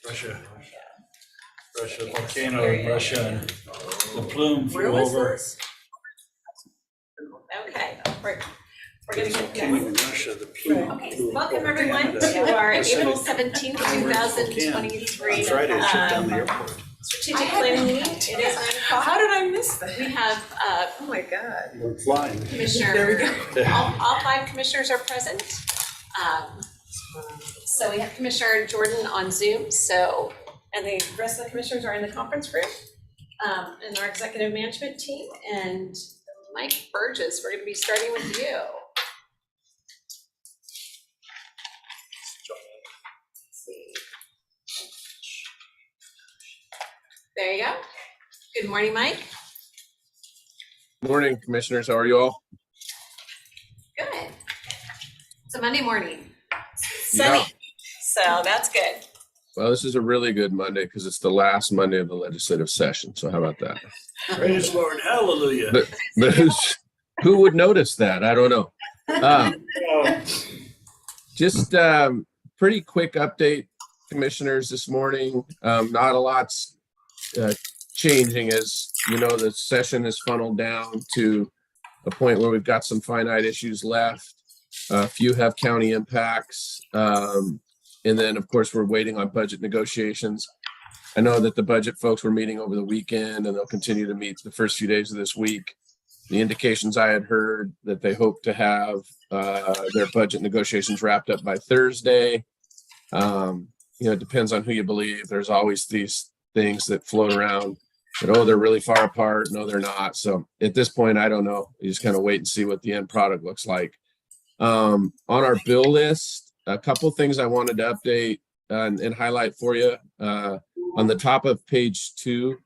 Russia, volcano in Russia, and the plume Where flew was over. this? Okay, we're gonna get Volcano this. in Russia, the plume. Okay, flew welcome over everyone Canada. to our Listen, April 17th, 2023 On Friday, it shut down the airport. strategic planning meeting. It is 9 o'clock. How did I miss that? We have Oh my God. We're flying. Commissioner. There we go. All 5 commissioners are present. So we have Commissioner Jordan on Zoom, and the rest of the commissioners are in the conference room. And our executive management team, and Mike Burgess, we're gonna be starting with you. Let's see. There you go. Good morning, Mike. Morning, commissioners. How are you all? Good. It's a Monday morning. Sunny, so that's good. Well, this is a really good Monday because it's the last Monday of the legislative session. So how about that? Praise the Lord, hallelujah. But who would notice that? I don't know. Oh, Just pretty quick update, commissioners, this morning. Not a lot's changing. As you know, the session is funneled down to a point where we've got some finite issues left. A few have county impacts. And then, of course, we're waiting on budget negotiations. I know that the budget folks were meeting over the weekend, and they'll continue to meet the first few days of this week. The indications I had heard that they hope to have their budget negotiations wrapped up by Thursday. It depends on who you believe. There's always these things that float around that, oh, they're really far apart. No, they're not. So at this point, I don't know. You just kind of wait and see what the end product looks like. On our bill list, a couple things I wanted to update and highlight for you. On the top of page 2,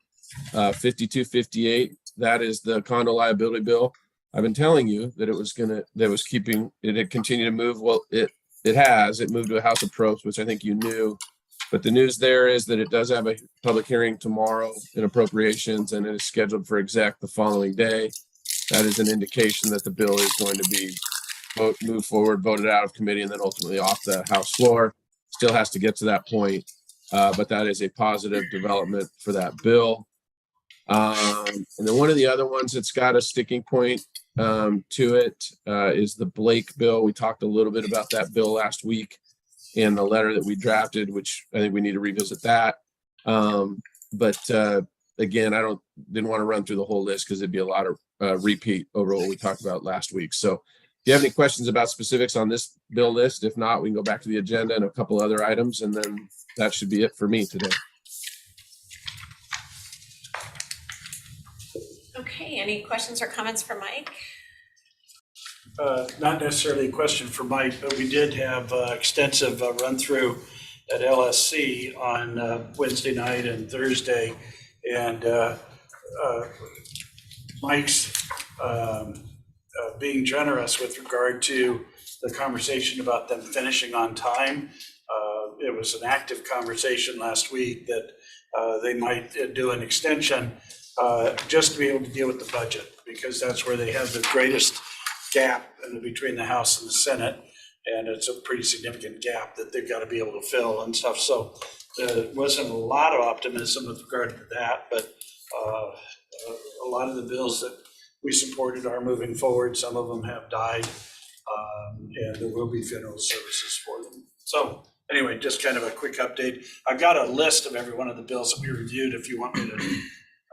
5258, that is the condo liability bill. I've been telling you that it had continued to move. Well, it moved to a House of Probes, which I think you knew. But the news there is that it does have a public hearing tomorrow in appropriations, and it is scheduled for exec the following day. That is an indication that the bill is going to be move forward, voted out of committee, and then ultimately off the House floor. Still has to get to that point, but that is a positive development for that bill. And then one of the other ones that's got a sticking point to it is the Blake bill. We talked a little bit about that bill last week in the letter that we drafted, which I think we need to revisit that. But again, didn't want to run through the whole list because it'd be a lot of repeat over what we talked about last week. So if you have any questions about specifics on this bill list, if not, we can go back to the agenda and a couple other items, and then that should be it for me today. Okay, any questions or comments for Mike? not necessarily a question for Mike, but we did have extensive run through at LSC on Wednesday night and Thursday. And Mike's being generous with regard to the conversation about them finishing on time. It was an active conversation last week that they might do an extension just to be able to deal with the budget, because that's where they have the greatest gap between the House and the Senate. And it's a pretty significant gap that they've got to be able to fill and stuff. So there wasn't a lot of optimism with regard to that, but a lot of the bills that we supported are moving forward. Some of them have died, and there will be funeral services for them. So anyway, just kind of a quick update. I've got a list of every one of the bills that we reviewed if you want me to.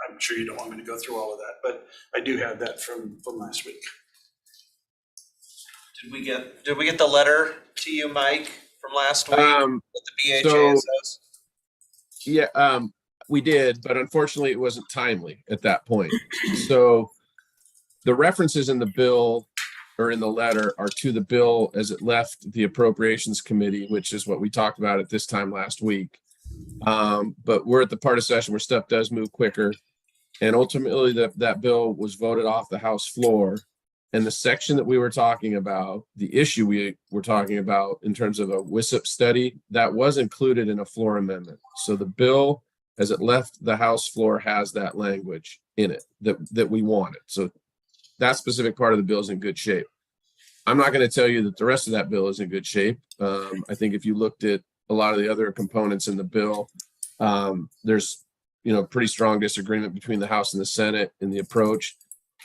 I'm sure you don't want me to go through all of that, but I do have that from last week. Did we get the letter to you, Mike, from last week? What the BHA says? Yeah, we did, but unfortunately it wasn't timely at that point. So the references in the bill or in the letter are to the bill as it left the Appropriations Committee, which is what we talked about at this time last week. But we're at the part of session where stuff does move quicker. And ultimately that bill was voted off the House floor. And the section that we were talking about, the issue we were talking about in terms of a WISP study, that was included in a floor amendment. So the bill, as it left the House floor, has that language in it that we wanted. So that specific part of the bill is in good shape. I'm not going to tell you that the rest of that bill is in good shape. I think if you looked at a lot of the other components in the bill. There's, pretty strong disagreement between the House and the Senate in the approach.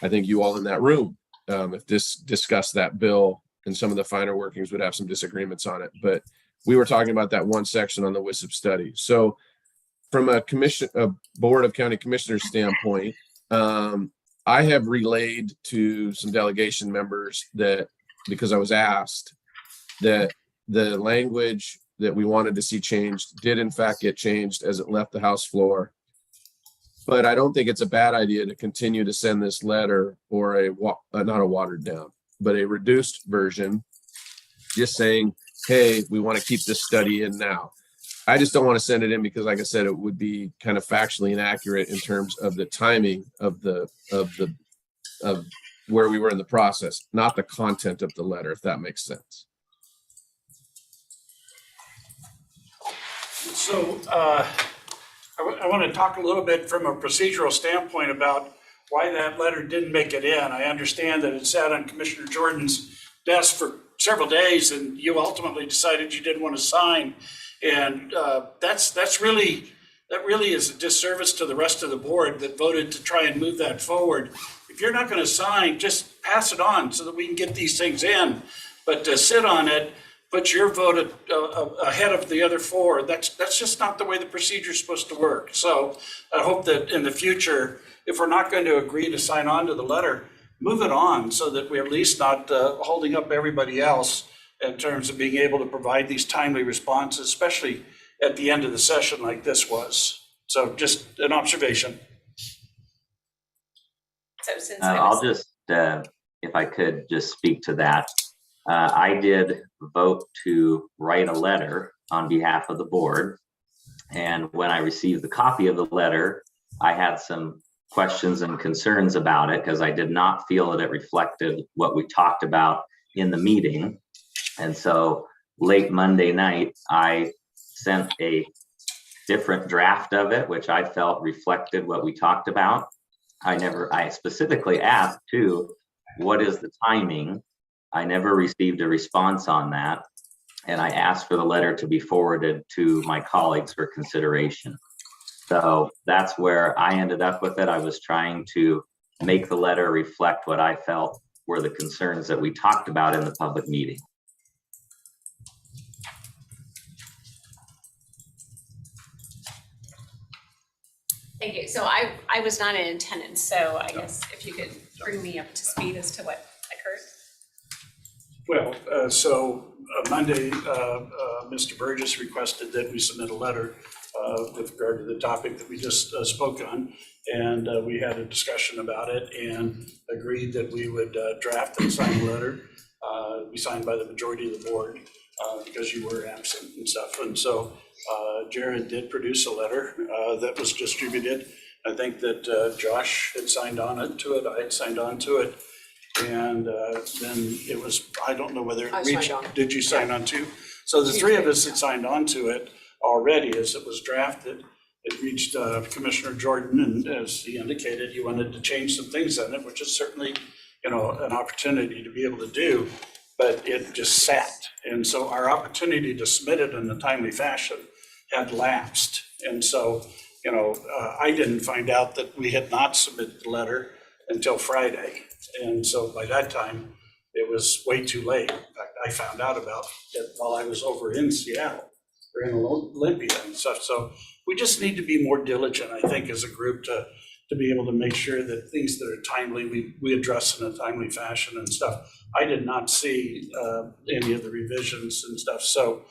I think you all in that room, if discuss that bill and some of the finer workings would have some disagreements on it. But we were talking about that one section on the WISIP study. So from a Board of County Commissioners standpoint, I have relayed to some delegation members that, because I was asked, that the language that we wanted to see changed did in fact get changed as it left the House floor. But I don't think it's a bad idea to continue to send this letter, or not a watered down, but a reduced version, just saying, hey, we want to keep this study in now. I just don't want to send it in because, like I said, it would be kind of factually inaccurate in terms of the timing of where we were in the process, not the content of the letter, if that makes sense. So I want to talk a little bit from a procedural standpoint about why that letter didn't make it in. I understand that it sat on Commissioner Jordan's desk for several days, and you ultimately decided you didn't want to sign. And that really is a disservice to the rest of the board that voted to try and move that forward. If you're not going to sign, just pass it on so that we can get these things in. But to sit on it, put your vote ahead of the other four, that's just not the way the procedure is supposed to work. So I hope that in the future, if we're not going to agree to sign on to the letter, move it on so that we're at least not holding up everybody else in terms of being able to provide these timely responses, especially at the end of the session like this was. So just an observation. So since I'll just, if I could just speak to that. I did vote to write a letter on behalf of the board. And when I received the copy of the letter, I had some questions and concerns about it because I did not feel that it reflected what we talked about in the meeting. And so late Monday night, I sent a different draft of it, which I felt reflected what we talked about. I specifically asked too, what is the timing? I never received a response on that. And I asked for the letter to be forwarded to my colleagues for consideration. So that's where I ended up with it. I was trying to make the letter reflect what I felt were the concerns that we talked about in the public meeting. Thank you. So I was not in attendance, so I guess if you could bring me up to speed as to what occurred. Well, so Monday, Mr. Burgess requested that we submit a letter with regard to the topic that we just spoke on. And we had a discussion about it and agreed that we would draft and sign a letter. Be signed by the majority of the board because you were absent and stuff. And so Jared did produce a letter that was distributed. I think that Josh had signed on to it. I had signed on to it. And then it was, I don't know whether it reached, did you sign on too? So the three of us had signed on to it already as it was drafted. It reached Commissioner Jordan, and as he indicated, he wanted to change some things in it, which is certainly, an opportunity to be able to do, but it just sat. And so our opportunity to submit it in a timely fashion had lapsed. And so, I didn't find out that we had not submitted the letter until Friday. And so by that time, it was way too late. In fact, I found out about it while I was over in Seattle or in Olympia and stuff. So we just need to be more diligent, I think, as a group to be able to make sure that things that are timely, we address in a timely fashion and stuff. I did not see any of the revisions and stuff. So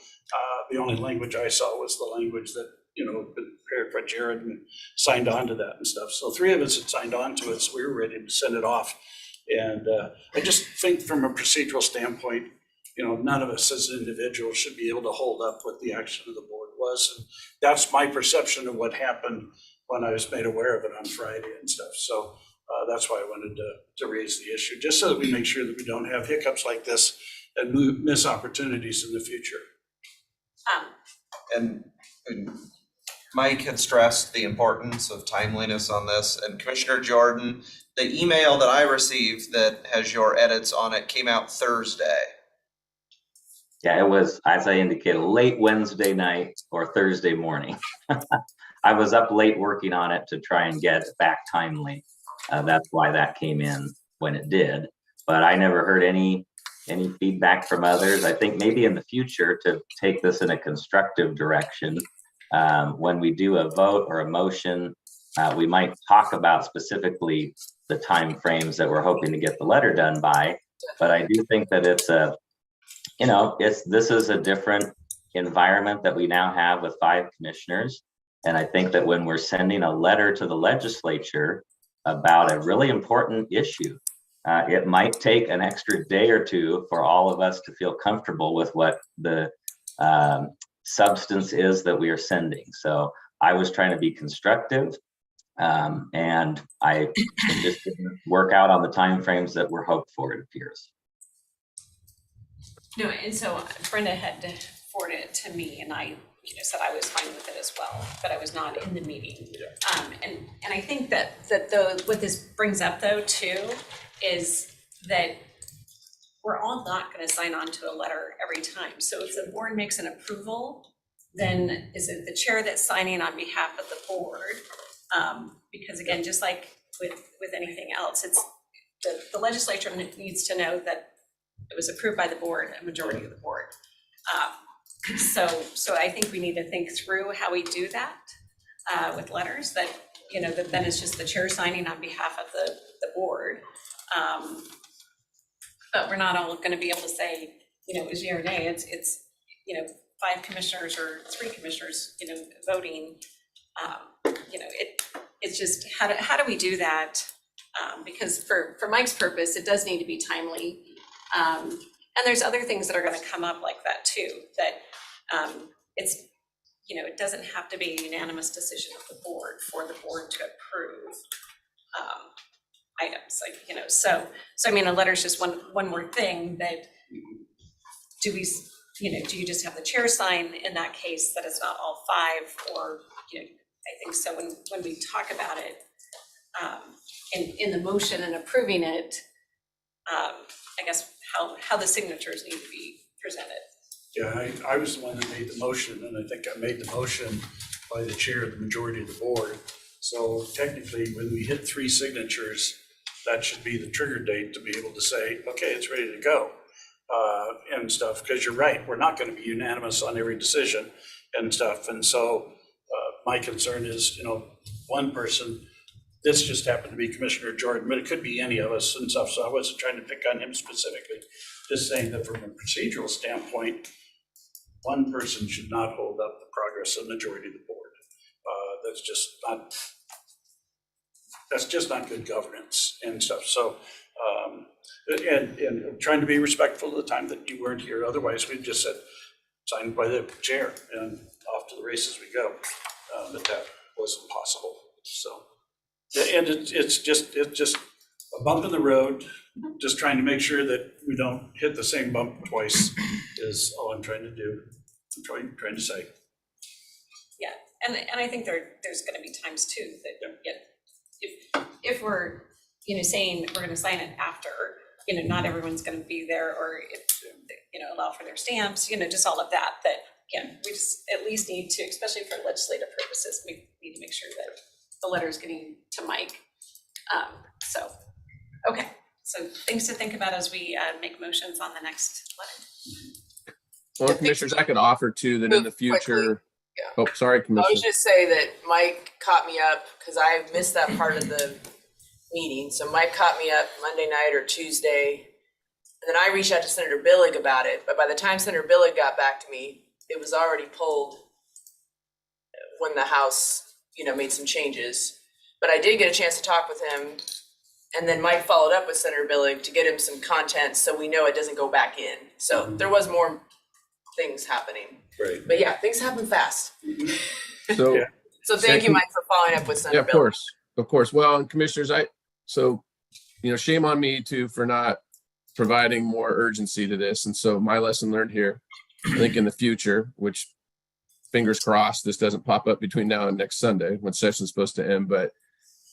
the only language I saw was the language that, been prepared by Jared and signed on to that and stuff. So three of us had signed on to it, so we were ready to send it off. And I just think from a procedural standpoint, none of us as individuals should be able to hold up what the action of the board was. And that's my perception of what happened when I was made aware of it on Friday and stuff. So that's why I wanted to raise the issue, just so that we make sure that we don't have hiccups like this and miss opportunities in the future. And Mike had stressed the importance of timeliness on this, and Commissioner Jordan, the email that I received that has your edits on it came out Thursday. Yeah, it was, as I indicated, late Wednesday night or Thursday morning. I was up late working on it to try and get it back timely. That's why that came in when it did. But I never heard any feedback from others. I think maybe in the future to take this in a constructive direction, when we do a vote or a motion, we might talk about specifically the timeframes that we're hoping to get the letter done by. But I do think that it's this is a different environment that we now have with 5 commissioners. And I think that when we're sending a letter to the legislature about a really important issue, it might take an extra day or two for all of us to feel comfortable with what the substance is that we are sending. So I was trying to be constructive, and it just didn't work out on the timeframes that were hoped for, it appears. No, and so Brenda had forwarded it to me, and I, said I was fine with it as well, but I was not in the meeting. And I think that what this brings up though too is that we're all not going to sign on to a letter every time. So if the board makes an approval, then is it the chair that's signing on behalf of the board? Because again, just like with anything else, it's the legislature needs to know that it was approved by the board, a majority of the board. So I think we need to think through how we do that with letters that, that then it's just the chair signing on behalf of the board. But we're not all gonna be able to say, it was yea or nay. It's 5 commissioners or 3 commissioners, voting. It's just, how do we do that? Because for Mike's purpose, it does need to be timely. And there's other things that are gonna come up like that too, that it's, it doesn't have to be a unanimous decision of the board for the board to approve items, like, so I mean, a letter's just one more thing that do you just have the chair sign in that case that it's not all 5, or, I think so when we talk about it in the motion and approving it, I guess how the signatures need to be presented. Yeah, I was the one that made the motion, and I think I made the motion by the chair of the majority of the board. So technically, when we hit 3 signatures, that should be the trigger date to be able to say, okay, it's ready to go, and stuff, because you're right, we're not going to be unanimous on every decision and stuff. And so my concern is, one person, this just happened to be Commissioner Jordan, but it could be any of us and stuff, so I wasn't trying to pick on him specifically. Just saying that from a procedural standpoint, one person should not hold up the progress of the majority of the board. That's just not good governance and stuff. So, and trying to be respectful of the time that you weren't here. Otherwise, we'd just said, signed by the chair and off to the races we go. But that wasn't possible. So, and it's just a bump in the road. Just trying to make sure that we don't hit the same bump twice is all I'm trying to do. I'm trying to say. Yeah, and I think there's going to be times too that if we're saying we're going to sign it after, not everyone's going to be there, or if allow for their stamps, just all of that. That again, we just at least need to, especially for legislative purposes, we need to make sure that the letter is getting to Mike. So okay. So things to think about as we make motions on the next letter. Well, commissioners, I could offer too that in the future. Yeah. Oh, sorry, I was Commissioner. just say that Mike caught me up because I missed that part of the meeting. So Mike caught me up Monday night or Tuesday. And then I reached out to Senator Billig about it. But by the time Senator Billig got back to me, it was already pulled when the House, made some changes. But I did get a chance to talk with him. And then Mike followed up with Senator Billig to get him some content so we know it doesn't go back in. So there was more things happening. Right. But yeah, things happen fast. So, Yeah. So thank you, Mike, for following up with yeah, Senator of Billig. course. Well, and commissioners, shame on me too for not providing more urgency to this. And so my lesson learned here, I think in the future, which fingers crossed, this doesn't pop up between now and next Sunday when session's supposed to end, but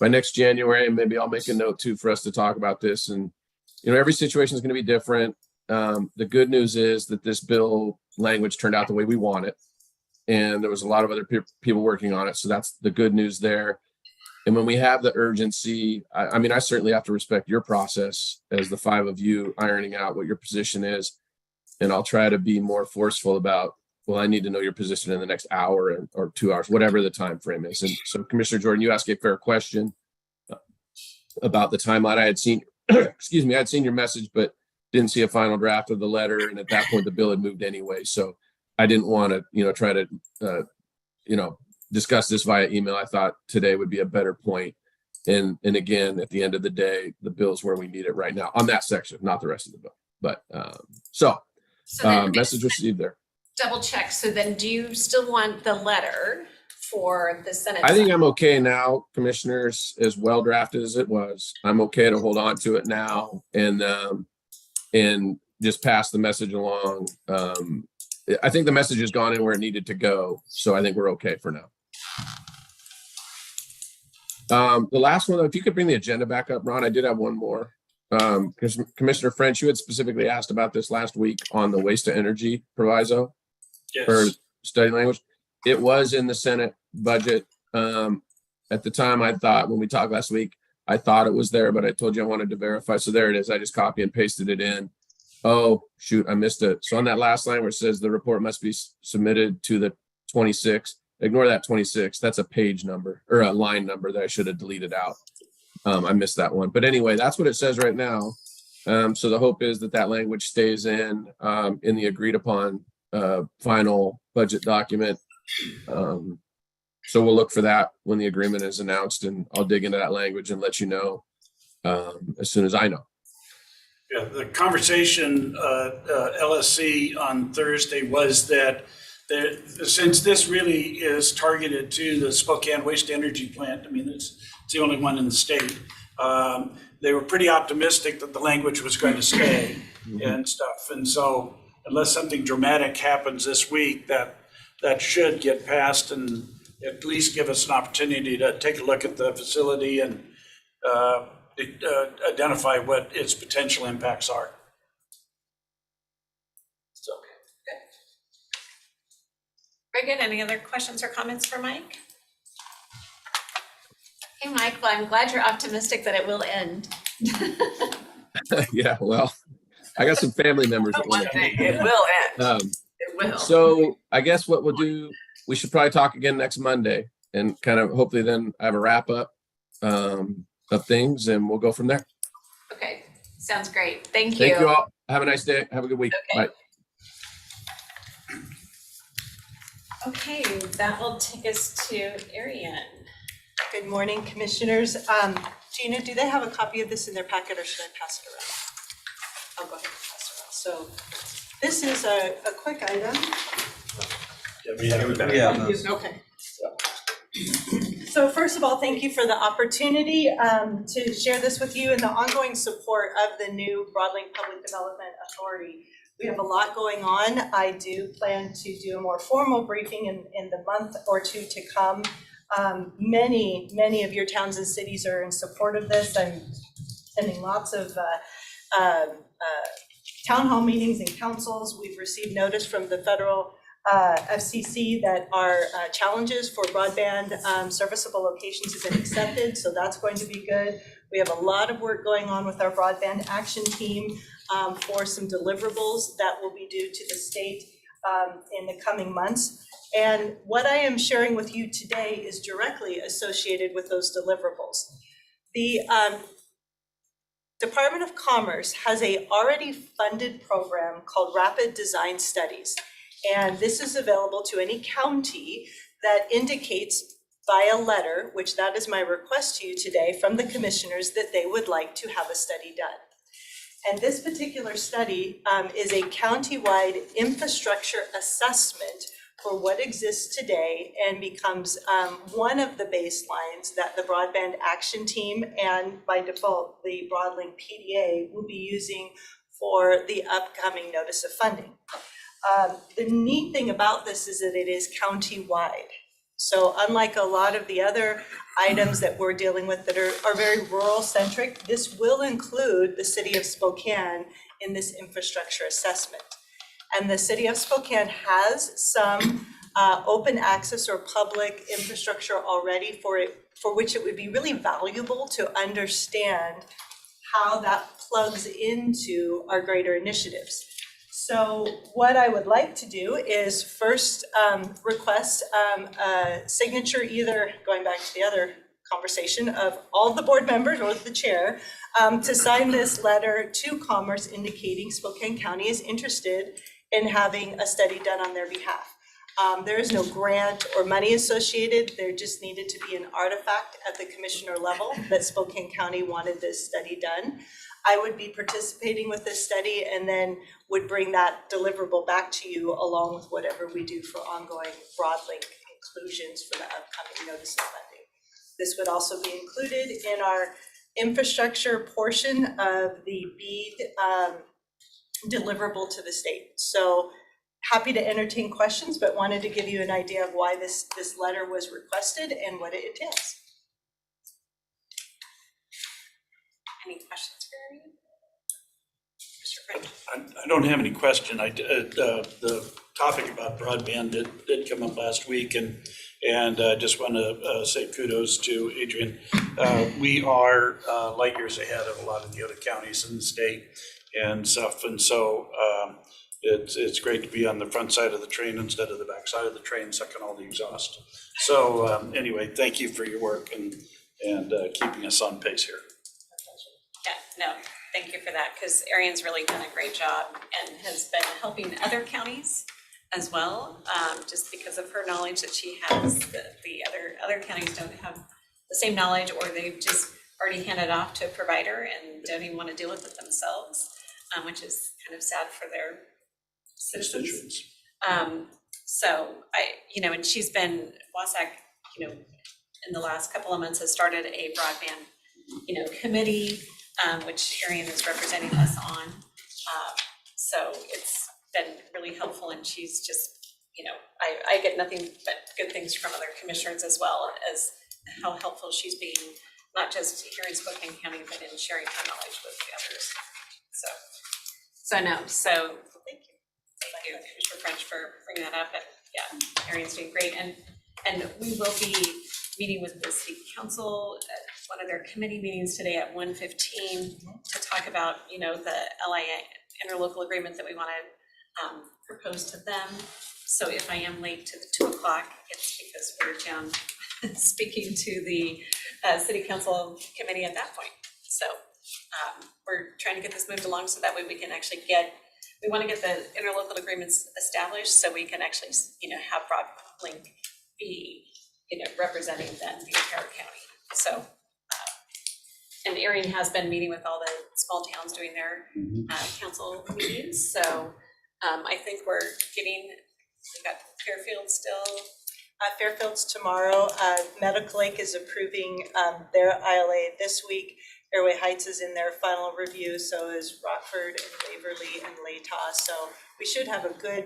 by next January, maybe I'll make a note too for us to talk about this. And, every situation is going to be different. The good news is that this bill language turned out the way we want it. And there was a lot of other people working on it. So that's the good news there. And when we have the urgency, I mean, I certainly have to respect your process as the five of you ironing out what your position is. And I'll try to be more forceful about, well, I need to know your position in the next hour or 2 hours, whatever the time frame is. And so Commissioner Jordan, you asked a fair question about the timeline. I had seen, excuse me, I had seen your message, but didn't see a final draft of the letter. And at that point, the bill had moved anyway. So I didn't want to, try to, discuss this via email. I thought today would be a better point. And again, at the end of the day, the bill's where we need it right now on that section, not the rest of the bill. But So then message received there. double check. So then do you still want the letter for the Senate? I think I'm okay now, commissioners, as well drafted as it was. I'm okay to hold on to it now and just pass the message along. I think the message has gone in where it needed to go. So I think we're okay for now. The last one, though, if you could bring the agenda back up, Ron, I did have one more. Commissioner French, you had specifically asked about this last week on the waste to energy proviso for Yes. study language. It was in the Senate budget. At the time, I thought, when we talked last week, I thought it was there, but I told you I wanted to verify. So there it is. I just copy and pasted it in. Oh, shoot, I missed it. So on that last line where it says the report must be submitted to the 26th, ignore that 26. That's a page number or a line number that I should have deleted out. I missed that one. But anyway, that's what it says right now. So the hope is that that language stays in the agreed upon final budget document. So we'll look for that when the agreement is announced, and I'll dig into that language and let you know as soon as I know. Yeah, the conversation, LSC on Thursday was that since this really is targeted to the Spokane Waste Energy Plant, I mean, it's the only one in the state. They were pretty optimistic that the language was going to stay and stuff. And so unless something dramatic happens this week, that should get passed and at least give us an opportunity to take a look at the facility and identify what its potential impacts are. So. Very good. Any other questions or comments for Mike? Hey, Mike, well, I'm glad you're optimistic that it will end. Yeah, well, I got some family members that want to. It will end. It will. So I guess what we'll do, we should probably talk again next Monday and kind of hopefully then have a wrap up of things, and we'll go from there. Okay, sounds great. Thank you. Thank you all. Have a nice day. Have a good week. Okay. Bye. Okay, that will take us to Ariane. Good morning, commissioners. Gina, do they have a copy of this in their packet, or should I pass it around? I'll go ahead and pass it around. So this is a quick item. Yeah. Okay. So first of all, thank you for the opportunity to share this with you and the ongoing support of the new Broadlink Public Development Authority. We have a lot going on. I do plan to do a more formal briefing in the month or two to come. Many of your towns and cities are in support of this. I'm attending lots of town hall meetings and councils. We've received notice from the federal FCC that our challenges for broadband serviceable locations has been accepted, so that's going to be good. We have a lot of work going on with our broadband action team for some deliverables that will be due to the state in the coming months. And what I am sharing with you today is directly associated with those deliverables. The Department of Commerce has a already funded program called Rapid Design Studies. And this is available to any county that indicates via letter, which that is my request to you today from the commissioners, that they would like to have a study done. And this particular study is a countywide infrastructure assessment for what exists today and becomes one of the baselines that the Broadband Action Team and by default the Broadlink PDA will be using for the upcoming notice of funding. The neat thing about this is that it is county-wide. So unlike a lot of the other items that we're dealing with that are very rural-centric, this will include the city of Spokane in this infrastructure assessment. And the city of Spokane has some open access or public infrastructure already for which it would be really valuable to understand how that plugs into our greater initiatives. So what I would like to do is first request a signature, either going back to the other conversation, of all the board members or the chair to sign this letter to Commerce indicating Spokane County is interested in having a study done on their behalf. There is no grant or money associated. There just needed to be an artifact at the commissioner level that Spokane County wanted this study done. I would be participating with this study and then would bring that deliverable back to you along with whatever we do for ongoing broadlink inclusions for the upcoming notice of funding. This would also be included in our infrastructure portion of the BEAD deliverable to the state. So happy to entertain questions, but wanted to give you an idea of why this letter was requested and what it entails. Any questions for me? Mr. French? I don't have any question. The topic about broadband did come up last week, and I just want to say kudos to Adrian. We are light years ahead of a lot of the other counties in the state and stuff, and so it's great to be on the front side of the train instead of the back side of the train, sucking all the exhaust. So anyway, thank you for your work and keeping us on pace here. Yeah, no, thank you for that, because Arian's really done a great job and has been helping other counties as well, just because of her knowledge that she has. The other counties don't have the same knowledge, or they've just already handed off to a provider and don't even want to deal with it themselves, which is kind of sad for their citizens. So and she's been, WASAC, in the last couple of months has started a broadband, committee, which Arian is representing us on. So it's been really helpful, and she's just, I get nothing but good things from other commissioners as well as how helpful she's being, not just here in Spokane County, but in sharing her knowledge with the others. So thank you. Thank you, Commissioner French, for bringing that up. And yeah, Arian's doing great. And we will be meeting with the city council at one of their committee meetings today at 1:15 to talk about, the LIA interlocal agreement that we want to propose to them. So if I am late to the 2 o'clock, it's because we're down speaking to the city council committee at that point. So we're trying to get this moved along so that way we can actually we want to get the interlocal agreements established so we can actually, have Broadlink be, representing then the entire county. So, and Arian has been meeting with all the small towns doing their council meetings. So I think we've got Fairfield still. Fairfield's tomorrow. Medical Lake is approving their ILA this week. Airway Heights is in their final review, so is Rockford and Waverly and Latah. So we should have a good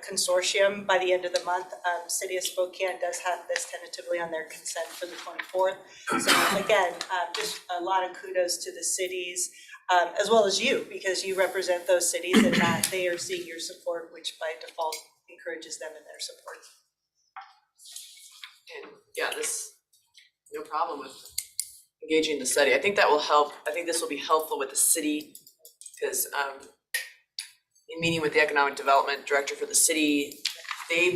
consortium by the end of the month. City of Spokane does have this tentatively on their consent for the 24th. So again, just a lot of kudos to the cities, as well as you, because you represent those cities and that they are seeing your support, which by default encourages them in their support. And yeah, no problem with engaging the study. I think that will help. I think this will be helpful with the city because in meeting with the economic development director for the city, they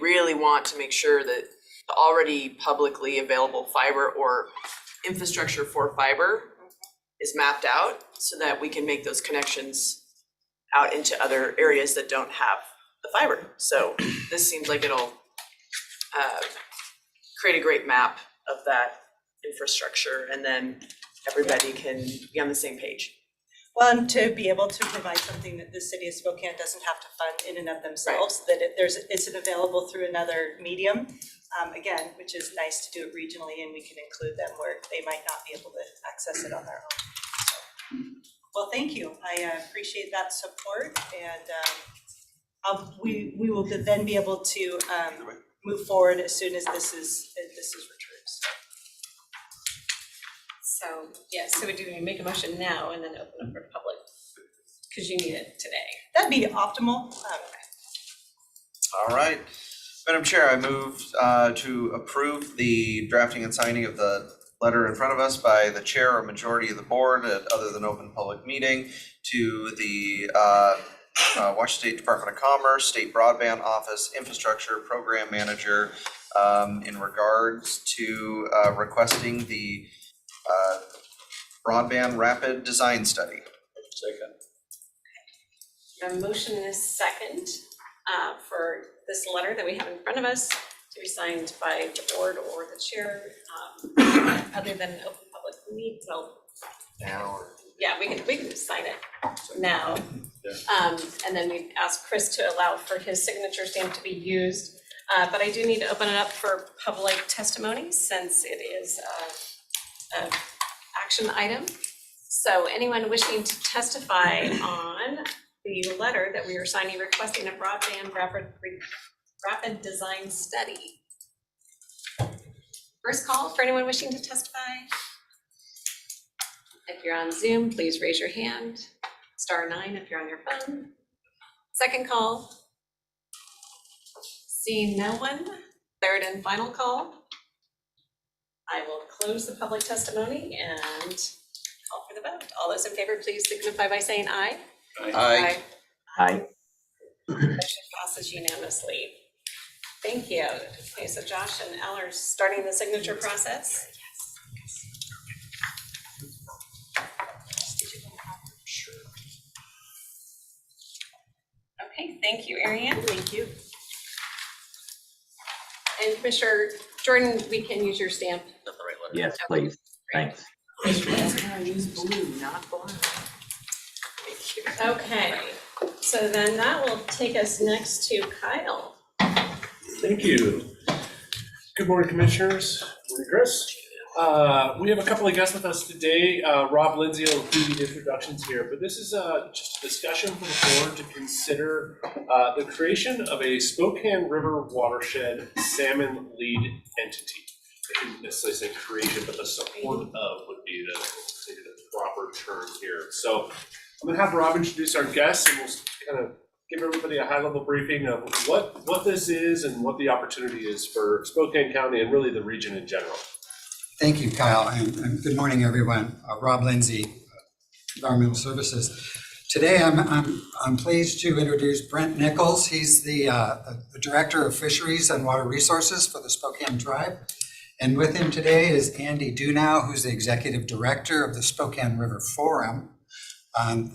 really want to make sure that the already publicly available fiber or infrastructure for fiber is mapped out so that we can make those connections out into other areas that don't have the fiber. So this seems like it'll create a great map of that infrastructure, and then everybody can be on the same page. Well, and to be able to provide something that the city of Spokane doesn't have to fund in and of themselves, that it's available through another medium, again, which is nice to do it regionally, and we can include them where they might not be able to access it on their own. So, well, thank you. I appreciate that support, and we will then be able to move forward as soon as this is returned. So, yeah, so we make a motion now and then open up for public because you need it today. That'd be optimal. All right. Madam Chair, I move to approve the drafting and signing of the letter in front of us by the chair or majority of the board at other than open public meeting to the Washington State Department of Commerce, State Broadband Office, Infrastructure Program Manager in regards to requesting the Broadband Rapid Design Study. Second. A motion and a second for this letter that we have in front of us to be signed by the board or the chair, other than open public meet, well, Now. yeah, we can just sign it now. Yeah. And then we ask Chris to allow for his signature stamp to be used. But I do need to open it up for public testimony since it is a action item. So anyone wishing to testify on the letter that we are signing requesting a broadband rapid design study. First call for anyone wishing to testify. If you're on Zoom, please raise your hand. *9 if you're on your phone. Second call. Seeing no one. Third and final call. I will close the public testimony and call for the vote. All those in favor, please signify by saying aye. Aye. Aye. Motion passes unanimously. Thank you. Okay, so Josh and Elle are starting the signature process. Okay, thank you, Ariane. Thank you. And Commissioner Jordan, we can use your stamp. Yes, please. Thanks. Okay, so then that will take us next to Kyle. Thank you. Good morning, Commissioners. Morning, Chris. We have a couple of guests with us today. Rob Lindsay will do the introductions here, but this is just a discussion for the board to consider the creation of a Spokane River watershed salmon lead entity. I shouldn't necessarily say creation, but the support of would be the proper term here. So I'm going to have Rob introduce our guests, and we'll kind of give everybody a high-level briefing of what this is and what the opportunity is for Spokane County and really the region in general. Thank you, Kyle, and good morning, everyone. Rob Lindsay, Environmental Services. Today, I'm pleased to introduce Brent Nichols. He's the Director of Fisheries and Water Resources for the Spokane Tribe. And with him today is Andy Dunow, who's the Executive Director of the Spokane River Forum.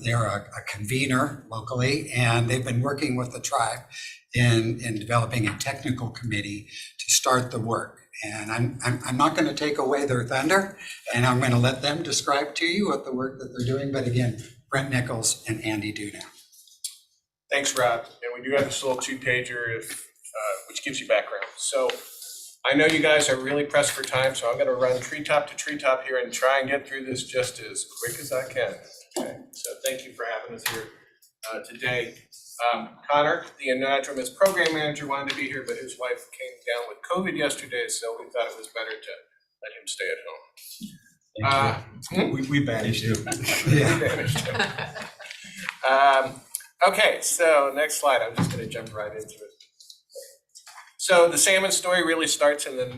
They're a convener locally, and they've been working with the tribe in developing a technical committee to start the work. And I'm not going to take away their thunder, and I'm going to let them describe to you what the work that they're doing. But again, Brent Nichols and Andy Dunow. Thanks, Rob. And we do have this little two-pager which gives you background. So I know you guys are really pressed for time, so I'm going to run treetop to treetop here and try and get through this just as quick as I can. Okay. So thank you for having us here today. Connor, the anadromous program manager, wanted to be here, but his wife came down with COVID yesterday, so we thought it was better to let him stay at home. We banished him. Okay, so next slide. I'm just going to jump right into it. So the salmon story really starts in the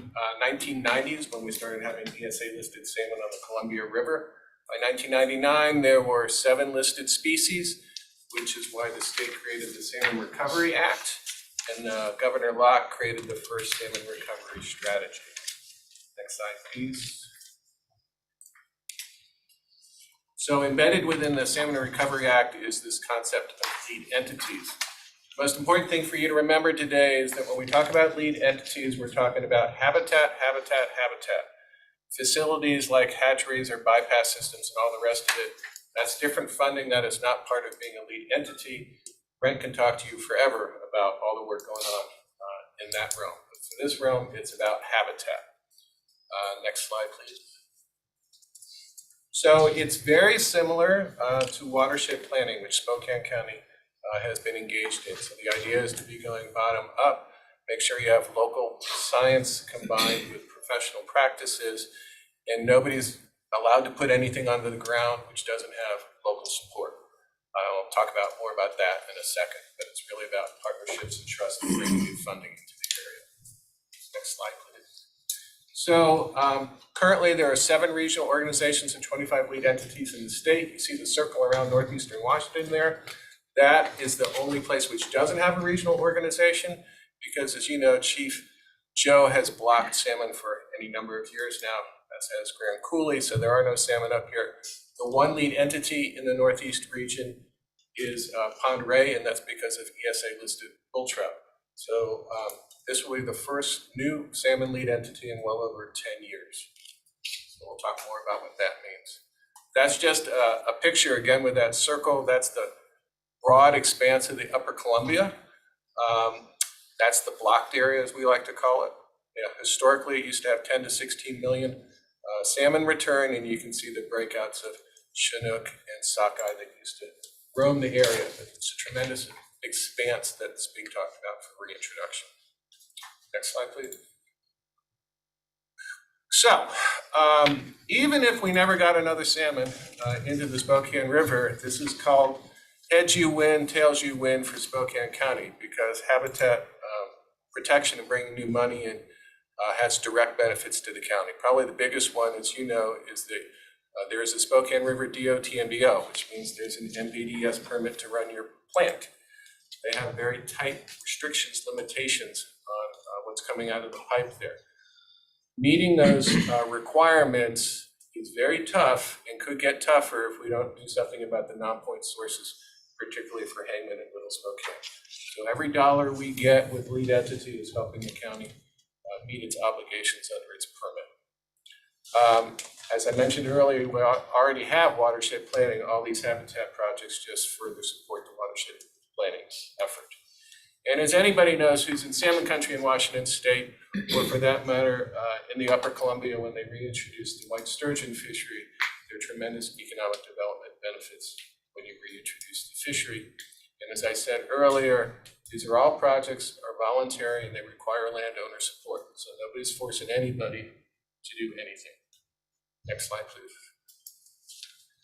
1990s when we started having ESA listed salmon on the Columbia River. By 1999, there were 7 listed species, which is why the state created the Salmon Recovery Act, and Governor Locke created the first salmon recovery strategy. Next slide, please. So embedded within the Salmon Recovery Act is this concept of lead entities. The most important thing for you to remember today is that when we talk about lead entities, we're talking about habitat. Facilities like hatcheries or bypass systems and all the rest of it, that's different funding that is not part of being a lead entity. Brent can talk to you forever about all the work going on in that realm. But for this realm, it's about habitat. Next slide, please. So it's very similar to watershed planning, which Spokane County has been engaged in. So the idea is to be going bottom up, make sure you have local science combined with professional practices, and nobody's allowed to put anything onto the ground which doesn't have local support. I'll talk more about that in a second, but it's really about partnerships and trust and bringing new funding into the area. Next slide, please. So currently there are 7 regional organizations and 25 lead entities in the state. You see the circle around northeastern Washington there. That is the only place which doesn't have a regional organization because, as you know, Chief Joe has blocked salmon for any number of years now, as has Grand Coulee, so there are no salmon up here. The one lead entity in the Northeast region is Pond Ray, and that's because of ESA listed bull trout. So this will be the first new salmon lead entity in well over 10 years. So we'll talk more about what that means. That's just a picture again with that circle. That's the broad expanse of the Upper Columbia. That's the blocked area, as we like to call it. Yeah, historically, it used to have 10 to 16 million salmon return, and you can see the breakouts of Chinook and sockeye that used to roam the area. It's a tremendous expanse that's being talked about for reintroduction. Next slide, please. So, even if we never got another salmon into the Spokane River, this is called heads you win, tails you win for Spokane County, because habitat protection and bringing new money in has direct benefits to the county. Probably the biggest one, as you know, is that there is a Spokane River DOT MDO, which means there's an MVDS permit to run your plant. They have very tight restrictions, limitations on what's coming out of the pipe there. Meeting those requirements is very tough and could get tougher if we don't do something about the non-point sources, particularly for Hangman and Little Spokane. So every dollar we get with lead entity is helping the county meet its obligations under its permit. As I mentioned earlier, we already have watershed planning. All these habitat projects just further support the watershed planning effort. And as anybody knows who's in salmon country in Washington State, or for that matter, in the Upper Columbia when they reintroduced the white sturgeon fishery, there are tremendous economic development benefits when you reintroduce the fishery. And as I said earlier, these are all projects are voluntary and they require landowner support. So nobody's forcing anybody to do anything. Next slide, please.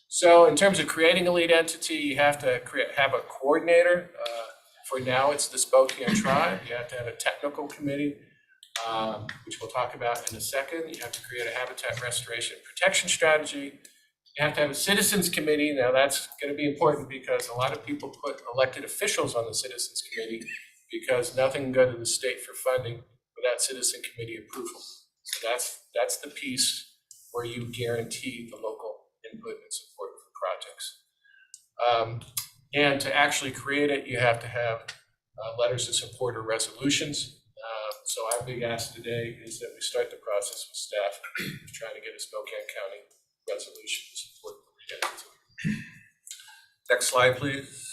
So in terms of creating a lead entity, you have to have a coordinator. For now, it's the Spokane Tribe. You have to have a technical committee, which we'll talk about in a second. You have to create a habitat restoration protection strategy. You have to have a citizens committee. Now that's going to be important because a lot of people put elected officials on the citizens committee because nothing can go to the state for funding without citizen committee approval. So that's the piece where you guarantee the local input and support for projects. And to actually create it, you have to have letters of support or resolutions. So our big ask today is that we start the process with staff trying to get a Spokane County resolution to support the identity. Next slide, please.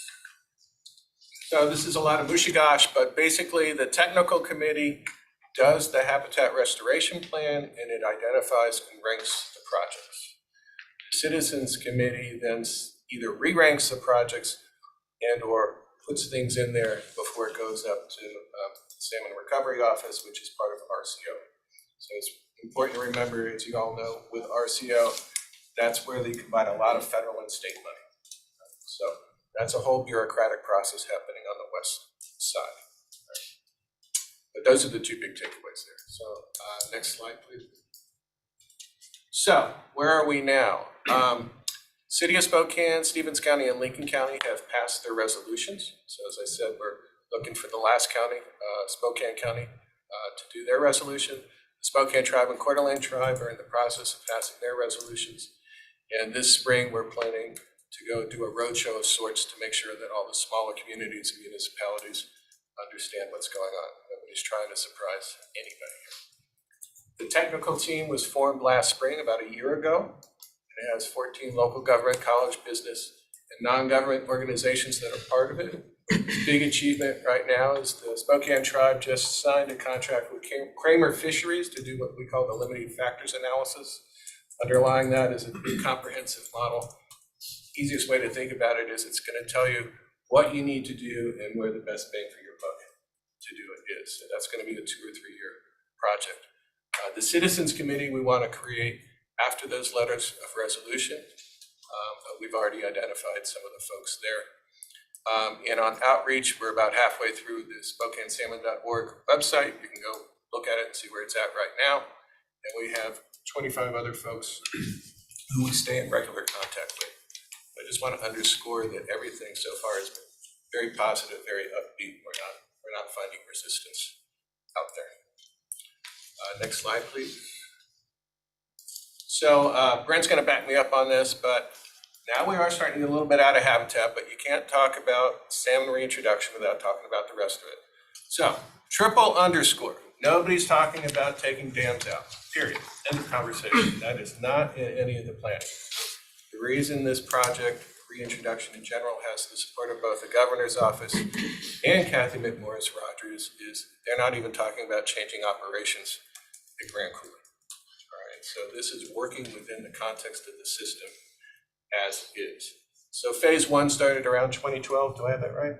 So this is a lot of mushigash, but basically the technical committee does the habitat restoration plan and it identifies and ranks the projects. The citizens committee then either re-ranks the projects and or puts things in there before it goes up to the Salmon Recovery Office, which is part of RCO. So it's important to remember, as you all know, with RCO, that's where they combine a lot of federal and state money. So that's a whole bureaucratic process happening on the west side. But those are the two big takeaways there. So next slide, please. So where are we now? City of Spokane, Stevens County, and Lincoln County have passed their resolutions. So as I said, we're looking for the last county, Spokane County, to do their resolution. The Spokane Tribe and Coeur d'Alene Tribe are in the process of passing their resolutions. And this spring, we're planning to go do a roadshow of sorts to make sure that all the smaller communities and municipalities understand what's going on. Nobody's trying to surprise anybody here. The technical team was formed last spring, about a year ago. It has 14 local government, college, business, and non-government organizations that are part of it. Big achievement right now is the Spokane Tribe just signed a contract with Kramer Fisheries to do what we call the limiting factors analysis. Underlying that is a big comprehensive model. Easiest way to think about it is it's going to tell you what you need to do and where the best bang for your buck to do it is. So that's going to be a 2 or 3 year project. The Citizens Committee we want to create after those letters of resolution. but we've already identified some of the folks there. And on outreach, we're about halfway through the SpokaneSalmon.org website. You can go look at it and see where it's at right now. And we have 25 other folks who we stay in regular contact with. I just want to underscore that everything so far has been very positive, very upbeat. We're not finding resistance out there. Next slide, please. So Brent's going to back me up on this, but now we are starting to get a little bit out of habitat, but you can't talk about salmon reintroduction without talking about the rest of it. So triple underscore. Nobody's talking about taking dams out, period. End of conversation. That is not in any of the planning. The reason this project, reintroduction in general, has the support of both the governor's office and Kathy McMorris Rogers is they're not even talking about changing operations at Grand Coulee. All right, so this is working within the context of the system as is. So phase one started around 2012, do I have that right?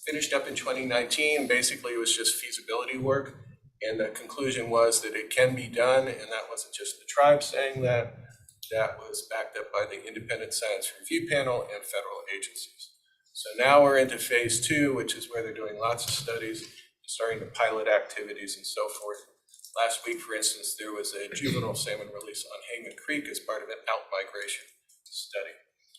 Finished up in 2019, basically it was just feasibility work. And the conclusion was that it can be done, and that wasn't just the tribe saying that, that was backed up by the Independent Science Review Panel and federal agencies. So now we're into phase two, which is where they're doing lots of studies, starting to pilot activities and so forth. Last week, for instance, there was a juvenile salmon release on Hangman Creek as part of an out-migration study.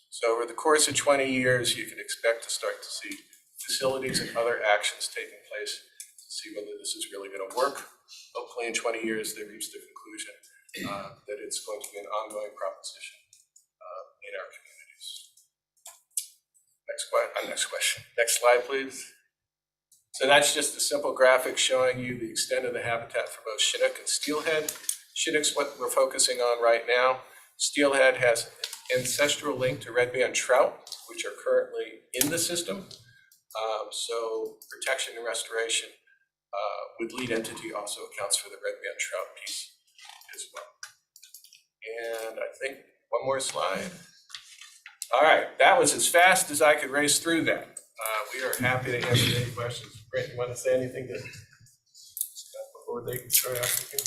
So over the course of 20 years, you can expect to start to see facilities and other actions taking place to see whether this is really going to work. Hopefully in 20 years, they reach the conclusion that it's going to be an ongoing proposition in our communities. Next question. Next slide, please. So that's just a simple graphic showing you the extent of the habitat for both Chinook and steelhead. Chinook's what we're focusing on right now. Steelhead has ancestral link to red band trout, which are currently in the system. So protection and restoration with lead entity also accounts for the red band trout piece as well. And I think one more slide. All right, that was as fast as I could race through that. We are happy to answer any questions. Brent, you want to say anything before they start asking?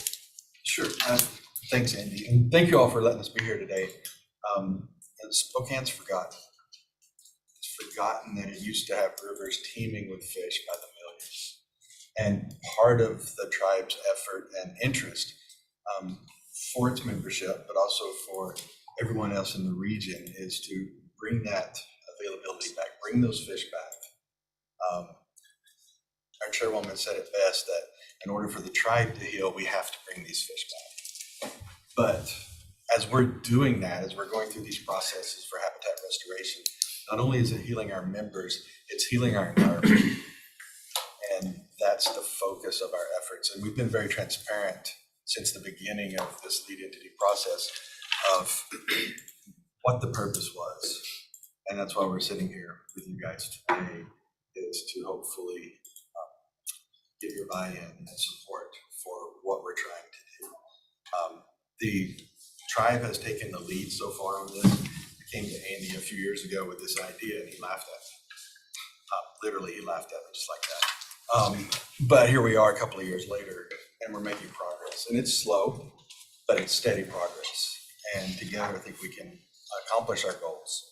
Sure. Thanks, Andy. And thank you all for letting us be here today. Spokane's forgotten. It's forgotten that it used to have rivers teeming with fish by the millions. And part of the tribe's effort and interest for its membership, but also for everyone else in the region, is to bring that availability back, bring those fish back. Our chairwoman said it best that in order for the tribe to heal, we have to bring these fish back. But as we're doing that, as we're going through these processes for habitat restoration, not only is it healing our members, it's healing our environment. And that's the focus of our efforts. And we've been very transparent since the beginning of this lead entity process of what the purpose was. And that's why we're sitting here with you guys today, is to hopefully get your buy-in and support for what we're trying to do. The tribe has taken the lead so far on this. I came to Andy a few years ago with this idea and he laughed at me. Literally, he laughed at me just like that. But here we are a couple of years later and we're making progress. And it's slow, but it's steady progress. And together I think we can accomplish our goals.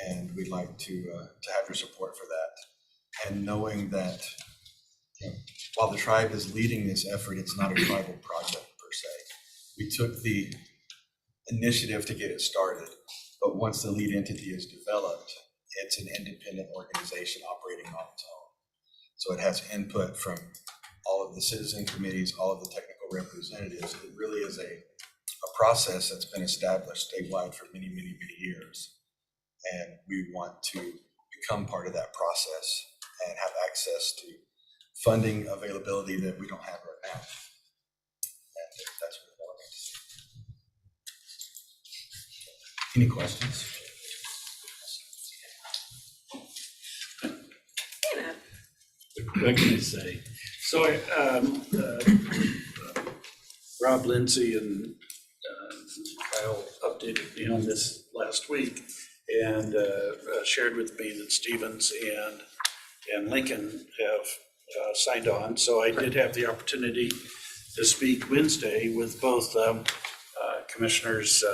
And we'd like to have your support for that. And knowing that, you know, while the tribe is leading this effort, it's not a tribal project per se. We took the initiative to get it started, but once the lead entity is developed, it's an independent organization operating on its own. So it has input from all of the citizen committees, all of the technical representatives. It really is a process that's been established statewide for many, many, many years. And we want to become part of that process and have access to funding availability that we don't have right now. And that's what I wanted to say. Any questions? What can I say? So Rob Lindsay and Kyle updated me on this last week and shared with me that Stevens and Lincoln have signed on. So I did have the opportunity to speak Wednesday with both Commissioners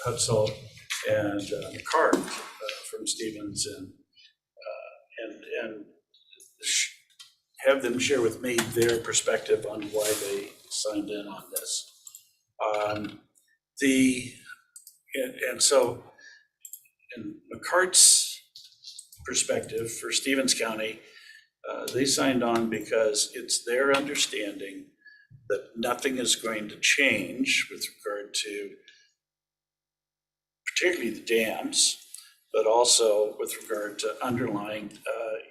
Hutzel and McCart from Stevens and have them share with me their perspective on why they signed in on this. So in McCart's perspective for Stevens County, they signed on because it's their understanding that nothing is going to change with regard to particularly the dams, but also with regard to underlying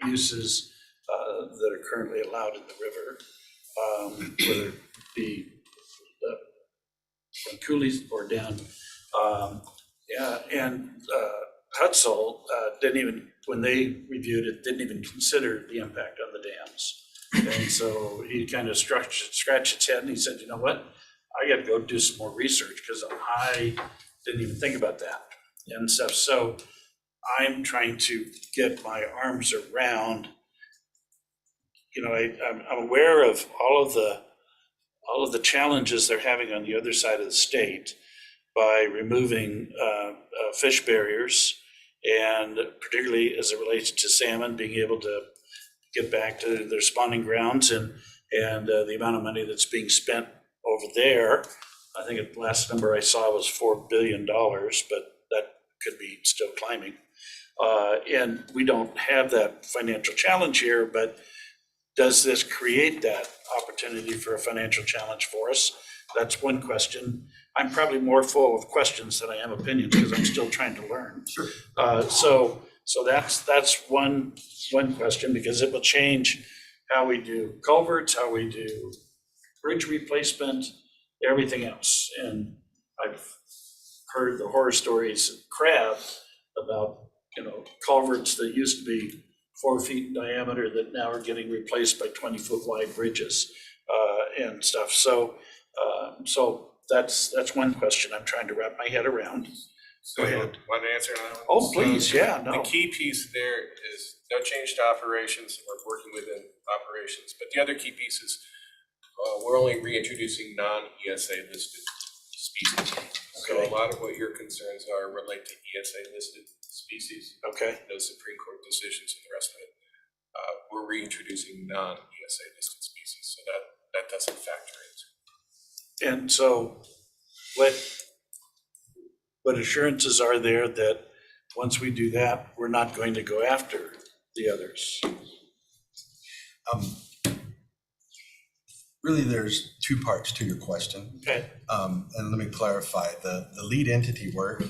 uses that are currently allowed in the river, whether it be from Cooley's or down. Hutzel didn't even, when they reviewed it, didn't even consider the impact on the dams. And so he kind of scratched his head and he said, you know what? I got to go do some more research because I didn't even think about that and stuff. So I'm trying to get my arms around, I'm aware of all of the challenges they're having on the other side of the state by removing fish barriers, and particularly as it relates to salmon being able to get back to their spawning grounds, and the amount of money that's being spent over there. I think the last number I saw was $4 billion, but that could be still climbing. And we don't have that financial challenge here, but does this create that opportunity for a financial challenge for us? That's one question. I'm probably more full of questions than I am opinions because I'm still trying to learn. Sure. So that's one question, because it will change how we do culverts, how we do bridge replacement, everything else. And I've heard the horror stories of Crab about, culverts that used to be 4 feet in diameter that now are getting replaced by 20-foot wide bridges and stuff. So that's one question I'm trying to wrap my head around. So you want to answer that one? Oh, please, So yeah, The no. key piece there is no change to operations. We're working within operations. But the other key piece is we're only reintroducing non-ESA listed species. So Okay. a lot of what your concerns are relate to ESA listed species. Okay, No Supreme Court decisions and the rest of it. We're reintroducing non-ESA listed species, so that doesn't factor into. and so what assurances are there that once we do that, we're not going to go after the others? Really, there's two parts to your question. Okay, And let me clarify, the lead entity work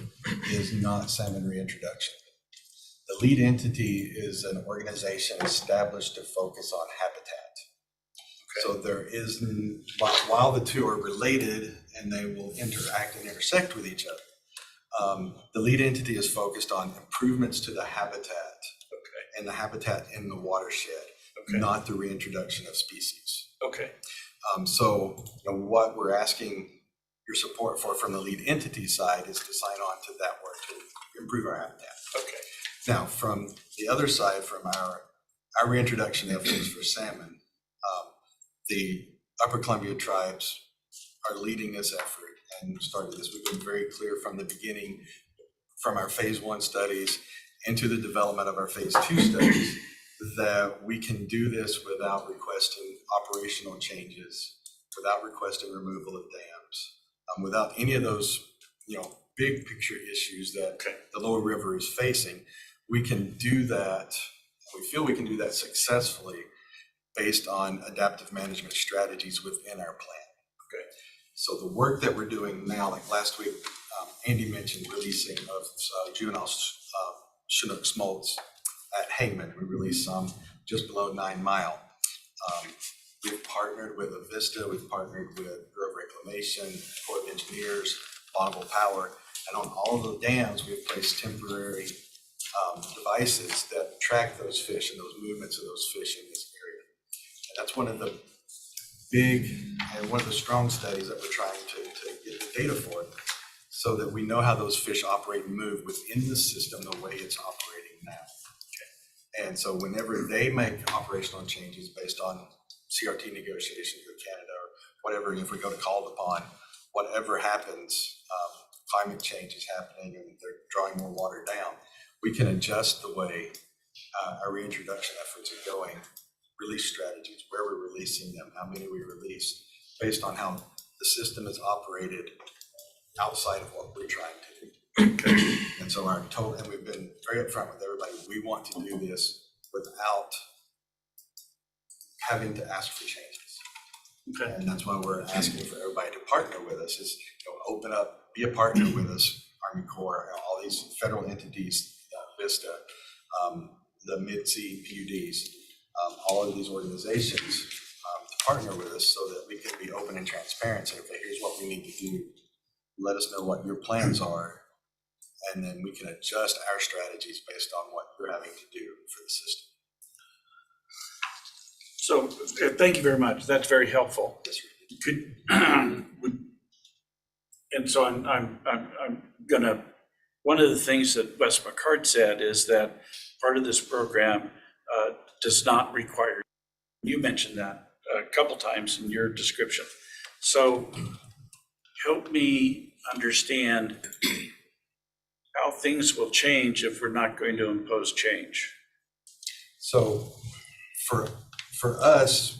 is not salmon reintroduction. The lead entity is an organization established to focus on habitat. So there is, while the two are related and they will interact and intersect with each other, the lead entity is focused on improvements to the habitat and the habitat in the watershed, not the reintroduction of species. okay, So what we're asking your support for from the lead entity side is to sign on to that work to improve our habitat. okay, Now, from the other side, from our reintroduction efforts for salmon, the Upper Columbia tribes are leading this effort and started this. We've been very clear from the beginning, from our phase 1 studies into the development of our phase 2 studies, that we can do this without requesting operational changes, without requesting removal of dams, without any of those, big picture issues that the lower river is facing. We can do that. We feel we can do that successfully based on adaptive management strategies within our plan. Okay. So the work that we're doing now, like last week, Andy mentioned releasing of juvenile Chinook smolts at Hangman. We released some just below 9 Mile. We've partnered with Avista, we've partnered with Bureau of Reclamation, Corps of Engineers, Bonneville Power, and on all of the dams, we've placed temporary devices that track those fish and those movements of those fish in this area. And that's one of the big and one of the strong studies that we're trying to get the data for, so that we know how those fish operate and move within the system the way it's operating now. And so whenever they make operational changes based on CRT negotiations with Canada or whatever, and if we go to called upon, whatever happens climate change is happening and they're drawing more water down, we can adjust the way our reintroduction efforts are going, release strategies, where we're releasing them, how many we release, based on how the system is operated outside of what we're trying to do. And so and we've been very upfront with everybody, we want to do this without having to ask for changes. Okay. And that's why we're asking for everybody to partner with us, is, open up, be a partner with us, Army Corps, all these federal entities, VISTA, the Mid-Sea PUDs, all of these organizations to partner with us so that we can be open and transparent. Say, okay, here's what we need to do. Let us know what your plans are, and then we can adjust our strategies based on what you're having to do for the system. So thank you very much. That's very helpful. Yes, sir. And so I'm gonna, one of the things that Wes McCart said is that part of this program does not require, you mentioned that a couple times in your description. So help me understand how things will change if we're not going to impose change. So for us,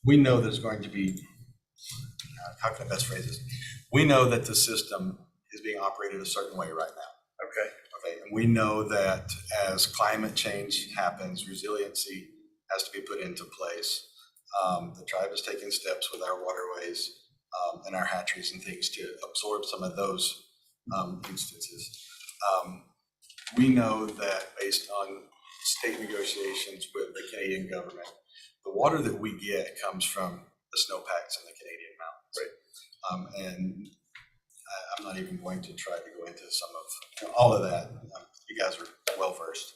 we know there's going to be, how can I best phrase this? We know that the system is being operated a certain way right now. Okay. Okay, and we know that as climate change happens, resiliency has to be put into place. The tribe is taking steps with our waterways and our hatcheries and things to absorb some of those instances. We know that based on state negotiations with the Canadian government, the water that we get comes from the snowpacks in the Canadian mountains. Right. And I'm not even going to try to go into some of all of that. You guys are well versed.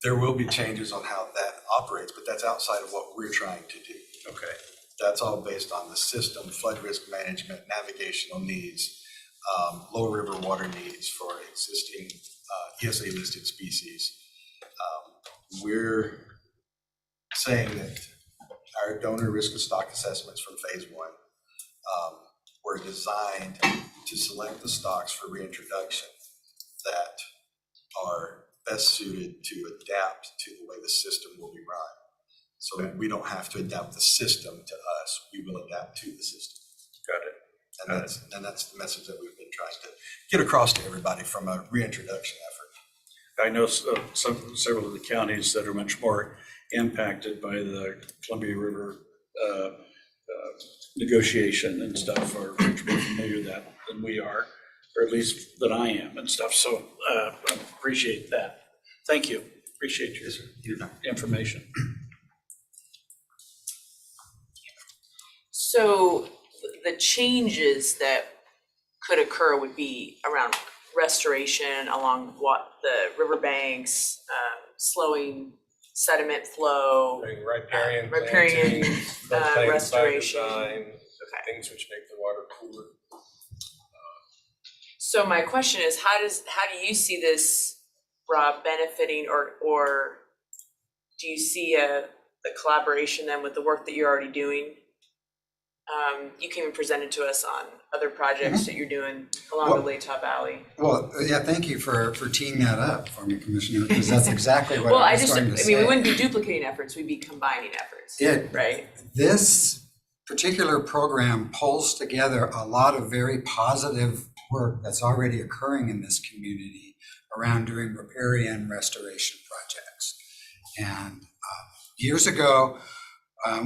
There will be changes on how that operates, but that's outside of what we're trying to do. Okay. That's all based on the system, flood risk management, navigational needs, lower river water needs for existing ESA listed species. We're saying that our donor risk of stock assessments from phase 1 were designed to select the stocks for reintroduction that are best suited to adapt to the way the system will be run. So that we don't have to adapt the system to us, we will adapt to the system. Got it. And that's the message that we've been trying to get across to everybody from a reintroduction effort. I know several of the counties that are much more impacted by the Columbia River negotiation and stuff are much more familiar with that than we are, or at least that I am and stuff. So I appreciate that. Thank you. Appreciate your information. So the changes that could occur would be around restoration along the riverbanks, slowing sediment flow, Doing riparian riparian, planting, floodplain by restoration. design, Okay. things which make the water cooler. So my question is, how do you see this, Rob, benefiting or do you see the collaboration then with the work that you're already doing? You came and presented to us on other projects that you're doing along the Latah Valley. Well, yeah, thank you for teeing that up for me, Commissioner, because that's exactly what Well, I was going to say. we wouldn't be duplicating efforts, we'd be combining efforts, right? This particular program pulls together a lot of very positive work that's already occurring in this community around doing riparian restoration projects. And years ago,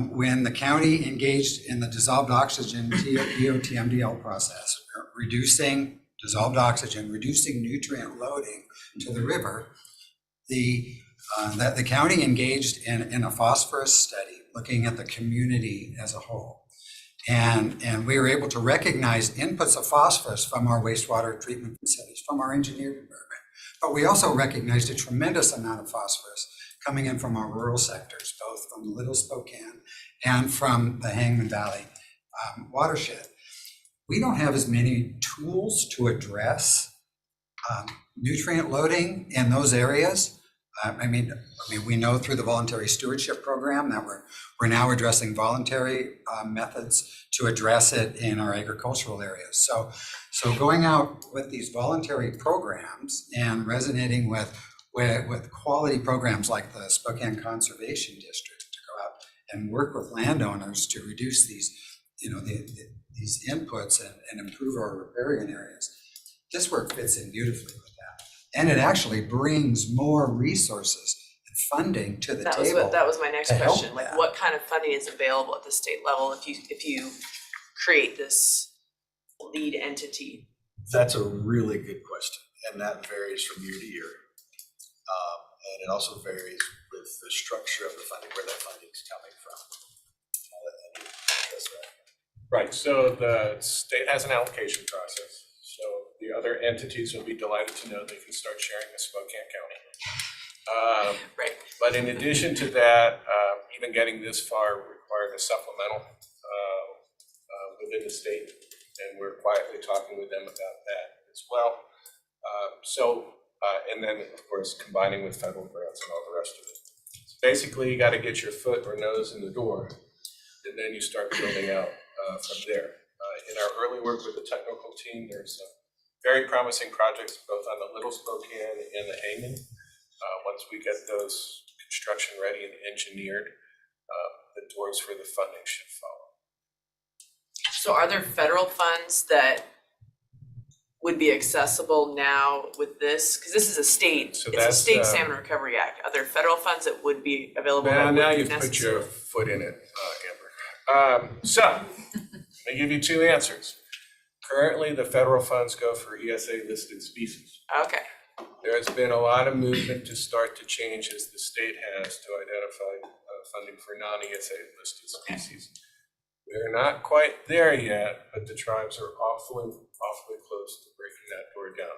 when the county engaged in the dissolved oxygen DOTMDL process, reducing dissolved oxygen, reducing nutrient loading to the river, the county engaged in a phosphorus study looking at the community as a whole. And we were able to recognize inputs of phosphorus from our wastewater treatment facilities, from our engineering department. But we also recognized a tremendous amount of phosphorus coming in from our rural sectors, both from Little Spokane and from the Hangman Valley watershed. We don't have as many tools to address nutrient loading in those areas I mean, we know through the voluntary stewardship program that we're now addressing voluntary methods to address it in our agricultural areas. So going out with these voluntary programs and resonating with quality programs like the Spokane Conservation District to go out and work with landowners to reduce these, these inputs and improve our riparian areas. This work fits in beautifully with that. And it actually brings more resources and funding to the table. That was my next to help question, like that. what kind of funding is available at the state level if you create this lead entity? That's a really good question, and that varies from year to year. And it also varies with the structure of the funding, where that funding is coming from. I'll let Andy address that. Right, so the state has an allocation process. So the other entities will be delighted to know they can start sharing with Spokane County. Right. But in addition to that, even getting this far required a supplemental within the state, and we're quietly talking with them about that as well. And then, of course, combining with federal grants and all the rest of it. So basically, you got to get your foot or nose in the door, and then you start building out from there. In our early work with the technical team, there's some very promising projects both on the Little Spokane and the Hagen. Once we get those construction ready and engineered, the doors for the funding should follow. So are there federal funds that would be accessible now with this? Because this is a state, So it's a that's, state Salmon Recovery Act. Are there federal funds that would be available? Now, that would now be you've put necessary? your foot in it, Amber. So, let me give you two answers. Currently, the federal funds go for ESA listed species. Okay, There's been a lot of movement to start to change as the state has to identify funding for non-ESA listed species. We're not quite there yet, but the tribes are awfully close to breaking that door down.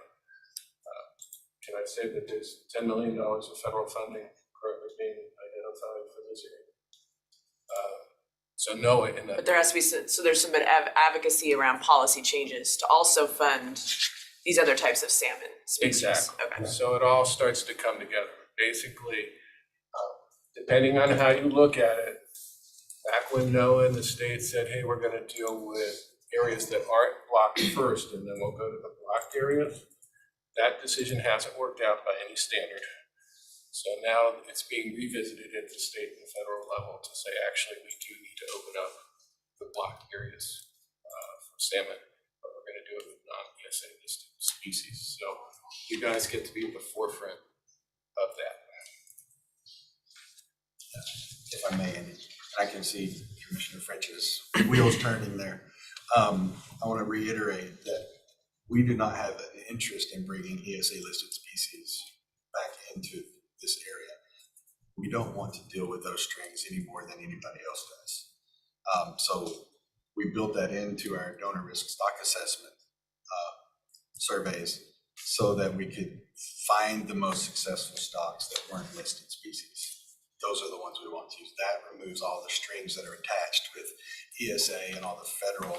Can I say that there's $10 million of federal funding currently being identified for this area? So no, in but that, there has to be, so there's some advocacy around policy changes to also fund these other types of salmon species. exactly. Okay. So it all starts to come together. Basically, depending on how you look at it, back when NOAA and the state said, hey, we're gonna deal with areas that aren't blocked first, and then we'll go to the blocked areas, that decision hasn't worked out by any standard. So now it's being revisited at the state and federal level to say, actually, we do need to open up the blocked areas for salmon, but we're gonna do it with non-ESA listed species. So you guys get to be at the forefront of that. If I may, and I can see Commissioner French's wheels turning there. I want to reiterate that we do not have an interest in bringing ESA listed species back into this area. We don't want to deal with those strings any more than anybody else does. So we built that into our donor risk stock assessment surveys so that we could find the most successful stocks that weren't listed species. Those are the ones we want to use. That removes all the strings that are attached with ESA and all the federal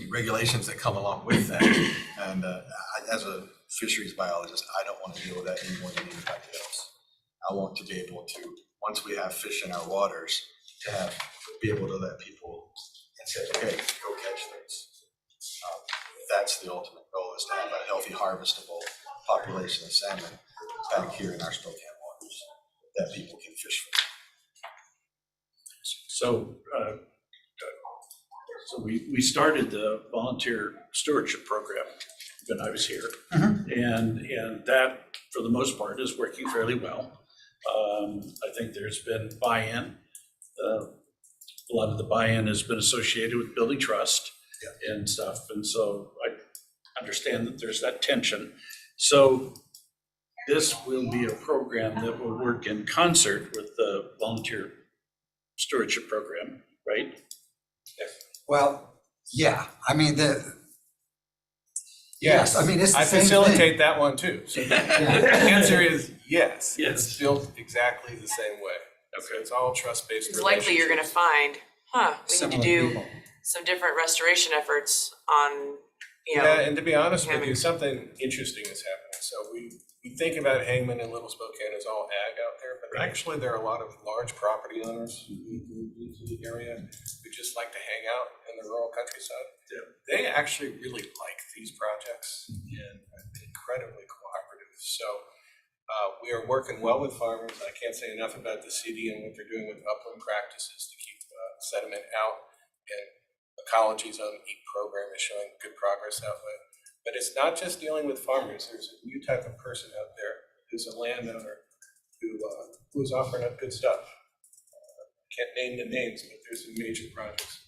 regulations that come along with that. And as a fisheries biologist, I don't want to deal with that any more than anybody else. I want to be able to, once we have fish in our waters, to be able to let people and say, okay, go catch those. That's the ultimate goal, is to have a healthy, harvestable population of salmon back here in our Spokane waters that people can fish from. So we started the volunteer stewardship program when I was here. And that, for the most part, is working fairly well. I think there's been buy-in. A lot of the buy-in has been associated with building trust and stuff. And so I understand that there's that tension. So this will be a program that will work in concert with the volunteer stewardship program, right? Well, yeah, I mean, yes, I mean, it's the I same thing. facilitate that one too. So the answer is yes. Yes. It's built exactly the same way. So it's all trust-based It's likely you're gonna find, we need to Similar do people. some different restoration efforts on, Yeah, and to be honest with you, something interesting is happening. So we we think about Hangman and Little Spokane as all ag out there, but actually there are a lot of large property owners who move into the area who just like to hang out in the rural countryside. They actually really like these projects and have been incredibly cooperative. So we are working well with farmers. I can't say enough about the CD and what they're doing with upland practices to keep sediment out. And Ecology's own EAT program is showing good progress that way. But it's not just dealing with farmers. There's a new type of person out there who's a landowner who is offering up good stuff. Can't name the names, but there's some major projects.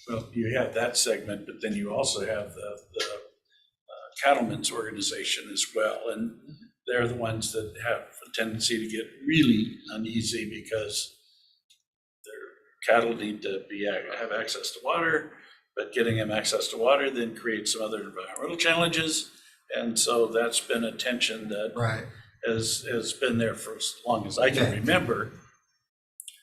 Well, you have that segment, but then you also have the cattlemen's organization as well. And they're the ones that have a tendency to get really uneasy because their cattle need to have access to water, but getting them access to water then creates some other environmental challenges. And so that's been a tension that Right. has been there for as long as I can Okay. remember.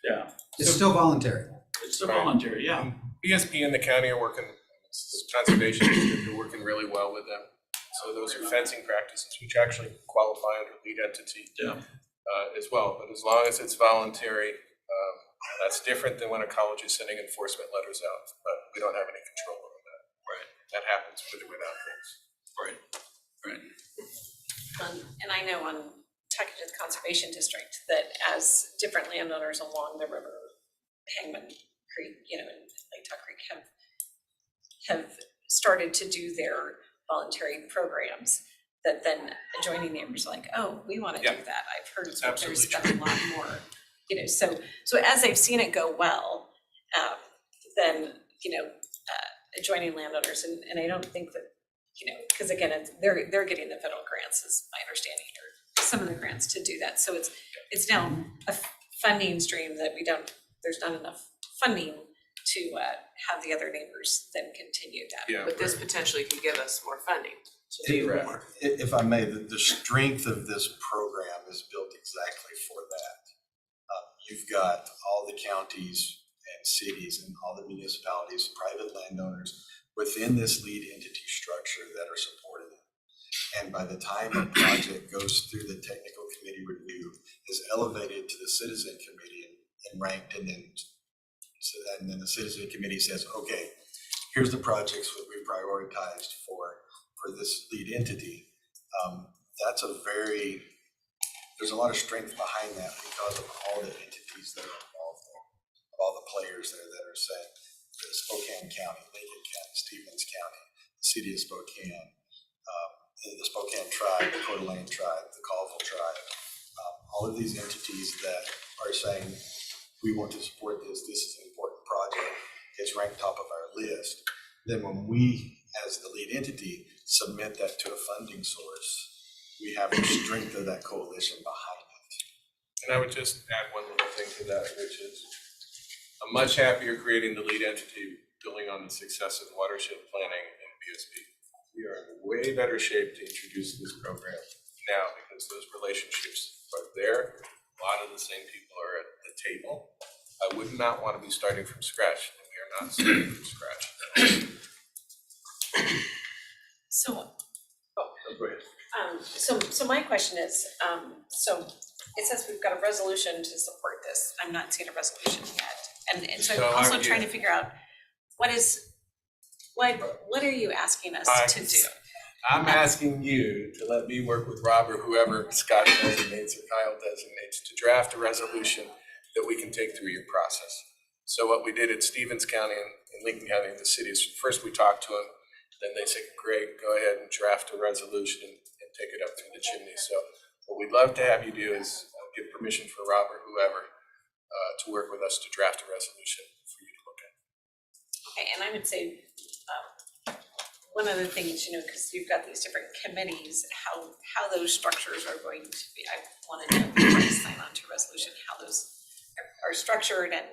Yeah, It's still voluntary. it's a voluntary, yeah. BSP and the county are working, conservation district are working really well with them. So those are fencing practices, which actually qualify under lead entity as well. But as long as it's voluntary, that's different than when Ecology is sending enforcement letters out, but we don't have any control over that. Right. That happens with or without things. Right. And I know on talking to the Conservation District that as different landowners along the river, Hangman Creek, and Lake Tuck Creek have started to do their voluntary programs, that then adjoining neighbors are like, oh, we want to do that. I've heard that there's been a lot more, so as they've seen it go well, then, adjoining landowners, and I don't think that, because again, they're getting the federal grants, is my understanding, or some of the grants to do that. So it's now a funding stream that there's not enough funding to have the other neighbors then continue that. Yeah. But this potentially could give us more funding to do more. If I may, the strength of this program is built exactly for that. You've got all the counties and cities and all the municipalities, private landowners within this lead entity structure that are supporting it. And by the time a project goes through the technical committee review, is elevated to the citizen committee and ranked, and then the citizen committee says, okay, here's the projects that we prioritized for this lead entity. There's a lot of strength behind that because of all the entities that are involved there, of all the players there that are saying, Spokane County, Lincoln County, Stevens County, the city of Spokane, the Spokane tribe, the Coeur d'Alene tribe, the Colville tribe, all of these entities that are saying, we want to support this is an important project, it's ranked top of our list. Then when we, as the lead entity, submit that to a funding source, we have the strength of that coalition behind it. And I would just add one little thing to that, which is I'm much happier creating the lead entity, building on the success of watershed planning and BSP. We are in way better shape to introduce this program now because those relationships are there. A lot of the same people are at the table. I would not want to be starting from scratch, and we are not starting from scratch. So, Go ahead. so my question is, so it says we've got a resolution to support this. I'm not seeing a resolution yet. And so I'm also trying to figure out what are you asking us to do? I'm asking you to let me work with Rob or whoever Scott designates or Kyle designates to draft a resolution that we can take through your process. So what we did at Stevens County and Lincoln County and the cities, first we talked to them, then they said, great, go ahead and draft a resolution and take it up through the chimney. So what we'd love to have you do is give permission for Rob or whoever to work with us to draft a resolution for you to look at. Okay, and I would say, one of the things, because you've got these different committees, how those structures are going to be, I want to know before I sign on to a resolution, how those are structured and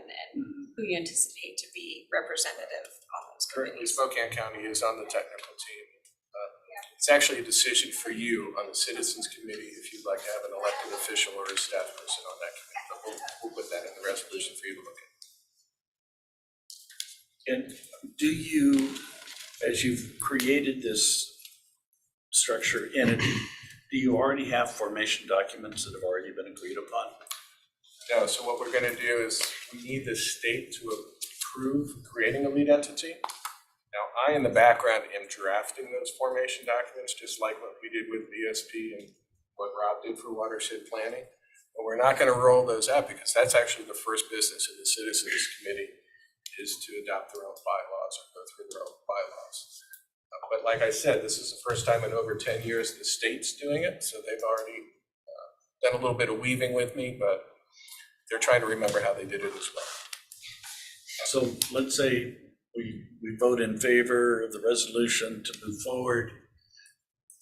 who you anticipate to be representative on those Currently, committees. Spokane County is on the technical team. It's actually a decision for you on the Citizens Committee if you'd like to have an elected official or a staff person on that committee. But we'll put that in the resolution for you to look at. And do you, as you've created this structure entity, do you already have formation documents that have already been agreed upon? No, so what we're gonna do is we need the state to approve creating a lead entity. Now, I, in the background, am drafting those formation documents, just like what we did with VSP and what Rob did for watershed planning. But we're not gonna roll those out because that's actually the first business of the Citizens Committee, is to adopt their own bylaws or go through their own bylaws. But like I said, this is the first time in over 10 years the state's doing it, so they've already done a little bit of weaving with me, but they're trying to remember how they did it as well. So let's say we vote in favor of the resolution to move forward.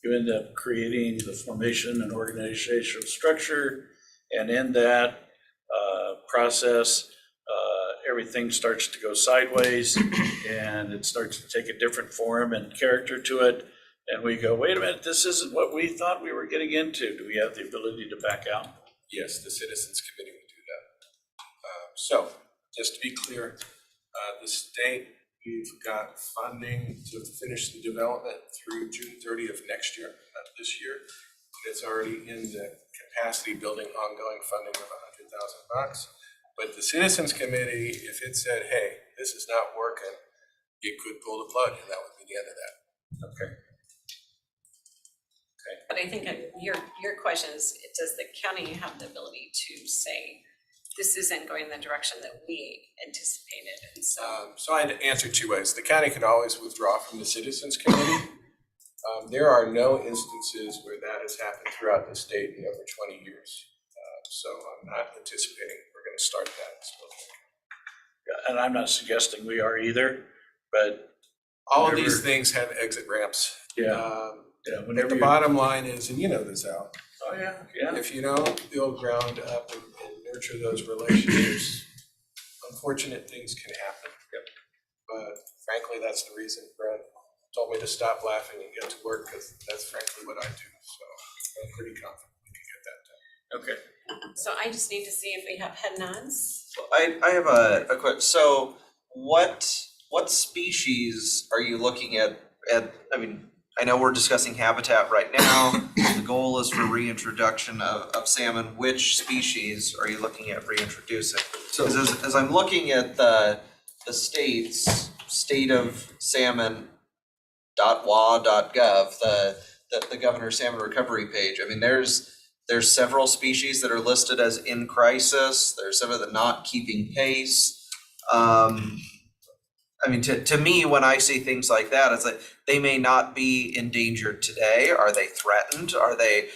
You end up creating the formation and organizational structure, and in that process, everything starts to go sideways and it starts to take a different form and character to it. And we go, wait a minute, this isn't what we thought we were getting into. Do we have the ability to back out? Yes, the Citizens Committee would do that. So, just to be clear, the state, we've got funding to finish the development through June 30th next year, not this year. It's already in the capacity building ongoing funding of $100,000. But the Citizens Committee, if it said, hey, this is not working, it could pull the plug, and that would be the end of that. Okay. But I think your question is, does the county have the ability to say, this isn't going in the direction that we anticipated, and so. So I'd answer two ways. The county can always withdraw from the Citizens Committee. There are no instances where that has happened throughout the state in over 20 years. So I'm not anticipating we're going to start that. Yeah, and I'm not suggesting we are either, but All of these whenever- things have exit ramps. Yeah. Yeah, But whenever the you. bottom line is, and you know this, Al, Oh, yeah. if you don't build ground up and nurture those relationships, unfortunate things can happen. But frankly, that's the reason Brent told me to stop laughing and get to work, because that's frankly what I do. So I'm pretty confident we can get that done. Okay. So I just need to see if we have head nods. I have a quick, so what species are you looking at, I mean, I know we're discussing habitat right now. The goal is for reintroduction of salmon. Which species are you looking at reintroducing? So as I'm looking at the state's state of salmon.wa.gov, the Governor Salmon Recovery page, I mean, there's several species that are listed as in crisis. There's some of the not keeping pace. I mean, to me, when I see things like that, it's like they may not be endangered today. Are they threatened? Are they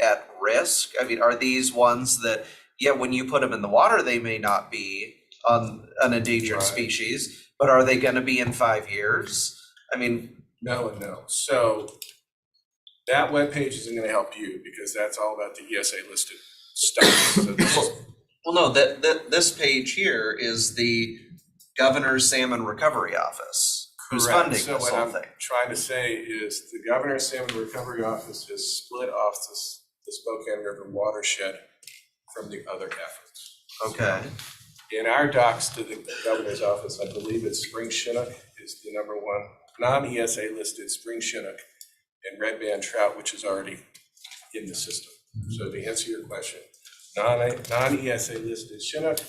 at risk? I mean, are these ones that, yeah, when you put them in the water, they may not be an endangered Right. species, but are they going to be in 5 years? I mean, No and no. So that webpage isn't going to help you because that's all about the ESA listed stuff. So this is, well, no, this page here is the Governor's Salmon Recovery Office, who's correct. funding So this what whole I'm thing. trying to say is the Governor's Salmon Recovery Office has split off the Spokane River watershed from the other efforts. Okay. In our docs to the governor's office, I believe it's spring chinook is the number one non-ESA listed spring chinook and red band trout, which is already in the system. So to answer your question, non-ESA listed chinook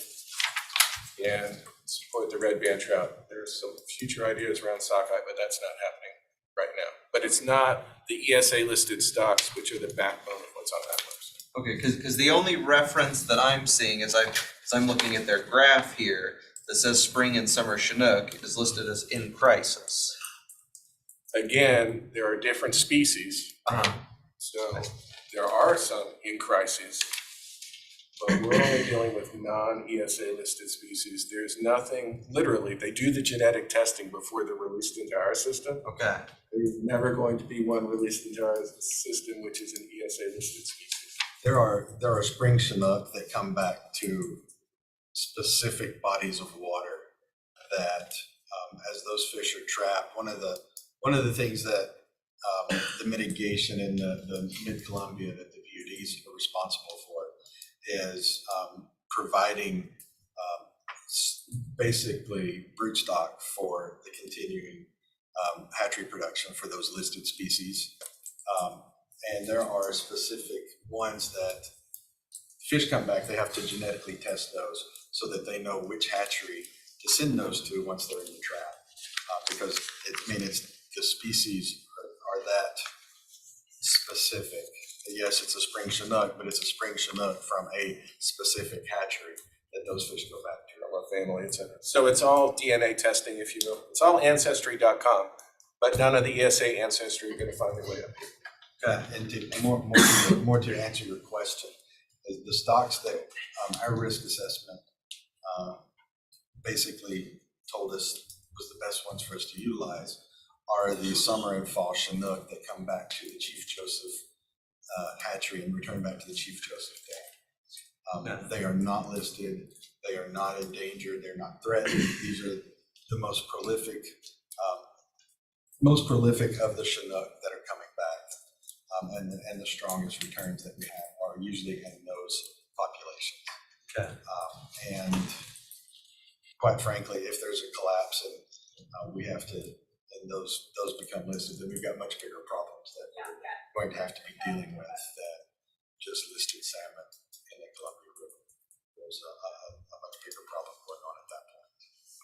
and support the red band trout. There's some future ideas around sockeye, but that's not happening right now. But it's not the ESA listed stocks, which are the backbone of what's on that website. Okay, because the only reference that I'm seeing as I'm looking at their graph here that says spring and summer chinook is listed as in crisis. Again, there are different species. So there are some in crises, but we're only dealing with non-ESA listed species. There's nothing, literally, they do the genetic testing before they're released into our system. Okay. There's never going to be one released into our system which is an ESA listed species. There are spring chinook that come back to specific bodies of water that, as those fish are trapped, one of the things that the mitigation in the mid-Columbia that the BUDs are responsible for is providing basically broodstock for the continuing hatchery production for those listed species. And there are specific ones that fish come back, they have to genetically test those so that they know which hatchery to send those to once they're in the trap. Because it's the species are that specific. Yes, it's a spring Chinook, but it's a spring Chinook from a specific hatchery that those fish go back to. From a family, et cetera. So it's all DNA testing, if you will. It's all Ancestry.com, but none of the ESA ancestry are gonna find their way up here. And more to answer your question, is the stocks that our risk assessment basically told us was the best ones for us to utilize are the summer and fall Chinook that come back to the Chief Joseph hatchery and return back to the Chief Joseph dam. They are not listed, they are not endangered, they're not threatened. These are the most prolific of the Chinook that are coming back. And the strongest returns that we have are usually in those populations. And quite frankly, if there's a collapse and we have to, and those become listed, then we've got much bigger problems that we're going to have to be dealing with than just listed salmon in the Columbia River. There's a much bigger problem going on at that point.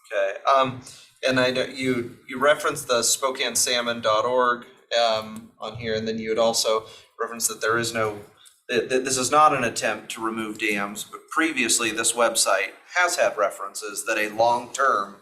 Okay, and I know you referenced the SpokaneSalmon.org on here, and then you had also referenced that there is no, this is not an attempt to remove dams, but previously this website has had references that a long-term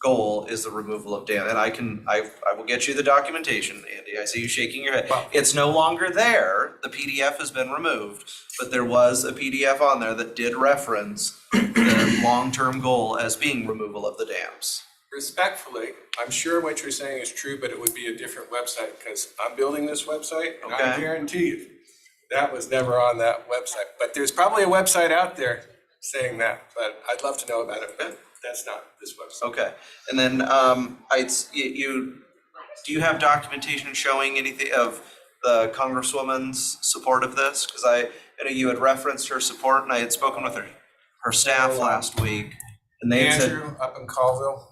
goal is the removal of dam. And I will get you the documentation, Andy. I see you shaking your head. Well, it's no longer there. The PDF has been removed, but there was a PDF on there that did reference the long-term goal as being removal of the dams. Respectfully, I'm sure what you're saying is true, but it would be a different website because I'm building this website and I Okay. guarantee you that was never on that website. But there's probably a website out there saying that, but I'd love to know about it, but that's not this website. Okay, and then do you have documentation showing anything of the Congresswoman's support of this? Because I know you had referenced her support, and I had spoken with her staff last week, and they had said, Andrew up in Colville,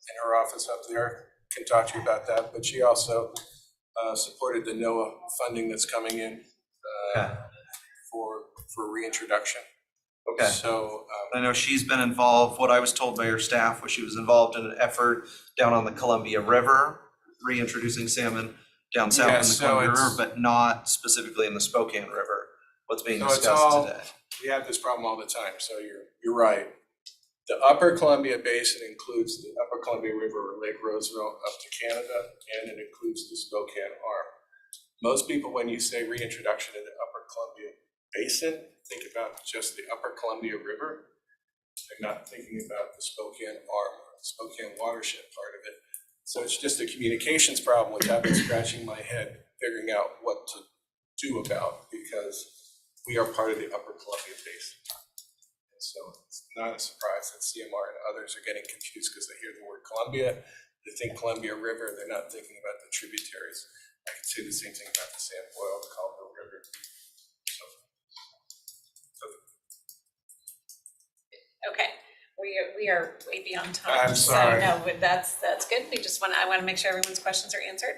in her office up there, can talk to you about that, but she also supported the NOAA funding that's coming in Okay. for reintroduction. okay. So, I know she's been involved, what I was told by her staff was she was involved in an effort down on the Columbia River, reintroducing salmon down south in Yeah, the so Columbia River, it's- but not specifically in the Spokane River, what's being So it's discussed all- today. we have this problem all the time, so you're right. The upper Columbia Basin includes the upper Columbia River or Lake Roosevelt up to Canada, and it includes the Spokane Arm. Most people, when you say reintroduction of the upper Columbia Basin, think about just the upper Columbia River. They're not thinking about the Spokane Arm, or the Spokane watershed part of it. So it's just a communications problem, which I've been scratching my head, figuring out what to do about, because we are part of the upper Columbia Basin. And so it's not a surprise that CMR and others are getting confused because they hear the word Columbia, they think Columbia River, they're not thinking about the tributaries. I can say the same thing about the Sanpoil, the Colville River. Okay, we are way beyond time. I'm sorry. So no, but that's good. I want to make sure everyone's questions are answered.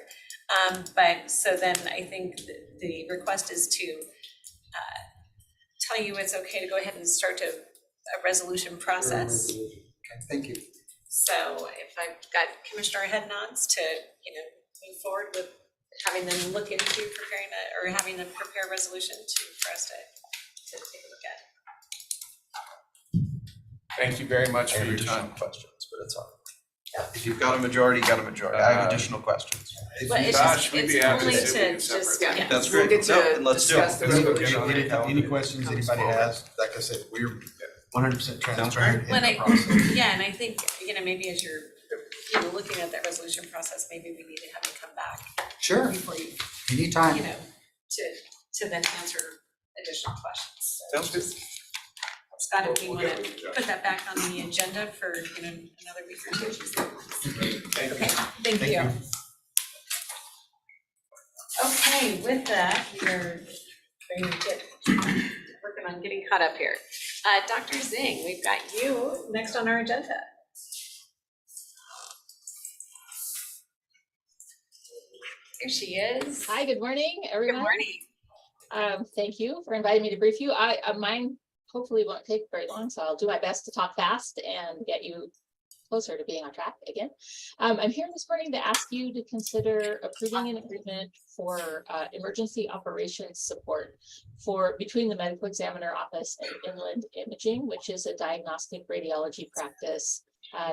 But so then I think the request is to tell you it's okay to go ahead and start a resolution process. Okay, thank you. So if I've got Commissioner head nods to, move forward with having them look into preparing or having them prepare a resolution for us to take a look at. Thank you very much I for have your additional time. questions, but it's all right. If you've got a majority, you got a majority. I have additional questions. But it's Gosh, just, we'd it's be happy to only sit with to you just, separately. yeah. That's We'll great. get No, to and let's do it. discuss the Let's go resolution. get on it. Any questions anybody has, like I said, we're 100% transparent in When the process. yeah, and I think, maybe as you're, looking at that resolution process, maybe we need to have you come back Sure, before you, anytime. to then answer additional questions. So Sounds good. just- Scott, if you We'll want get to with you. put that back on the agenda for, another week or two. Thank Okay, you. thank you. Okay, with that, we're going to get working on getting caught up here. Dr. Zing, we've got you next on our agenda. There she is. Hi, good morning, Good everyone. morning. Thank you for inviting me to brief you. Mine hopefully won't take very long, so I'll do my best to talk fast and get you closer to being on track again. I'm here this morning to ask you to consider approving an agreement for emergency operations support between the medical examiner office and Inland Imaging, which is a diagnostic radiology practice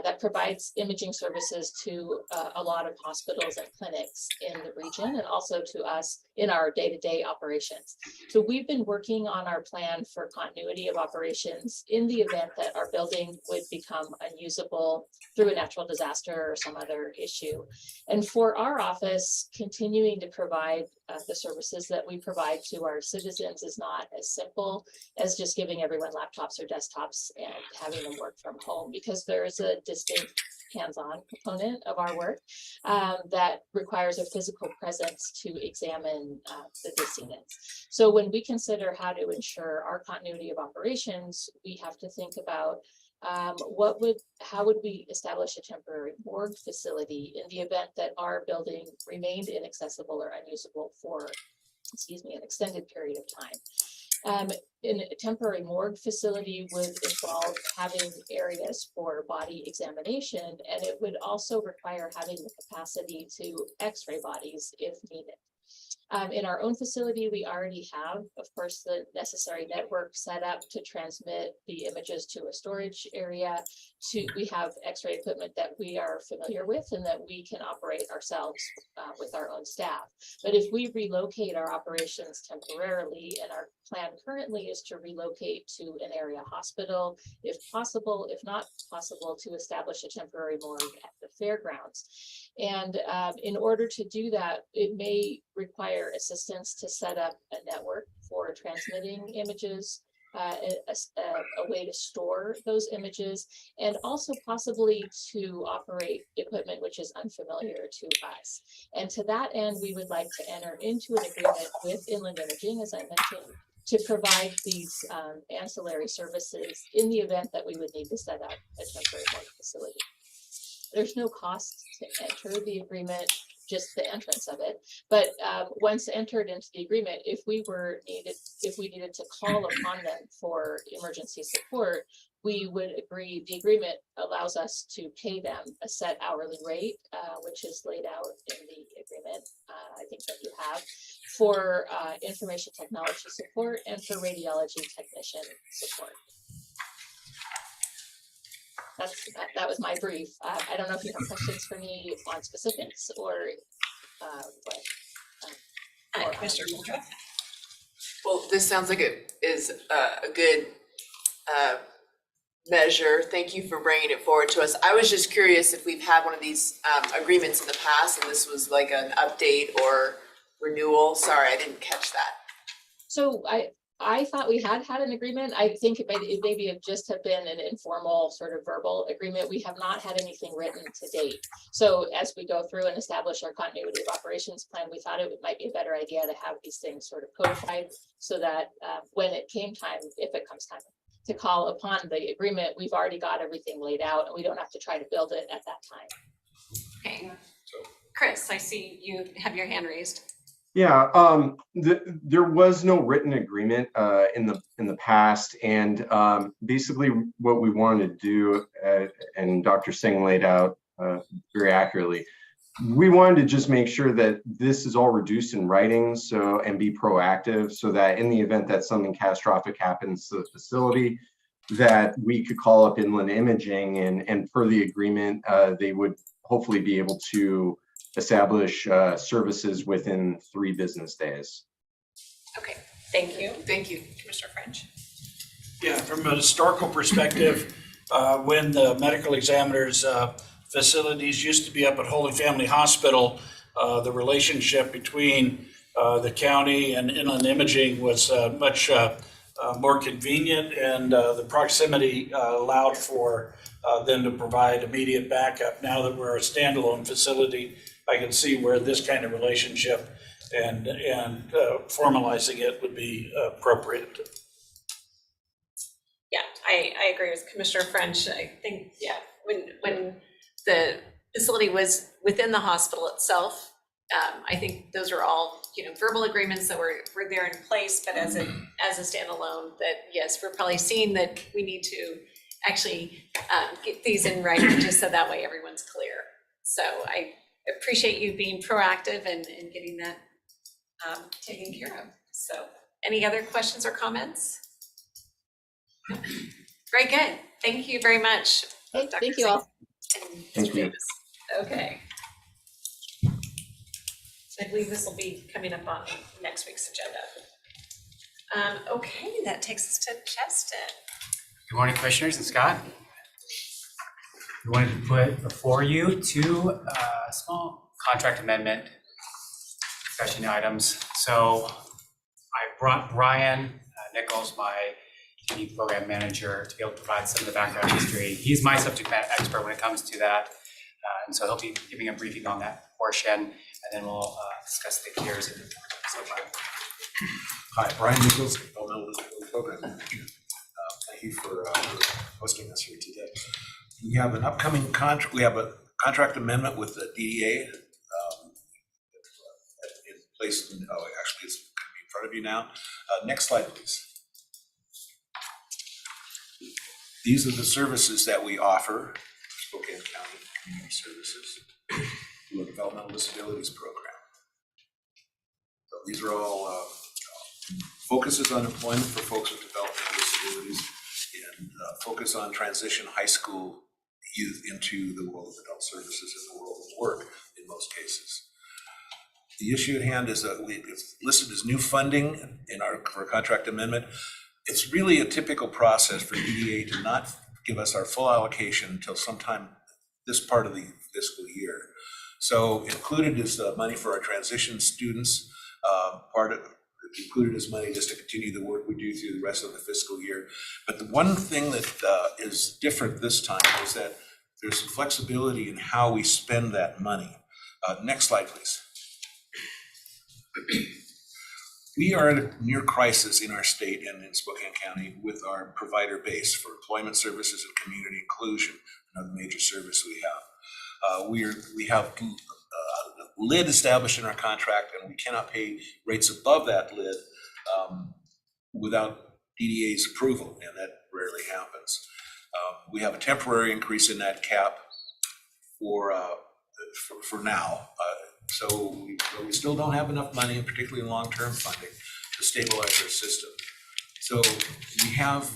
that provides imaging services to a lot of hospitals and clinics in the region and also to us in our day-to-day operations. So we've been working on our plan for continuity of operations in the event that our building would become unusable through a natural disaster or some other issue. And for our office, continuing to provide the services that we provide to our citizens is not as simple as just giving everyone laptops or desktops and having them work from home, because there is a distinct hands-on component of our work that requires a physical presence to examine the dissonance. So when we consider how to ensure our continuity of operations, we have to think about how would we establish a temporary morgue facility in the event that our building remained inaccessible or unusable for, an extended period of time. In a temporary morgue facility would involve having areas for body examination, and it would also require having the capacity to x-ray bodies if needed. In our own facility, we already have, of course, the necessary network set up to transmit the images to a storage area. We have x-ray equipment that we are familiar with and that we can operate ourselves with our own staff. But if we relocate our operations temporarily, and our plan currently is to relocate to an area hospital, if possible, if not possible, to establish a temporary morgue at the fairgrounds. And in order to do that, it may require assistance to set up a network for transmitting images, a way to store those images, and also possibly to operate equipment which is unfamiliar to us. And to that end, we would like to enter into an agreement with Inland Imaging, as I mentioned, to provide these ancillary services in the event that we would need to set up a temporary morgue facility. There's no cost to enter the agreement, just the entrance of it. But once entered into the agreement, if we needed to call upon them for emergency support, we would agree. The agreement allows us to pay them a set hourly rate, which is laid out in the agreement. I think that you have, for information technology support and for radiology technician support. That was my brief. I don't know if you have questions for me on specifics or Commissioner Muldrow. Well, this sounds like it is a good measure. Thank you for bringing it forward to us. I was just curious if we've had one of these agreements in the past and this was like an update or renewal. Sorry, I didn't catch that. So I thought we had an agreement. I think it maybe have just have been an informal sort of verbal agreement. We have not had anything written to date. So as we go through and establish our continuity of operations plan, we thought it might be a better idea to have these things sort of codified so that when it came time, if it comes time to call upon the agreement, we've already got everything laid out and we don't have to try to build it at that time. Okay. Chris, I see you have your hand raised. Yeah, there was no written agreement in the past, and basically what we wanted to do, and Dr. Singh laid out very accurately, we wanted to just make sure that this is all reduced in writing, and be proactive, so that in the event that something catastrophic happens to the facility, that we could call up Inland Imaging, and per the agreement, they would hopefully be able to establish services within 3 business days. Okay, thank you. Thank you, Commissioner French. Yeah, from a historical perspective, when the medical examiner's facilities used to be up at Holy Family Hospital, the relationship between the county and Inland Imaging was much more convenient, and the proximity allowed for them to provide immediate backup. Now that we're a standalone facility, I can see where this kind of relationship and formalizing it would be appropriate. Yeah, I agree with Commissioner French. I think, when the facility was within the hospital itself, I think those are all, verbal agreements that were there in place, but as a standalone, that yes, we're probably seeing that we need to actually get these in writing, just so that way everyone's clear. So I appreciate you being proactive and getting that taken care of. So any other questions or comments? Very good. Thank you very much. Okay, Dr. thank you all. and Thank you. Davis. Okay. I believe this will be coming up on next week's agenda. Okay, that takes us to Justin. Good morning, Commissioners, and Scott. We wanted to put before you two small contract amendment discussion items. So I brought Brian Nichols, my TV program manager, to be able to provide some of the background history. He's my subject matter expert when it comes to that. And so he'll be giving a briefing on that portion, and then we'll discuss the tiers and so on. Hi, Brian Nichols, Developmental Disability Program Manager. Thank you for hosting us here today. We have an upcoming we have a contract amendment with the DEA in place. Actually, it's going to be in front of you now. Next slide, please. These are the services that we offer, Spokane County Community Services, through a developmental disabilities program. So these are all focuses on employment for folks with developmental disabilities and focus on transition high school youth into the world of adult services and the world of work in most cases. The issue at hand is that it's listed as new funding for a contract amendment. It's really a typical process for DDA to not give us our full allocation until sometime this part of the fiscal year. So included is the money for our transition students. Included is money just to continue the work we do through the rest of the fiscal year. But the one thing that is different this time is that there's some flexibility in how we spend that money. Next slide, please. We are at a near crisis in our state and in Spokane County with our provider base for employment services and community inclusion, another major service we have. We have a lid established in our contract, and we cannot pay rates above that lid without DDA's approval, and that rarely happens. We have a temporary increase in that cap for now. So we still don't have enough money, particularly in long-term funding, to stabilize our system. So we have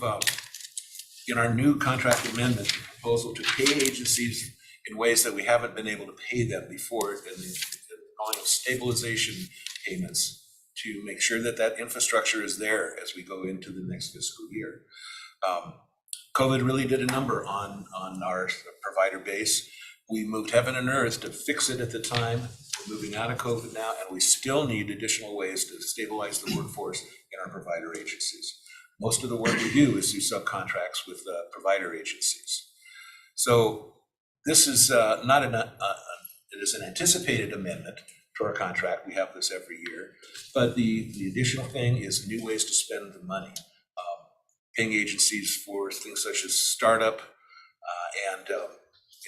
in our new contract amendment a proposal to pay agencies in ways that we haven't been able to pay them before, and the calling of stabilization payments to make sure that that infrastructure is there as we go into the next fiscal year. COVID really did a number on our provider base. We moved heaven and earth to fix it at the time. We're moving out of COVID now, and we still need additional ways to stabilize the workforce in our provider agencies. Most of the work we do is through subcontracts with provider agencies. So this is not it is an anticipated amendment to our contract. We have this every year, but the additional thing is new ways to spend the money. Paying agencies for things such as startup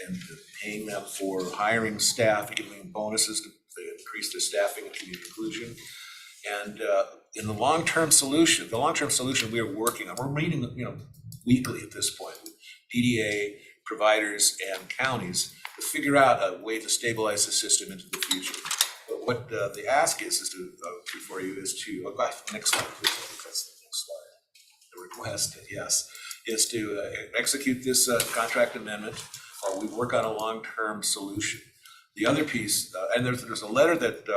and paying them for hiring staff, giving them bonuses to increase their staffing and community inclusion. And in the long-term solution we are working on, we're meeting weekly at this point with PDA, providers, and counties to figure out a way to stabilize the system into the future. But what the ask is to for you is to next slide, please. I think that's the next slide. The request, yes, is to execute this contract amendment while we work on a long-term solution. The other piece, and there's a letter that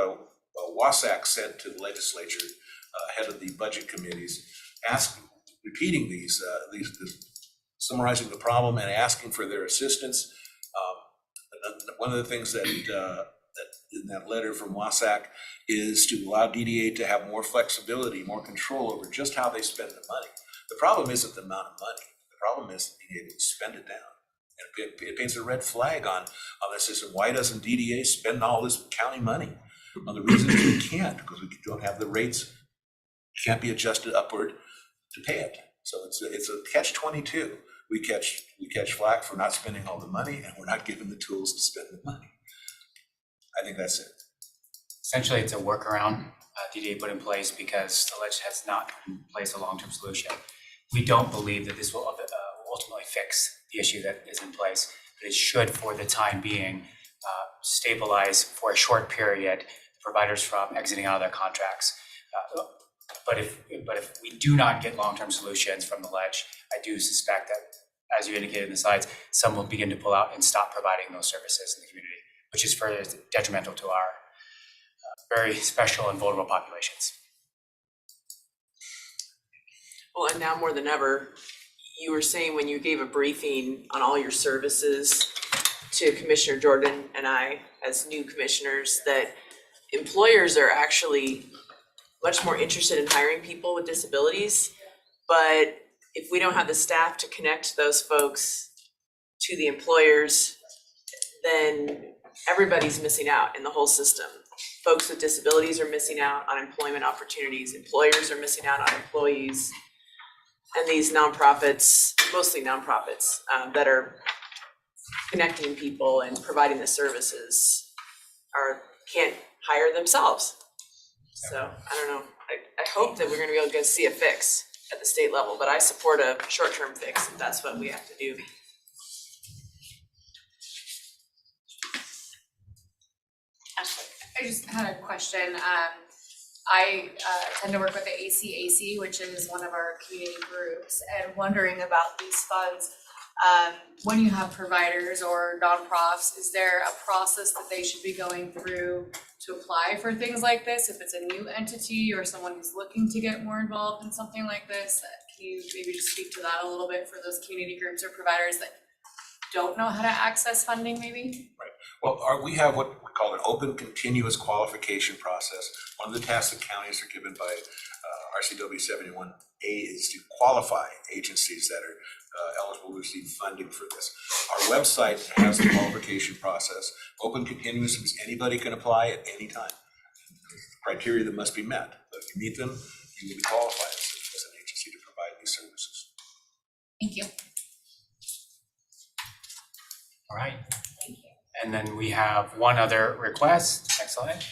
WASAC sent to the legislature, head of the budget committees, repeating these, summarizing the problem and asking for their assistance. One of the things that in that letter from WASAC is to allow DDA to have more flexibility, more control over just how they spend the money. The problem isn't the amount of money. The problem is being able to spend it down. And it paints a red flag on the system. Why doesn't DDA spend all this county money? Well, the reason is we can't, because we don't have the rates, can't be adjusted upward to pay it. So it's a catch-22. We catch flack for not spending all the money, and we're not given the tools to spend the money. I think that's it. Essentially, it's a workaround DDA put in place because the ledge has not put in place a long-term solution. We don't believe that this will ultimately fix the issue that is in place, but it should, for the time being, stabilize for a short period providers from exiting out of their contracts. But if we do not get long-term solutions from the ledge, I do suspect that, as you indicated in the slides, some will begin to pull out and stop providing those services in the community, which is further detrimental to our very special and vulnerable populations. Well, and now more than ever, you were saying when you gave a briefing on all your services to Commissioner Jordan and I, as new commissioners, that employers are actually much more interested in hiring people with disabilities. But if we don't have the staff to connect those folks to the employers, then everybody's missing out in the whole system. Folks with disabilities are missing out on employment opportunities. Employers are missing out on employees. And these nonprofits, mostly nonprofits, that are connecting people and providing the services can't hire themselves. So I don't know. I hope that we're gonna be able to see a fix at the state level, but I support a short-term fix if that's what we have to do. I just had a question. I tend to work with the ACAC, which is one of our community groups, and wondering about these funds. When you have providers or nonprofits, is there a process that they should be going through to apply for things like this? If it's a new entity or someone who's looking to get more involved in something like this, can you maybe just speak to that a little bit for those community groups or providers that don't know how to access funding maybe? Right. Well, we have what we call an open continuous qualification process. One of the tasks that counties are given by RCW 71A is to qualify agencies that are eligible to receive funding for this. Our website has the qualification process. Open continuous means anybody can apply at any time. Criteria that must be met. But if you meet them, you will be qualified as an agency to provide these services. Thank you. All right. Thank you. And then we have one other request. Next slide.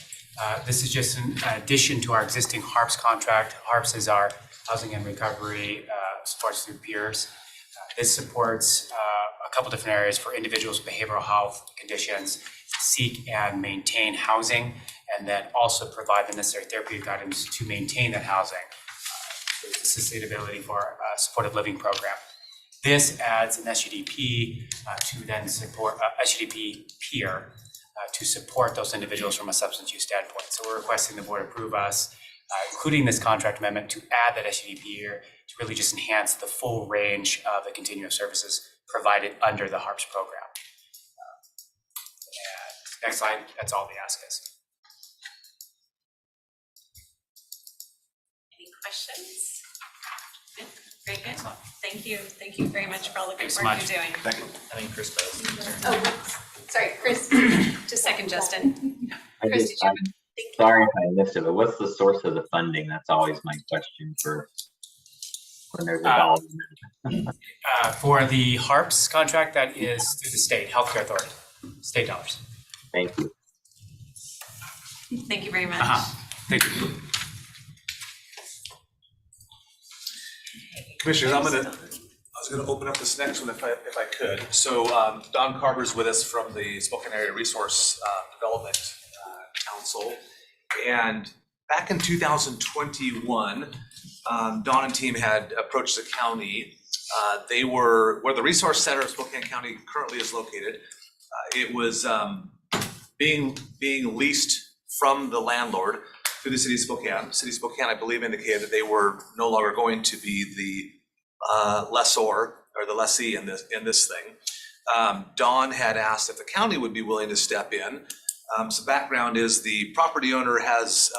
This is just an addition to our existing HARPS contract. HARPS is our Housing and Recovery supports through peers. This supports a couple different areas for individuals with behavioral health conditions, seek and maintain housing, and then also provide the necessary therapeutic guidance to maintain that housing. So it's a sustainability for a supportive living program. This adds an SUDP to then support SUDP peer to support those individuals from a substance use standpoint. So we're requesting the board approve us, including this contract amendment, to add that SUDP here to really just enhance the full range of the continuum of services provided under the HARPS program. And next slide, that's all the ask is. Any questions? Good, very good. Thank you very much for all the good Thanks so work much. you're doing. Thank you. I think Chris does. Oh, sorry, Chris, just second Justin. Chris, did you have a Sorry if I missed it, but what's the source of the funding? That's always my question for when there's a dollar. For the HARPS contract, that is through the state healthcare authority, state dollars. Thank you. Thank you very much. Thank you. Commissioners, I was gonna open up this next one if I could. So Don Carver's with us from the Spokane Area Resource Development Council. And back in 2021, Don and team had approached the county. They were where the Resource Center of Spokane County currently is located. It was being leased from the landlord to the city of Spokane. City of Spokane, I believe, indicated that they were no longer going to be the lessor or the lessee in this thing. Don had asked if the county would be willing to step in. So background is the property owner has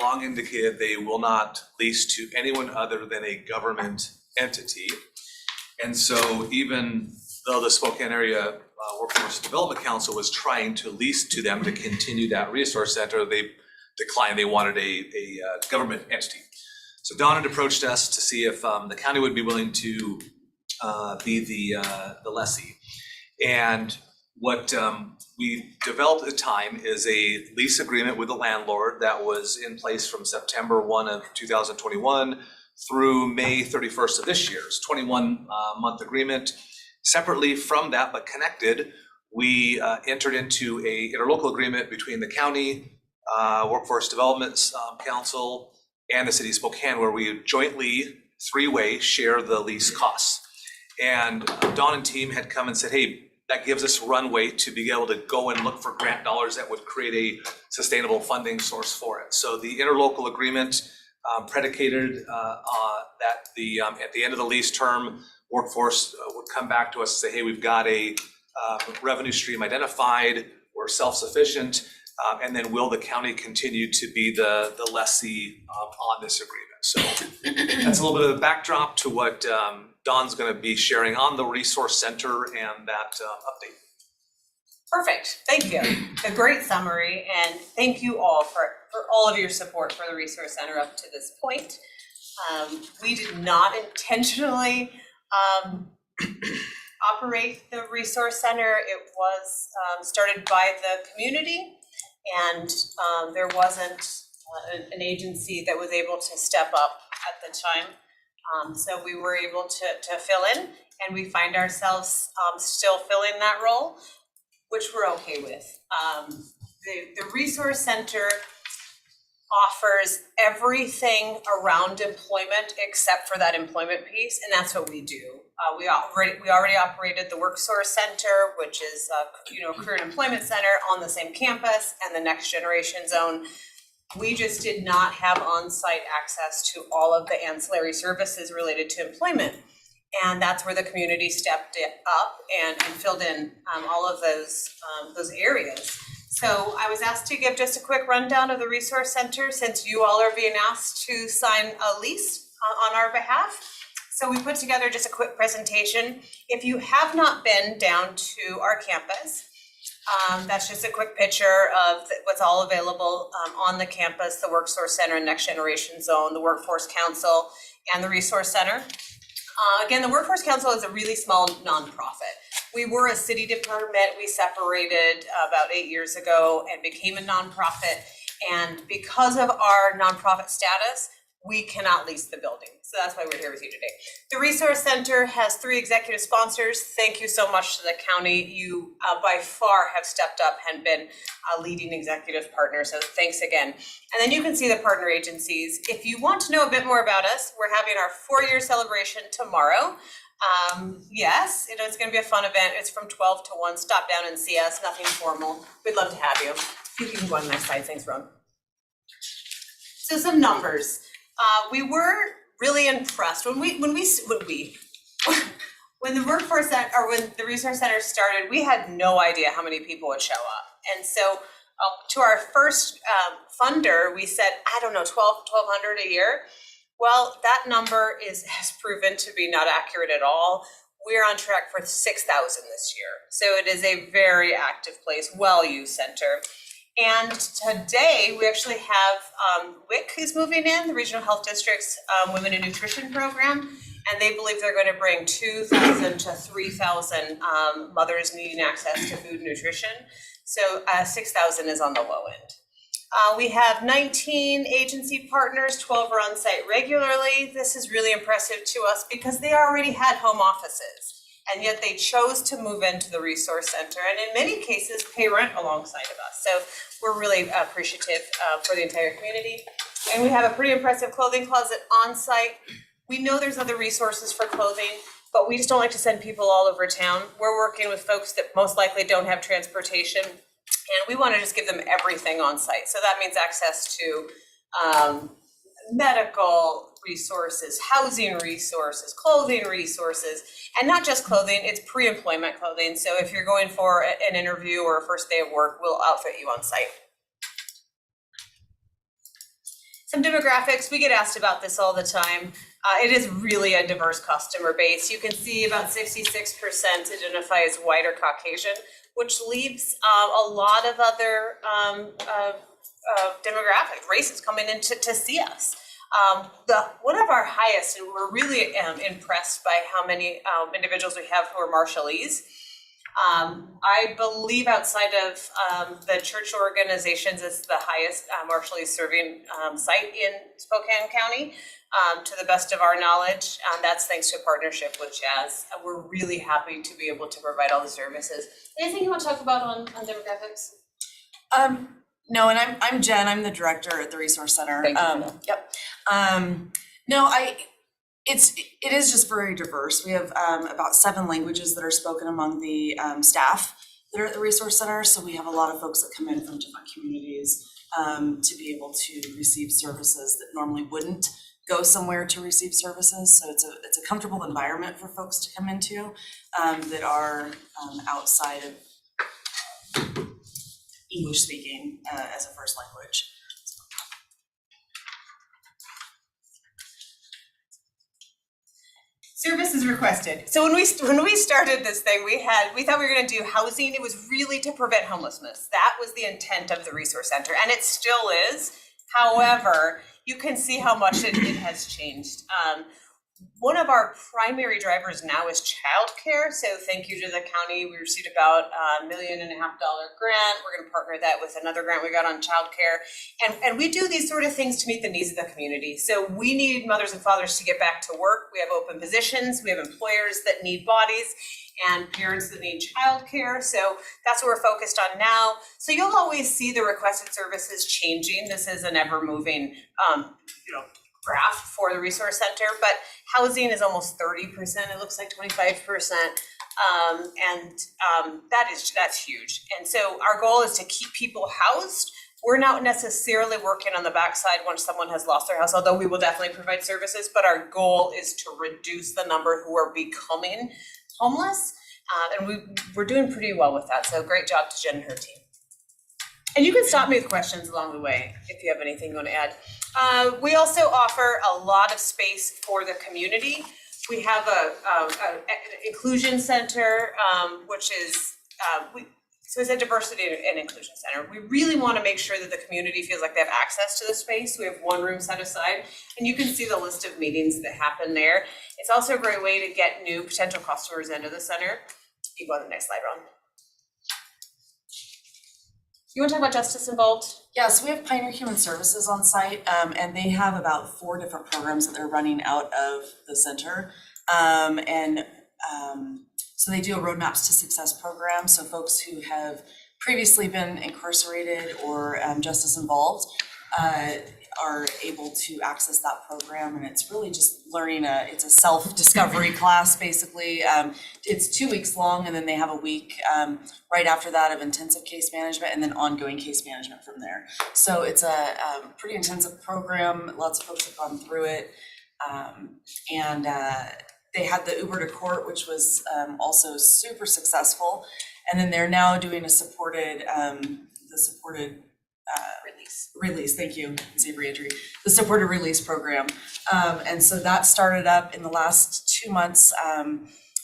long indicated they will not lease to anyone other than a government entity. And so even though the Spokane Area Workforce Development Council was trying to lease to them to continue that resource center, they declined. They wanted a government entity. So Don had approached us to see if the county would be willing to be the lessee. And what we developed at the time is a lease agreement with the landlord that was in place from September 1 of 2021 through May 31st of this year. It's a 21-month agreement. Separately from that, but connected, we entered into a interlocal agreement between the county, Workforce Development Council, and the city of Spokane, where we jointly, three-way, share the lease costs. And Dawn and team had come and said, hey, that gives us runway to be able to go and look for grant dollars that would create a sustainable funding source for it. So the interlocal agreement predicated that at the end of the lease term, Workforce would come back to us and say, hey, we've got a revenue stream identified, we're self-sufficient, and then will the county continue to be the lessee on this agreement? So that's a little bit of a backdrop to what Dawn's going to be sharing on the Resource Center and that update. Perfect, thank you. A great summary, and thank you all for all of your support for the Resource Center up to this point. We did not intentionally operate the Resource Center. It was started by the community, and there wasn't an agency that was able to step up at the time. So we were able to fill in, and we find ourselves still filling that role, which we're okay with. The Resource Center offers everything around employment except for that employment piece, and that's what we do. We already operated the Workforce Center, which is a career and employment center on the same campus, and the Next Generation Zone. We just did not have on-site access to all of the ancillary services related to employment. And that's where the community stepped it up and filled in all of those areas. So I was asked to give just a quick rundown of the Resource Center since you all are being asked to sign a lease on our behalf. So we put together just a quick presentation. If you have not been down to our campus, that's just a quick picture of what's all available on the campus, the Workforce Center and Next Generation Zone, the Workforce Council, and the Resource Center. Again, the Workforce Council is a really small nonprofit. We were a city department. We separated about 8 years ago and became a nonprofit. And because of our nonprofit status, we cannot lease the building. So that's why we're here with you today. The Resource Center has 3 executive sponsors. Thank you so much to the county. You by far have stepped up and been a leading executive partner. So thanks again. And then you can see the partner agencies. If you want to know a bit more about us, we're having our 4-year celebration tomorrow. Yes, it's going to be a fun event. It's from 12 to 1. Stop down and see us. Nothing formal. We'd love to have you. You can go on the next slide. Thanks, Ron. So some numbers. We were really impressed when the Workforce Center, or when the Resource Center started, we had no idea how many people would show up. And so to our first funder, we said, I don't know, 1,200 a year. Well, that number has proven to be not accurate at all. We're on track for 6,000 this year. So it is a very active place, well-used center. And today we actually have WIC who's moving in, the Regional Health District's Women in Nutrition Program, and they believe they're going to bring 2,000 to 3,000 mothers needing access to food and nutrition. So 6,000 is on the low end. We have 19 agency partners, 12 are on site regularly. This is really impressive to us because they already had home offices. And yet they chose to move into the Resource Center and in many cases pay rent alongside of us. So we're really appreciative for the entire community. And we have a pretty impressive clothing closet on site. We know there's other resources for clothing, but we just don't like to send people all over town. We're working with folks that most likely don't have transportation, and we want to just give them everything on site. So that means access to medical resources, housing resources, clothing resources, and not just clothing, it's pre-employment clothing. So if you're going for an interview or a first day of work, we'll outfit you on site. Some demographics, we get asked about this all the time. It is really a diverse customer base. You can see about 66% identify as white or Caucasian, which leaves a lot of other demographic races coming in to see us. One of our highest, and we're really impressed by how many individuals we have who are Marshallese. I believe outside of the church organizations, it's the highest martially serving site in Spokane County, to the best of our knowledge. That's thanks to a partnership with Jazz. We're really happy to be able to provide all the services. Anything you want to talk about on demographics? No, and I'm Jen, I'm the director at the Resource Center. Thank you. Yep. No, it is just very diverse. We have about 7 languages that are spoken among the staff that are at the Resource Center. So we have a lot of folks that come in from different communities to be able to receive services that normally wouldn't go somewhere to receive services. So it's a comfortable environment for folks to come into that are outside of English speaking as a first language. Services requested. So when we started this thing, we thought we were going to do housing. It was really to prevent homelessness. That was the intent of the Resource Center, and it still is. However, you can see how much it has changed. One of our primary drivers now is childcare. So thank you to the county. We received about $1.5 million grant. We're going to partner that with another grant we got on childcare. And we do these sort of things to meet the needs of the community. So we need mothers and fathers to get back to work. We have open positions. We have employers that need bodies and parents that need childcare. So that's what we're focused on now. So you'll always see the requested services changing. This is an ever moving, graph for the Resource Center, but housing is almost 30%. It looks like 25%. That's huge. And so our goal is to keep people housed. We're not necessarily working on the backside once someone has lost their house, although we will definitely provide services, but our goal is to reduce the number who are becoming homeless. And we're doing pretty well with that. So great job to Jen and her team. And you can stop me with questions along the way if you have anything you want to add. We also offer a lot of space for the community. We have an inclusion center, which is, so it's a diversity and inclusion center. We really want to make sure that the community feels like they have access to the space. We have one room set aside, and you can see the list of meetings that happen there. It's also a great way to get new potential customers into the center. You go on the next slide, Ron. You want to talk about Justice Involved? Yeah, so we have Pioneer Human Services on site, and they have about 4 different programs that they're running out of the center. So they do a Roadmaps to Success program. So folks who have previously been incarcerated or justice involved are able to access that program, and it's really just learning it's a self-discovery class basically. It's 2 weeks long, and then they have a week right after that of intensive case management and then ongoing case management from there. So it's a pretty intensive program. Lots of folks have gone through it, and they had the Uber to Court, which was also super successful, and then they're now doing a supported release, thank you, Safe Reentry, the supported release program. And so that started up in the last 2 months.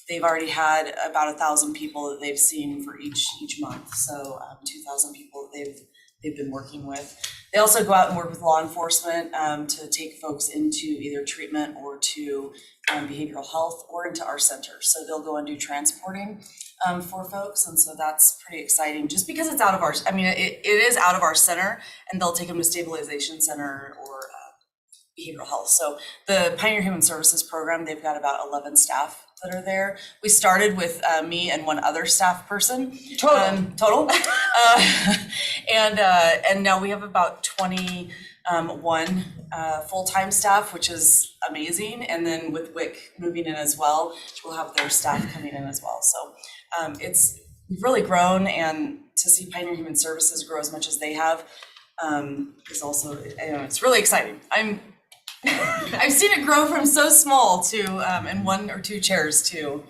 They've already had about 1,000 people that they've seen for each month. So 2,000 people that they've been working with. They also go out and work with law enforcement to take folks into either treatment or to behavioral health or into our center. So they'll go and do transporting for folks, and so that's pretty exciting just because it's out of our, it is out of our center, and they'll take them to stabilization center or behavioral health. So the Pioneer Human Services program, they've got about 11 staff that are there. We started with me and one other staff person. Total. And now we have about 21 full-time staff, which is amazing. And then with WIC moving in as well, we'll have their staff coming in as well. So we've really grown, and to see Pioneer Human Services grow as much as they have is also, it's really exciting. I've seen it grow from so small to in 1 or 2 chairs to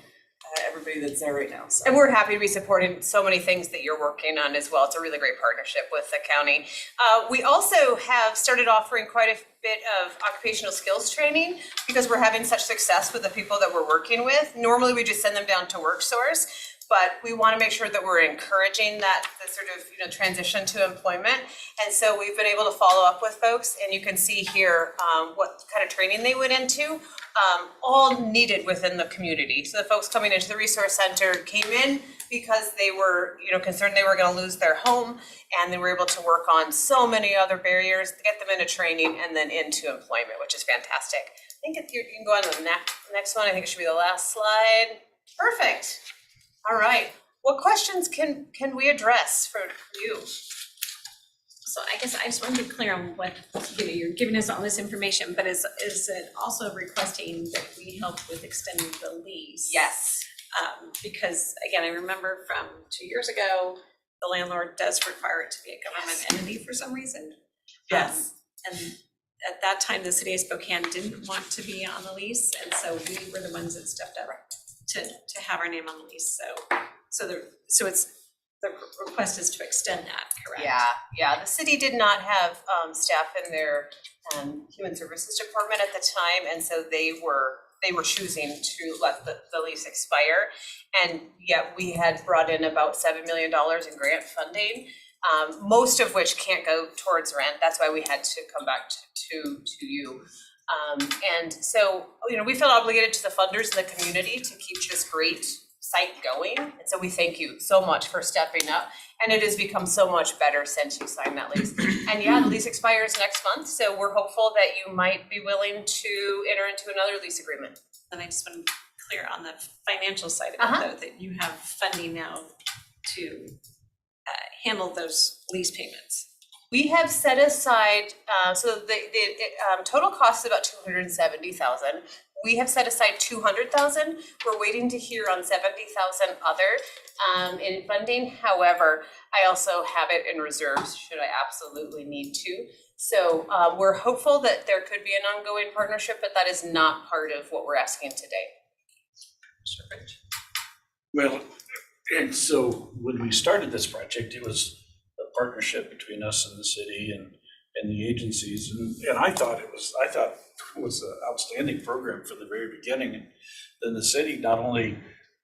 everybody that's there right now. So. And we're happy to be supporting so many things that you're working on as well. It's a really great partnership with the county. We also have started offering quite a bit of occupational skills training because we're having such success with the people that we're working with. Normally we just send them down to WorkSource, but we want to make sure that we're encouraging that, the sort of, transition to employment. And so we've been able to follow up with folks, and you can see here what kind of training they went into, all needed within the community. So the folks coming into the resource center came in because they were, concerned they were going to lose their home, and they were able to work on so many other barriers to get them into training and then into employment, which is fantastic. I think if you can go on to the next one. I think it should be the last slide. Perfect. All right. What questions can we address for you? So I guess I just want to be clear on what, you're giving us all this information, but is it also requesting that we help with extending the lease? Yes. Because again, I remember from 2 years ago, the landlord does require it to be a government entity for some reason. Yes. And at that time, the city of Spokane didn't want to be on the lease, and so we were the ones that stepped up to have our name on the lease. So it's, the request is to extend that, correct? Yeah. The city did not have staff in their human services department at the time, and so they were choosing to let the lease expire. And yet we had brought in about $7 million in grant funding, most of which can't go towards rent. That's why we had to come back to you. And so, we felt obligated to the funders in the community to keep this great site going. And so we thank you so much for stepping up. And it has become so much better since you signed that lease. And the lease expires next month. So we're hopeful that you might be willing to enter into another lease agreement. And I just want to be clear on the financial side of it, though, that you have funding now to handle those lease payments. We have set aside, so the total cost is about $270,000. We have set aside $200,000. We're waiting to hear on $70,000 other in funding. However, I also have it in reserves should I absolutely need to. So we're hopeful that there could be an ongoing partnership, but that is not part of what we're asking today. Mr. Rich? Well, and so when we started this project, it was a partnership between us and the city and the agencies, and I thought it was an outstanding program from the very beginning. And then the city not only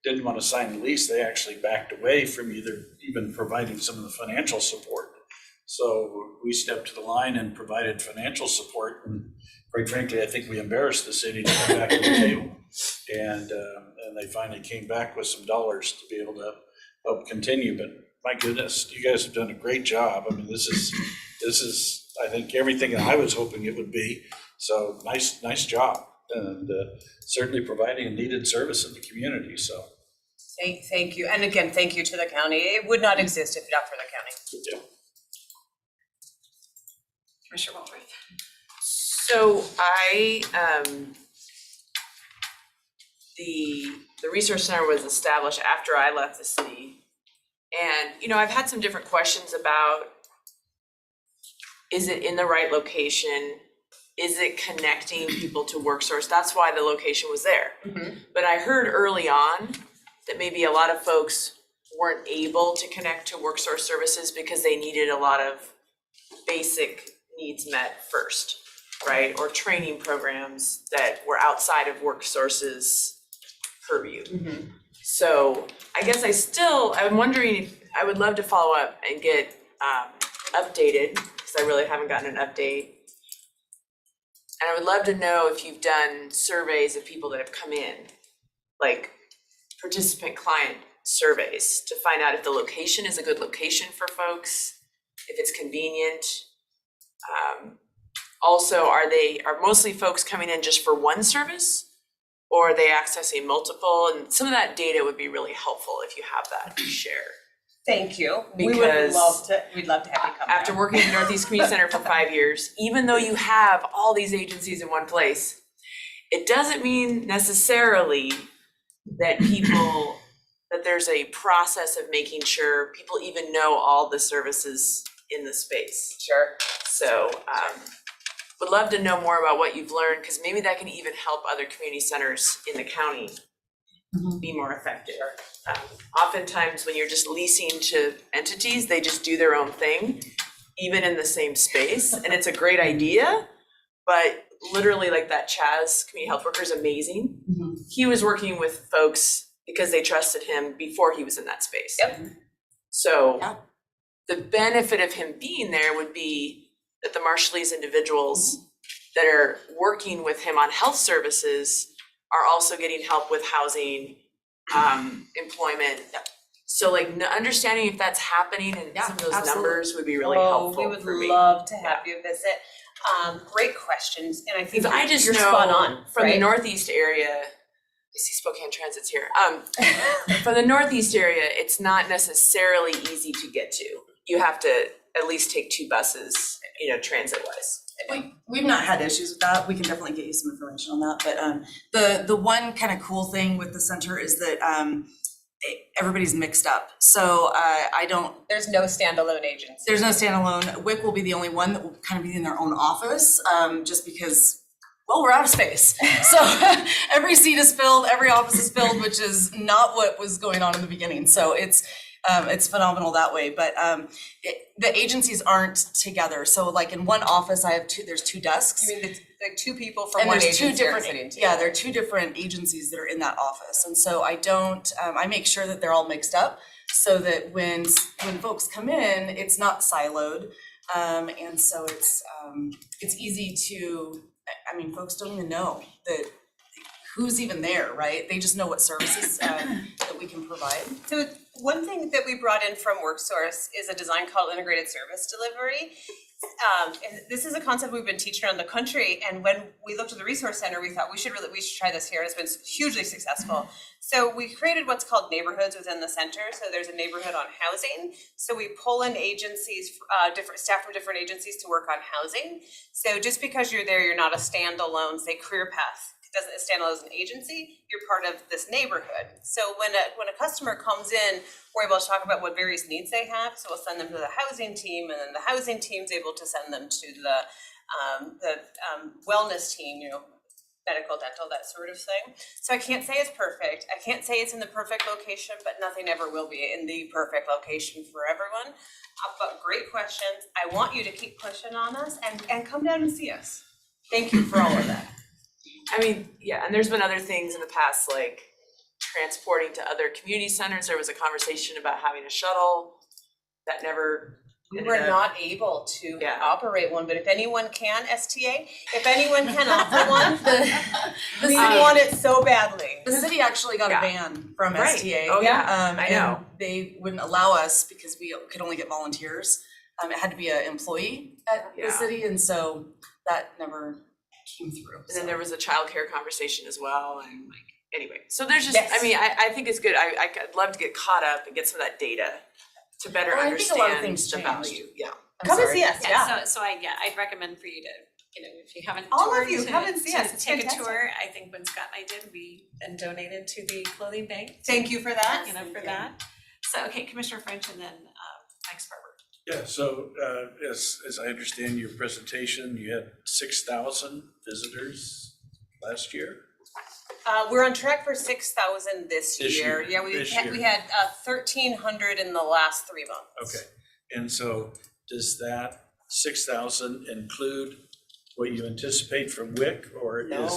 didn't want to sign the lease, they actually backed away from even providing some of the financial support. So we stepped to the line and provided financial support, and quite frankly, I think we embarrassed the city to come back to the table. And they finally came back with some dollars to be able to help continue. But my goodness, you guys have done a great job. I mean, this is I think everything that I was hoping it would be. So nice job, and certainly providing a needed service in the community. So thank you, and again, thank you to the county. It would not exist if not for the county. yeah. Commissioner Walworth? So the resource center was established after I left the city. And, I've had some different questions about, is it in the right location? Is it connecting people to WorkSource? That's why the location was there. Mm-hmm. But I heard early on that maybe a lot of folks weren't able to connect to WorkSource services because they needed a lot of basic needs met first, right? Or training programs that were outside of WorkSource's purview. Mm-hmm. So I guess I'm wondering if I would love to follow up and get updated, because I really haven't gotten an update. And I would love to know if you've done surveys of people that have come in, like participant client surveys, to find out if the location is a good location for folks, if it's convenient. Also, are mostly folks coming in just for one service, or are they accessing multiple? And some of that data would be really helpful if you have that to share. Thank you. Because we'd love to have you come after back. working at Northeast Community Center for 5 years, even though you have all these agencies in one place, it doesn't mean necessarily that there's a process of making sure people even know all the services in the space. Sure. So would love to know more about what you've learned, because maybe that can even help other community centers in the county be more effective. Oftentimes when you're just leasing to entities, they just do their own thing, even in the same space, and it's a great idea, but literally like that Chaz community health worker is amazing. Mm-hmm. He was working with folks because they trusted him before he was in that space. Yep. So Yeah. the benefit of him being there would be that the Marshallese individuals that are working with him on health services are also getting help with housing, employment. So like understanding if that's happening and some of those absolutely. numbers would be really Oh, helpful we would for me. love to have you visit. Great questions, and I think Because I just you're know spot on, from the right? Northeast area, I see Spokane Transit's here. From the Northeast area, it's not necessarily easy to get to. You have to at least take 2 buses, transit wise. We've not had issues with that. We can definitely get you some information on that. But the one kind of cool thing with the center is that everybody's mixed up. So There's no standalone agency. there's no standalone. WIC will be the only one that will kind of be in their own office, just because, well, we're out of space. So every seat is filled, every office is filled, which is not what was going on in the beginning. So it's phenomenal that way. But the agencies aren't together. So like in one office, there's 2 desks. You mean like 2 people from And one there's agency two are different, sitting together? yeah, there are 2 different agencies that are in that office. And so I make sure that they're all mixed up so that when folks come in, it's not siloed. And so it's easy to, folks don't even know that who's even there, right? They just know what services that we can provide. So one thing that we brought in from WorkSource is a design called integrated service delivery. And this is a concept we've been teaching around the country. And when we looked at the resource center, we thought we should try this here. It's been hugely successful. So we created what's called neighborhoods within the center. So there's a neighborhood on housing. So we pull in agencies, different staff from different agencies to work on housing. So just because you're there, you're not a standalone, say, career path. Doesn't stand alone as an agency, you're part of this neighborhood. So when a customer comes in, we're able to talk about what various needs they have. So we'll send them to the housing team, and then the housing team's able to send them to the wellness team, medical, dental, that sort of thing. So I can't say it's perfect. I can't say it's in the perfect location, but nothing ever will be in the perfect location for everyone. But great questions. I want you to keep pushing on us and come down and see us. Thank you for all of that. And there's been other things in the past, like transporting to other community centers. There was a conversation about having a shuttle that never. We were not able to operate one, but if anyone can, STA, if anyone can offer one, we want it so badly. The city actually got a ban from Right. STA. Oh, yeah. I know. And they wouldn't allow us because we could only get volunteers. It had to be an employee at the city, and so that never came through. And then there was a childcare conversation as well, and anyway. So there's just, Yes. I think it's good. I'd love to get caught up and get some of that data to better Well, I think a lot of understand things the changed. value. Yeah. Come and see us, yeah. So I'd recommend for you to, if you haven't All of toured, you, come and see us. to It's take a fantastic. tour. I think when Scott and I did, we then donated to the clothing bank. Thank you for that. For that. So, okay, Commissioner French and then Mike Sparber. Yeah, so as I understand your presentation, you had 6,000 visitors last year? We're on track for 6,000 this This year. year, Yeah, we this had year. 1,300 in the last 3 months. Okay, and so does that 6,000 include what you anticipate from WIC, or No.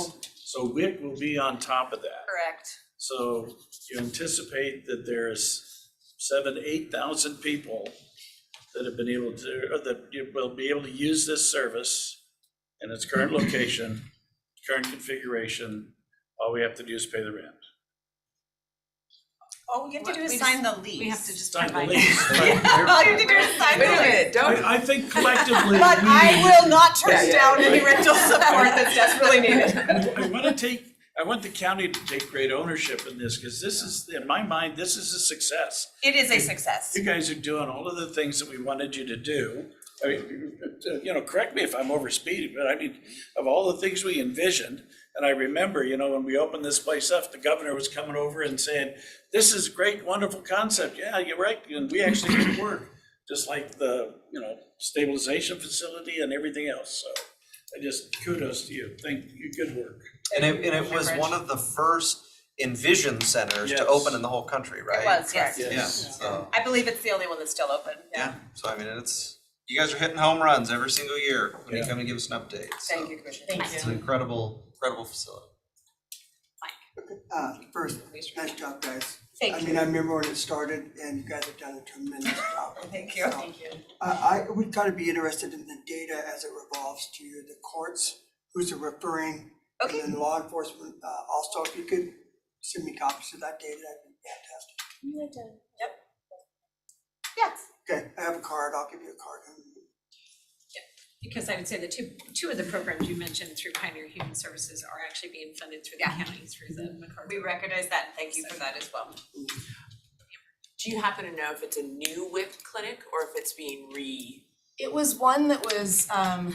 so WIC will be on top of that? Correct. So you anticipate that there's 8,000 people that have been able to, or that you will be able to use this service in its current location, current configuration. All we have to do is pay the rent. All you have to do is sign the lease. We have to just Sign the provide. lease. All you have to do is sign the Wait a lease. minute, don't. I think collectively. But we I need- will not turn Yeah, down any right. rental support that's desperately needed. I want the county to take great ownership in this, because this is, in my mind, this is a success. It is a success. You guys are doing all of the things that we wanted you to do. I mean, correct me if I'm overspeeding, but I mean, of all the things we envisioned, and I remember, when we opened this place up, the governor was coming over and saying, this is a great, wonderful concept. Yeah, you're right, and we actually did work, just like the, stabilization facility and everything else. So I just kudos to you. Thank you, good work. And it was one of the first Envision centers Yes. to open in the whole country, right? It was, yes. Yeah, so, I believe it's the only one that's still open. yeah, so I mean, you guys are hitting home runs every single year when you come and give us an update. So Thank you, Commissioner. Thank It's an incredible facility. First, nice job, guys. Thank I mean, I remember when it started and you guys have done a tremendous job. Thank you. So, Thank you. I would kind of be interested in the data as it revolves to the courts, who's referring, and then law enforcement. Also, if you could send me copies of that data, that'd be fantastic. Yep. Yes. Okay, I have a card, I'll give you a card. Because I would say the two of the programs you mentioned through Pioneer Human Services are actually being funded through the county, through the McCarthy. We recognize that, and thank you for that as well. Do you happen to know if it's a new WIC clinic or if it's being It was one that was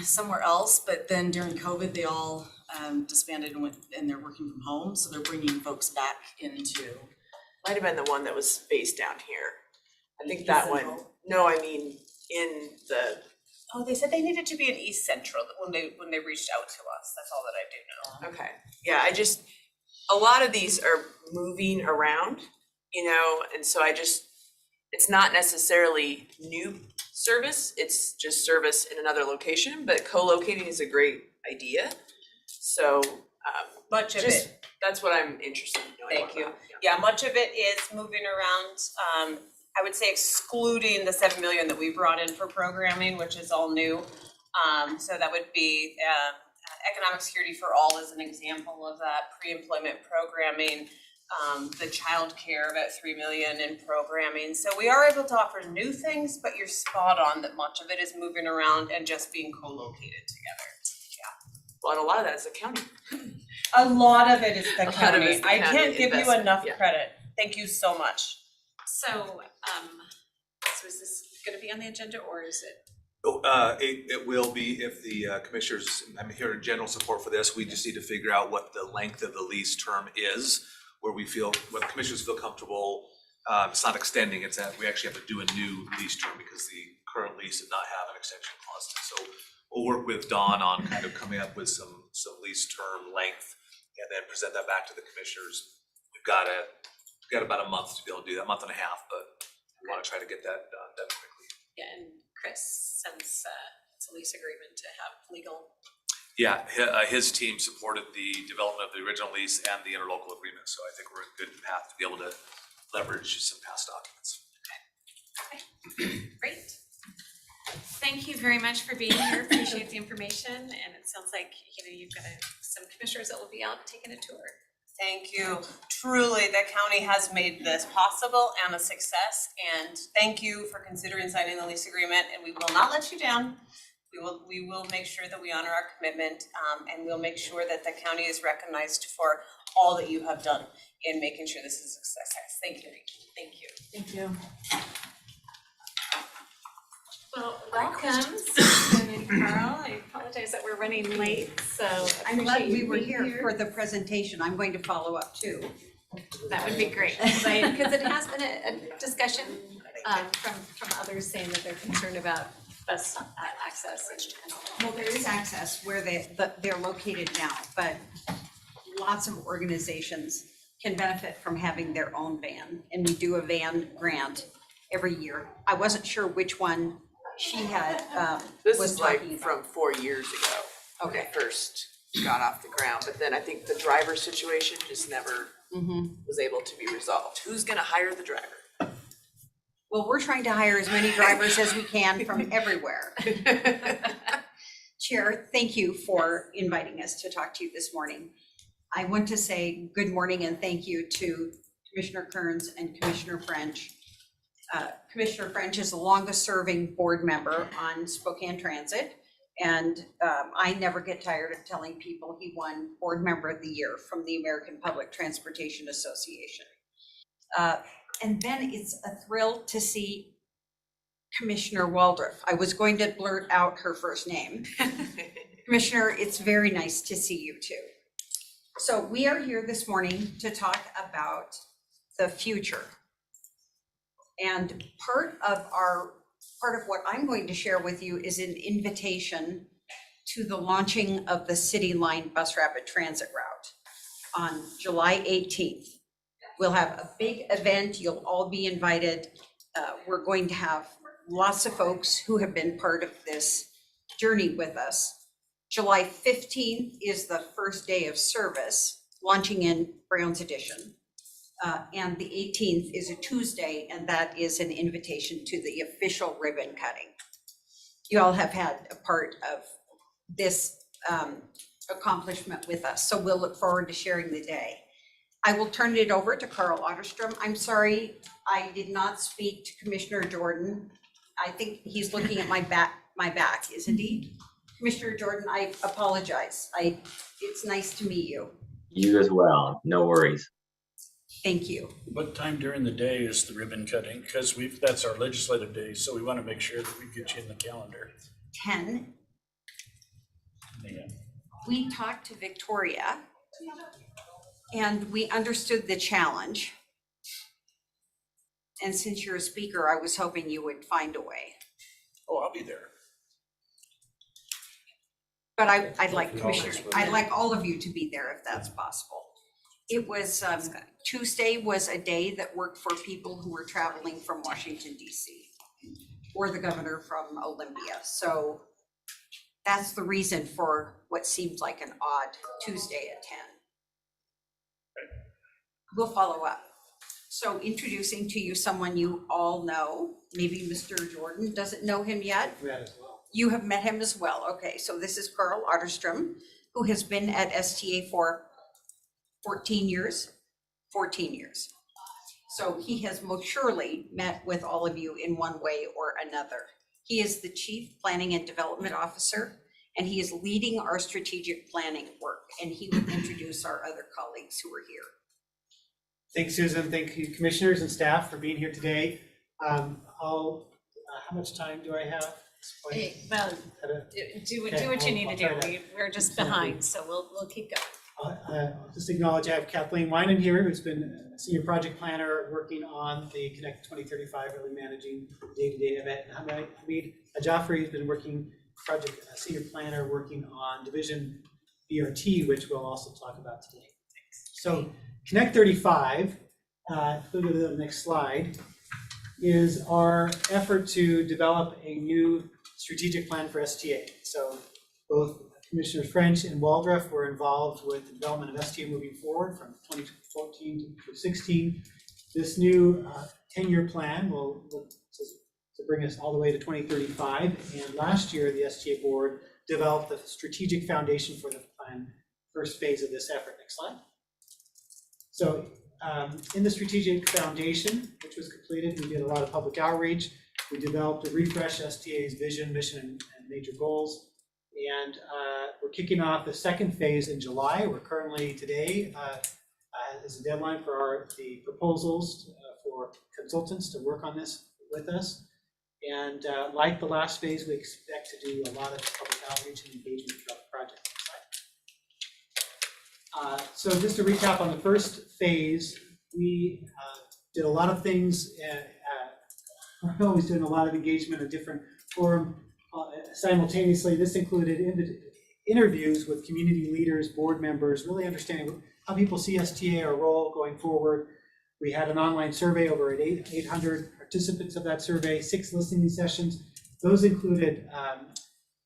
somewhere else, but then during COVID, they all disbanded and they're working from home, so they're bringing folks back into. Might have been the one that was based down here. I think that one, no, I mean, in the. Oh, they said they needed to be in East Central when they reached out to us. That's all that I do know. Okay, yeah, a lot of these are moving around, and so it's not necessarily new service, it's just service in another location, but co-locating is a great idea. So, Much of it. That's what I'm interested in knowing Thank more you. about. Yeah, much of it is moving around. I would say excluding the 7 million that we brought in for programming, which is all new. So that would be economic security for all is an example of that, pre-employment programming, the childcare, about 3 million in programming. So we are able to offer new things, but you're spot on that much of it is moving around and just being co-located together. Well, and a lot of that is the county. A lot of it is the A lot of it county. is the I county can't give you investment, enough yeah. credit. Thank you so much. So is this gonna be on the agenda or is it? It will be if the commissioners, I'm here in general support for this. We just need to figure out what the length of the lease term is, where the commissioners feel comfortable. It's not extending, it's that we actually have to do a new lease term because the current lease did not have an extension clause. So we'll work with Dawn on kind of coming up with some lease term length and then present that back to the commissioners. We've got about a month to be able to do that, month and a half, but we want to try to get that done quickly. Yeah, and Chris, since it's a lease agreement to have legal. Yeah, his team supported the development of the original lease and the interlocal agreement, so I think we're in a good path to be able to leverage some past documents. Okay, great. Thank you very much for being here. Appreciate the information, and it sounds like you've got some commissioners that will be out taking a tour. Thank you. Truly, the county has made this possible and a success, and thank you for considering signing the lease agreement, and we will not let you down. We will make sure that we honor our commitment, and we'll make sure that the county is recognized for all that you have done in making sure this is a success. Thank you. Thank you. Thank you. Well, welcome, Susan and Carl. I apologize that we're running late, so I'm glad appreciate we you were being here for the presentation. I'm going to follow up too. That would be great, because it has been a discussion from others saying that they're concerned about bus access and all that. Well, there is access where they're located now, but lots of organizations can benefit from having their own van. And we do a van grant every year. I wasn't sure which one she had, This was is like talking about. from 4 years ago. When it first got off the ground, but then I think the driver situation just never was able to be resolved. Who's gonna hire the driver? Well, we're trying to hire as many drivers as we can from everywhere. Chair, thank you for inviting us to talk to you this morning. I want to say good morning and thank you to Commissioner Kearns and Commissioner French. Commissioner French is the longest serving board member on Spokane Transit. And I never get tired of telling people he won Board Member of the Year from the American Public Transportation Association. And then it's a thrill to see Commissioner Waldrop. I was going to blurt out her first name. Commissioner, it's very nice to see you too. So we are here this morning to talk about the future. And part of what I'm going to share with you is an invitation to the launching of the City Line Bus Rapid Transit route on July 18th. We'll have a big event. You'll all be invited. We're going to have lots of folks who have been part of this journey with us. July 15th is the first day of service, launching in Brown's Edition. And the 18th is a Tuesday, and that is an invitation to the official ribbon cutting. You all have had a part of this accomplishment with us, so we'll look forward to sharing the day. I will turn it over to Carl Otterstrom. I'm sorry, I did not speak to Commissioner Jordan. I think he's looking at my back, isn't he? Commissioner Jordan, I apologize. It's nice to meet you. You as well, no worries. Thank you. What time during the day is the ribbon cutting? Because that's our legislative day, so we want to make sure that we get you in the calendar. 10. Yeah. We talked to Victoria and we understood the challenge. And since you're a speaker, I was hoping you would find a way. Oh, I'll be there. But I'd like I'd like all of you to be there if that's possible. It was, Tuesday was a day that worked for people who were traveling from Washington, DC, or the governor from Olympia. So that's the reason for what seemed like an odd Tuesday at 10. We'll follow up. So introducing to you someone you all know, maybe Mr. Jordan doesn't know him yet. You have met him as well. Okay, so this is Carl Otterstrom, who has been at STA for 14 years. So he has most surely met with all of you in one way or another. He is the Chief Planning and Development Officer, and he is leading our strategic planning work, and he will introduce our other colleagues who are here. Thanks, Susan. Thank you, commissioners and staff, for being here today. How much time do I have? Well, do what you need to do. We're just behind, so we'll keep going. I'll just acknowledge I have Kathleen Winan here, who's been a senior project planner working on the Connect 2035, really managing day-to-day event. And Hamid Ajafri has been working senior planner working on Division BRT, which we'll also talk about today. So Connect 35, go to the next slide, is our effort to develop a new strategic plan for STA. So both Commissioners French and Waldrop were involved with the development of STA moving forward from 2014 to 2016. This new 10-year plan will bring us all the way to 2035. And last year, the STA board developed the strategic foundation for the plan, first phase of this effort. Next slide. So in the strategic foundation, which was completed, we did a lot of public outreach. We developed a refresh STA's vision, mission, and major goals. And we're kicking off the second phase in July. We're currently today is a deadline for the proposals for consultants to work on this with us. And like the last phase, we expect to do a lot of public outreach and engagement throughout the project. So just to recap on the first phase, we did a lot of things. We're always doing a lot of engagement in different forums. Simultaneously, this included interviews with community leaders, board members, really understanding how people see STA, our role going forward. We had an online survey, over 800 participants of that survey, 6 listening sessions. Those included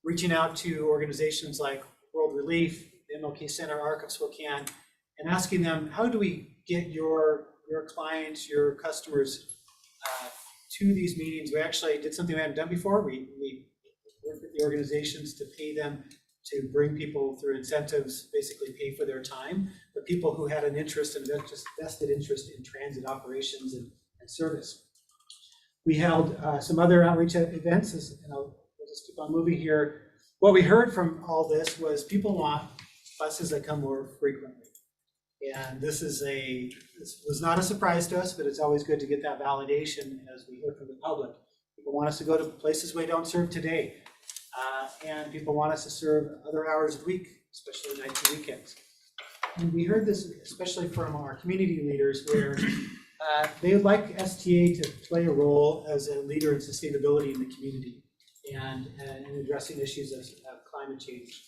reaching out to organizations like World Relief, the MLK Center, ARC of Spokane, and asking them, how do we get your clients, your customers to these meetings? We actually did something we hadn't done before. We worked with the organizations to pay them to bring people through incentives, basically pay for their time, but people who had an interest and vested interest in transit operations and service. We held some other outreach events, and we'll just keep on moving here. What we heard from all this was people want buses that come more frequently. And this was not a surprise to us, but it's always good to get that validation as we hear from the public. People want us to go to places we don't serve today. And people want us to serve other hours of the week, especially nights and weekends. And we heard this especially from our community leaders, where they would like STA to play a role as a leader in sustainability in the community and in addressing issues of climate change.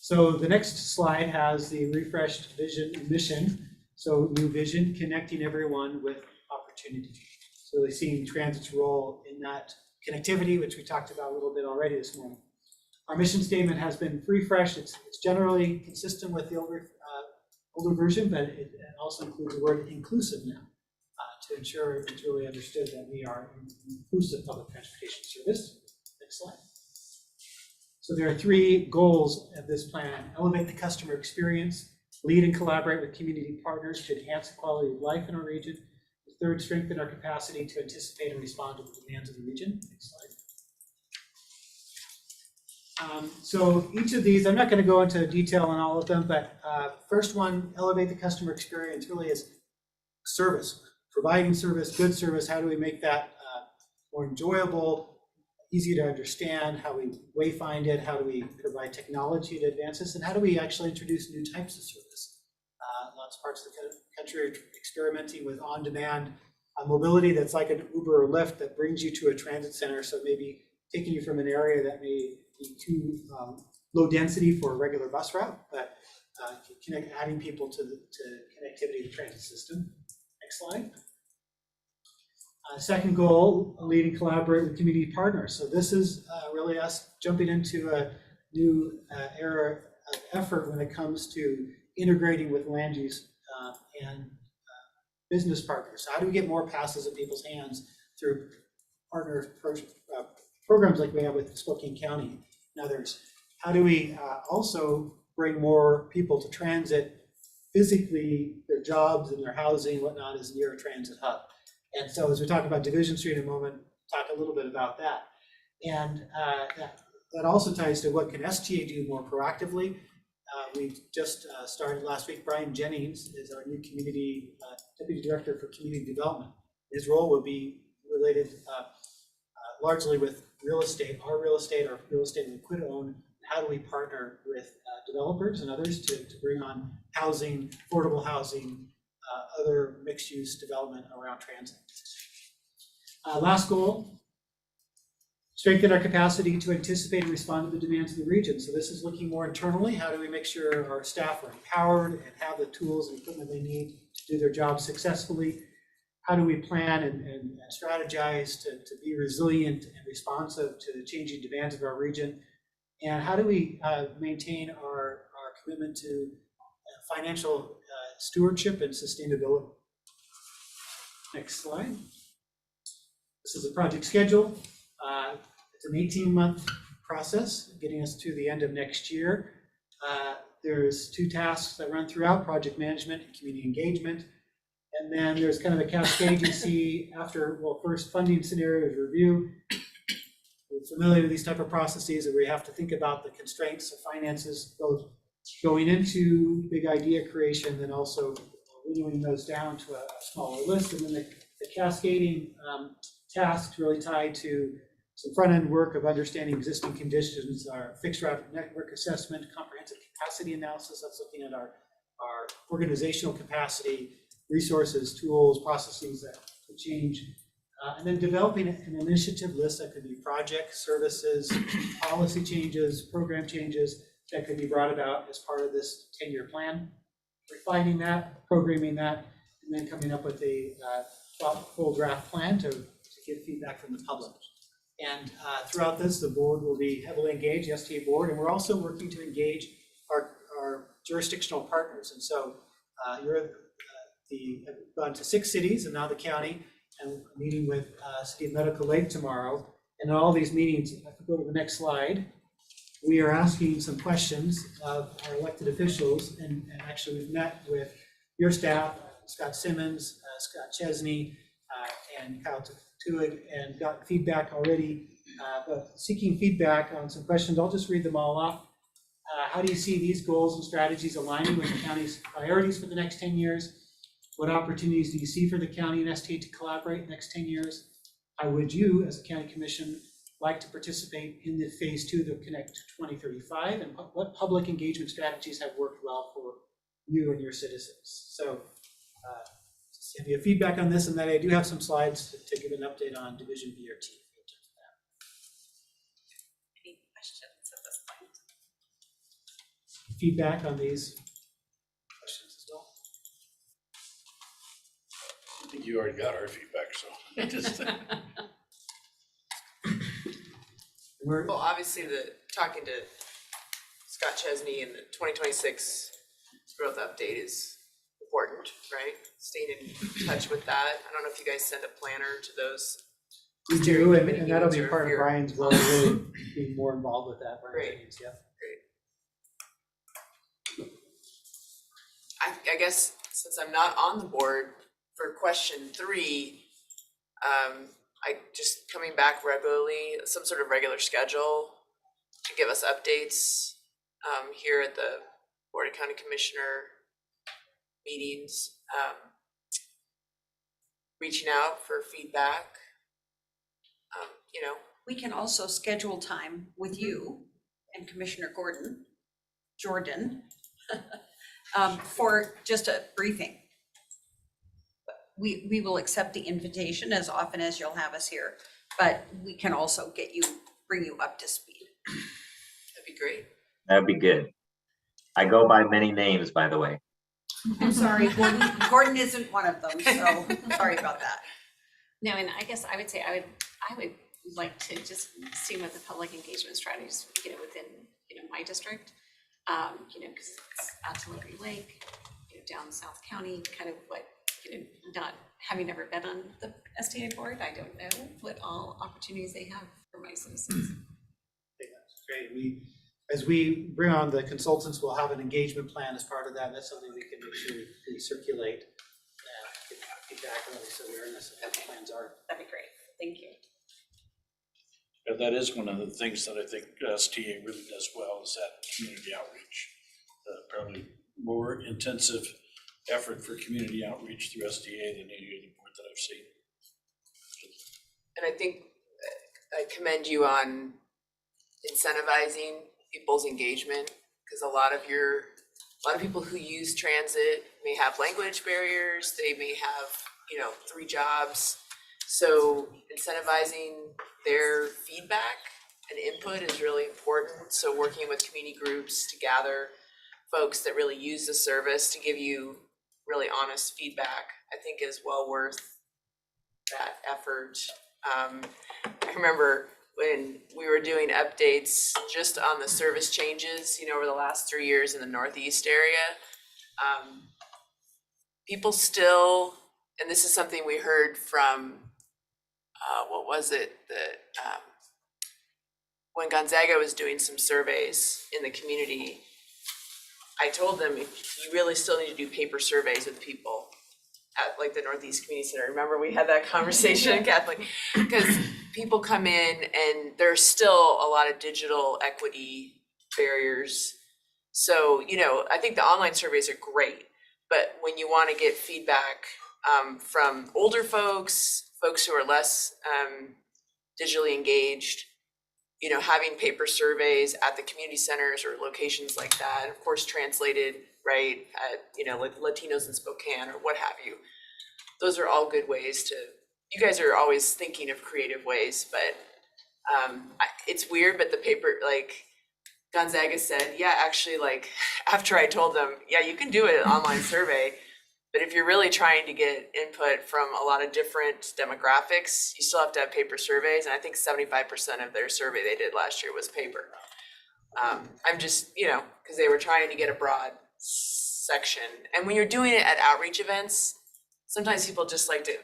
So the next slide has the refreshed vision and mission. So new vision, connecting everyone with opportunity. So really seeing transit's role in that connectivity, which we talked about a little bit already this morning. Our mission statement has been refreshed. It's generally consistent with the older version, but it also includes the word inclusive now to ensure it's really understood that we are an inclusive public transportation service. Next slide. So there are 3 goals of this plan: elevate the customer experience, lead and collaborate with community partners to enhance the quality of life in our region. The 3rd, strengthen our capacity to anticipate and respond to the demands of the region. Next slide. So each of these, I'm not going to go into detail on all of them, but first one, elevate the customer experience, really is service, providing service, good service. How do we make that more enjoyable, easy to understand? How we wayfind it? How do we provide technology to advance this? And how do we actually introduce new types of service? Lots of parts of the country are experimenting with on-demand mobility that's like an Uber or Lyft that brings you to a transit center. So maybe taking you from an area that may be too low density for a regular bus route, but adding people to connectivity to the transit system. Next slide. Second goal, lead and collaborate with community partners. So this is really us jumping into a new era of effort when it comes to integrating with land use and business partners. How do we get more passes in people's hands through partner programs like we have with Spokane County and others? How do we also bring more people to transit physically, their jobs and their housing, whatnot, is near a transit hub? And so as we talk about Division Street in a moment, talk a little bit about that. And that also ties to what can STA do more proactively. We just started last week. Brian Jennings is our new community deputy director for community development. His role will be related largely with real estate, our real estate we could own. How do we partner with developers and others to bring on housing, affordable housing, other mixed-use development around transit? Last goal, strengthen our capacity to anticipate and respond to the demands of the region. So this is looking more internally. How do we make sure our staff are empowered and have the tools and equipment they need to do their jobs successfully? How do we plan and strategize to be resilient and responsive to the changing demands of our region? And how do we maintain our commitment to financial stewardship and sustainability? Next slide. This is a project schedule. It's an 18-month process, getting us to the end of next year. There's 2 tasks that run throughout: project management and community engagement. And then there's kind of a cascade you see after, well, first funding scenarios review. We're familiar with these type of processes where we have to think about the constraints of finances, both going into big idea creation, then also winnowing those down to a smaller list. And then the cascading tasks really tied to some front-end work of understanding existing conditions, our fixed route network assessment, comprehensive capacity analysis. That's looking at our organizational capacity, resources, tools, processes that could change. And then developing an initiative list that could be projects, services, policy changes, program changes that could be brought about as part of this 10-year plan. Refining that, programming that, and then coming up with a full draft plan to get feedback from the public. And throughout this, the board will be heavily engaged, the STA board, and we're also working to engage our jurisdictional partners. And so have gone to 6 cities and now the county, and meeting with City of Medical Lake tomorrow. And in all these meetings, if I could go to the next slide, we are asking some questions of our elected officials, and actually we've met with your staff, Scott Simmons, Scott Chesney, and Kyle Tuig, and got feedback already, but seeking feedback on some questions. I'll just read them all off. How do you see these goals and strategies aligning with the county's priorities for the next 10 years? What opportunities do you see for the county and STA to collaborate in the next 10 years? How would you, as a county commission, like to participate in the phase 2 of Connect 2035? And what public engagement strategies have worked well for you and your citizens? So just give you feedback on this, and then I do have some slides to give an update on Division BRT. Any questions at this point? Feedback on these questions as well. I think you already got our feedback, so just. Well, obviously talking to Scott Chesney and the 2026 growth update is important, right? Staying in touch with that. I don't know if you guys send a planner to those. We steering do, and committee that'll be meetings or part if of you're- Brian's role, really being more involved with that, Brian Great. Jenkins, yeah. I guess since I'm not on the board for question 3, I just coming back regularly, some sort of regular schedule to give us updates here at the Board of County Commissioner meetings, reaching out for feedback. You know, We can also schedule time with you and Commissioner Jordan, for just a briefing. We will accept the invitation as often as you'll have us here, but we can also bring you up to speed. that'd be great. That'd be good. I go by many names, by the way. I'm sorry, Gordon isn't one of them, so sorry about that. No, and I guess I would say I would like to just see what the public engagement strategies, within, my district. Because it's out to Liberty Lake, down South County, kind of what, not having never been on the STA board, I don't know what all opportunities they have for my citizens. Great. As we bring on the consultants, we'll have an engagement plan as part of that. That's something we can make sure we circulate and get feedback on this awareness of what the plans are. That'd be great. Thank you. Yeah, that is one of the things that I think STA really does well, is that community outreach. Probably more intensive effort for community outreach through STA than any other board that I've seen. And I think I commend you on incentivizing people's engagement, because a lot of people who use transit may have language barriers, they may have, 3 jobs. So incentivizing their feedback and input is really important. So working with community groups to gather folks that really use the service to give you really honest feedback, I think is well worth that effort. I remember when we were doing updates just on the service changes, over the last 3 years in the Northeast area, people still, and this is something we heard from, what was it, when Gonzaga was doing some surveys in the community, I told them, you really still need to do paper surveys with people at like the Northeast Community Center. Remember we had that conversation, Kathleen? Because people come in and there's still a lot of digital equity barriers. So, I think the online surveys are great, but when you want to get feedback from older folks who are less digitally engaged, having paper surveys at the community centers or locations like that, and of course translated, right, at, like Latinos in Spokane or what have you. Those are all good ways you guys are always thinking of creative ways, but it's weird, but the paper, like Gonzaga said, yeah, actually, like after I told them, yeah, you can do an online survey, but if you're really trying to get input from a lot of different demographics, you still have to have paper surveys. And I think 75% of their survey they did last year was paper. I'm just, because they were trying to get a broad section. And when you're doing it at outreach events, sometimes people just like to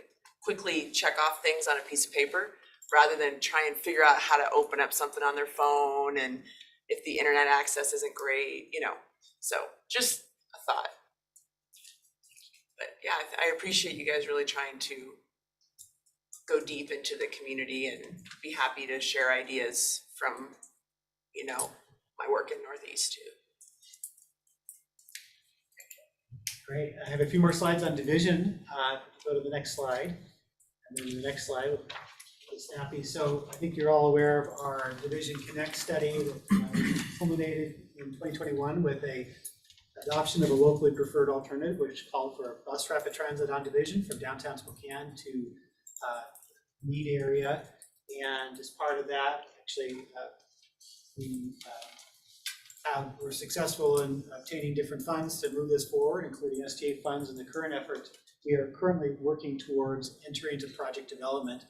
quickly check off things on a piece of paper rather than try and figure out how to open up something on their phone and if the internet access isn't great, So just a thought. But yeah, I appreciate you guys really trying to go deep into the community and be happy to share ideas from, my work in Northeast too. Great. I have a few more slides on division. Go to the next slide. And then the next slide will be snappy. So I think you're all aware of our Division Connect study that culminated in 2021 with a adoption of a locally preferred alternative, which called for a bus rapid transit on Division from downtown Spokane to Meade area. And as part of that, actually, we were successful in obtaining different funds to move this forward, including STA funds. In the current effort, we are currently working towards entering into project development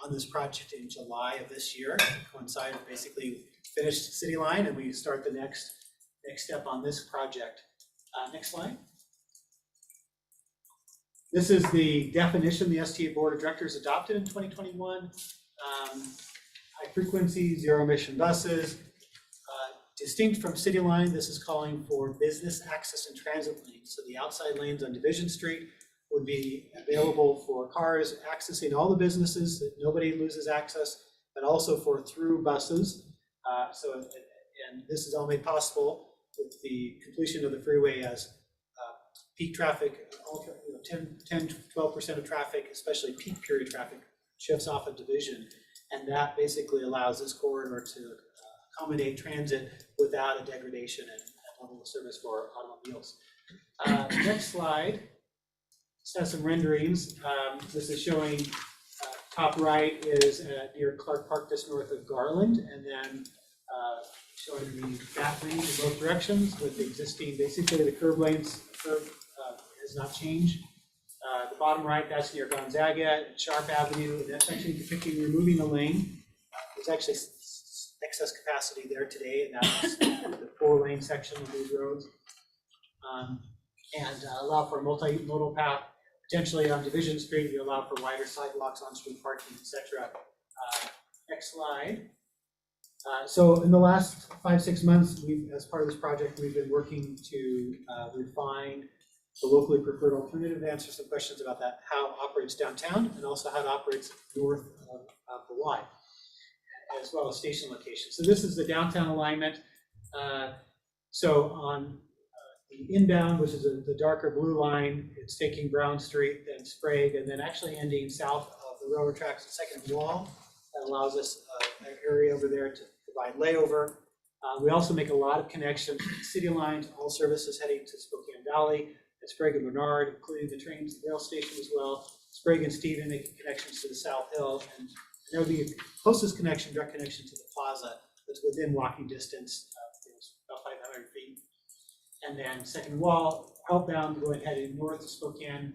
on this project in July of this year. Coincide basically finished City Line, and we start the next step on this project. Next slide. This is the definition the STA Board of Directors adopted in 2021. High frequency, zero emission buses. Distinct from City Line, this is calling for business access and transit lanes. So the outside lanes on Division Street would be available for cars accessing all the businesses, that nobody loses access, but also for through buses. And this is all made possible with the completion of the freeway as peak traffic, 10, 12% of traffic, especially peak period traffic, shifts off of Division. And that basically allows this corridor to accommodate transit without a degradation in level of service for automobiles. Next slide. This has some renderings. This is showing top right is near Clark Park, just north of Garland, and then showing the bat lanes in both directions with the existing, basically the curb has not changed. The bottom right, that's near Gonzaga and Sharp Avenue, and that's actually depicting removing a lane. There's actually excess capacity there today, and that's the 4-lane section of these roads. And allow for a multimodal path. Potentially on Division Street, we allow for wider sidewalks, on-street parking, etc. Next slide. So in the last 5-6 months, as part of this project, we've been working to refine the locally preferred alternative, answer some questions about that, how it operates downtown, and also how it operates north of the Y, as well as station locations. So this is the downtown alignment. So on the inbound, which is the darker blue line, it's taking Brown Street, then Sprague, and then actually ending south of the railroad tracks at Second Wall. That allows us an area over there to provide layover. We also make a lot of connections with City Lines, all services heading to Spokane Valley, and Sprague and Bernard, including the trains, the rail station as well. Sprague and Stephen making connections to the South Hill, and there will be a closest connection, direct connection to the plaza that's within walking distance, about 500 feet. And then Second Wall, outbound, going heading north to Spokane,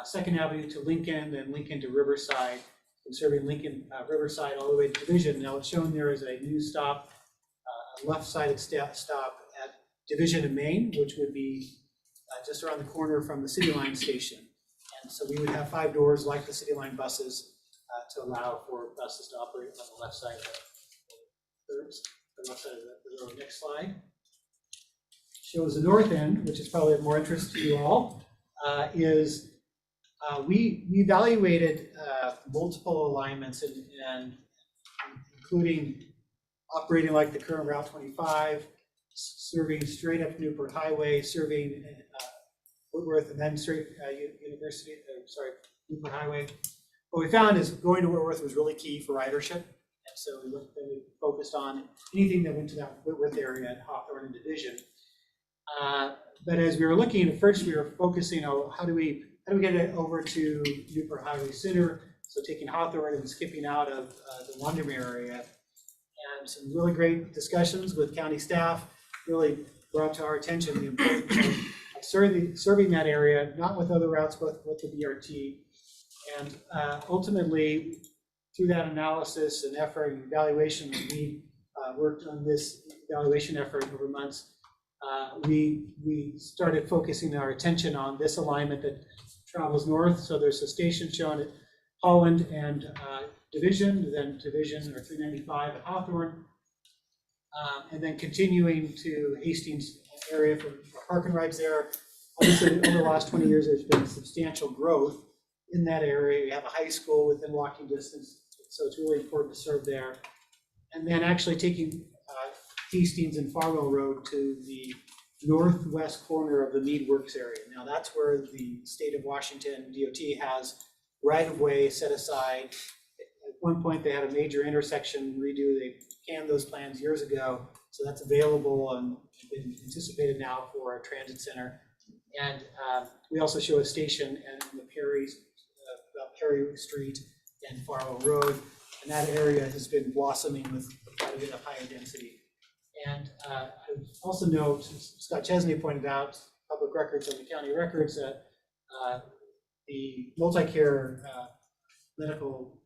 Second Avenue to Lincoln, then Lincoln to Riverside, and serving Lincoln, Riverside all the way to Division. Now it's shown there is a new stop, a left-sided stop at Division and Main, which would be just around the corner from the City Line station. And so we would have 5 doors like the City Line buses to allow for buses to operate on the left side of the road. Next slide. Shows the north end, which is probably of more interest to you all, is we evaluated multiple alignments and including operating like the current Route 25, serving straight up Newport Highway, serving Whitworth, and then straight Newport Highway. What we found is going to Whitworth was really key for ridership, and so we focused on anything that went to that Whitworth area at Hawthorne and Division. But as we were looking at first, we were focusing on how do we get it over to Newport Highway sooner? So taking Hawthorne and skipping out of the Windermere area, and some really great discussions with county staff really brought to our attention the importance of serving that area, not with other routes, but with the BRT. And ultimately, through that analysis and effort and evaluation, we worked on this evaluation effort over months. We started focusing our attention on this alignment that travels north. So there's a station shown at Holland and Division, then Division or 395 at Hawthorne, and then continuing to Hastings area for park and rides there. Obviously, over the last 20 years, there's been substantial growth in that area. We have a high school within walking distance, so it's really important to serve there. And then actually taking Hastings and Farwell Road to the northwest corner of the Mead Works area. Now that's where the state of Washington DOT has right-of-way set aside. At one point, they had a major intersection redo. They canned those plans years ago, so that's available and been anticipated now for a transit center. And we also show a station and the Perry Street and Farwell Road, and that area has been blossoming with quite a bit of higher density. And I would also note, Scott Chesney pointed out, public records on the county records, that the multi-care medical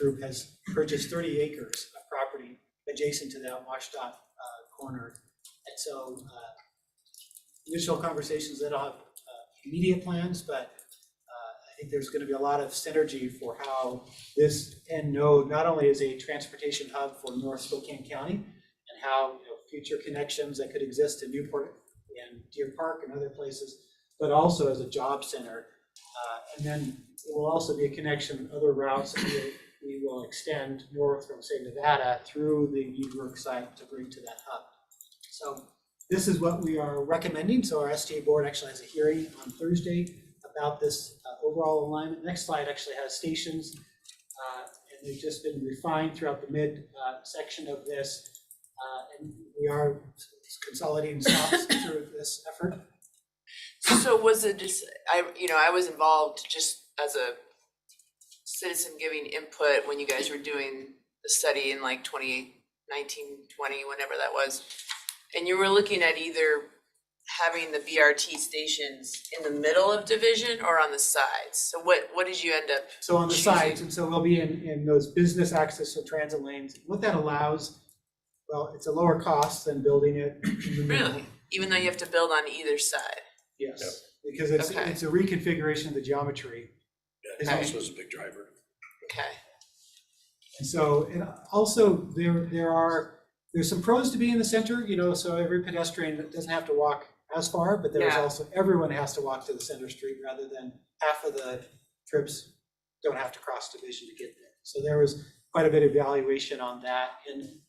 group has purchased 30 acres of property adjacent to that WashDOT corner. And so initial conversations that don't have immediate plans, but I think there's going to be a lot of synergy for how this end node not only is a transportation hub for North Spokane County and how future connections that could exist in Newport and Deer Park and other places, but also as a job center. And then it will also be a connection with other routes that we will extend north from, say, Nevada through the Ugruk site to bring to that hub. So this is what we are recommending. So our STA board actually has a hearing on Thursday about this overall alignment. Next slide actually has stations, and they've just been refined throughout the mid section of this. And we are consolidating stops through this effort. So was it just, I was involved just as a citizen giving input when you guys were doing the study in like 2019, 20, whenever that was. And you were looking at either having the BRT stations in the middle of Division or on the sides. So what did you end up? So on the choosing? sides, and so we'll be in those business access or transit lanes. What that allows, well, it's a lower cost than building it in the middle. Really? Even though you have to build on either side? Yes, because it's Okay. it's a reconfiguration of the geometry. Yeah, the house was a big driver. Okay. And so, and also there's some pros to being in the center, so every pedestrian doesn't have to walk as far, but there's Yeah. also, everyone has to walk to the center street rather than half of the trips don't have to cross Division to get there. So there was quite a bit of evaluation on that. And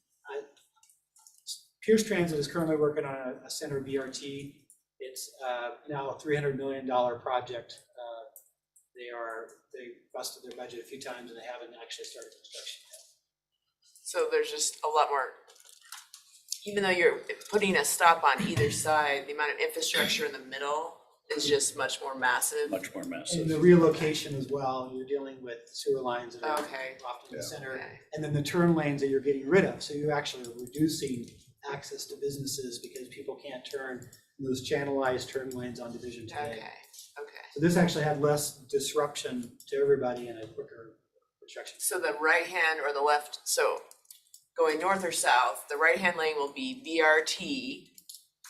Pierce Transit is currently working on a center BRT. It's now a $300 million project. They busted their budget a few times and they haven't actually started construction yet. So there's just a lot more, even though you're putting a stop on either side, the amount of infrastructure in the middle is just much more massive. Much more massive. And the relocation as well, you're dealing with sewer lines that are Okay. often in the center. Okay. And then the turn lanes that you're getting rid of. So you're actually reducing access to businesses because people can't turn in those channelized turn lanes on Division today. Okay. So this actually had less disruption to everybody and a quicker construction. So the right hand or the left, so going north or south, the right hand lane will be BRT,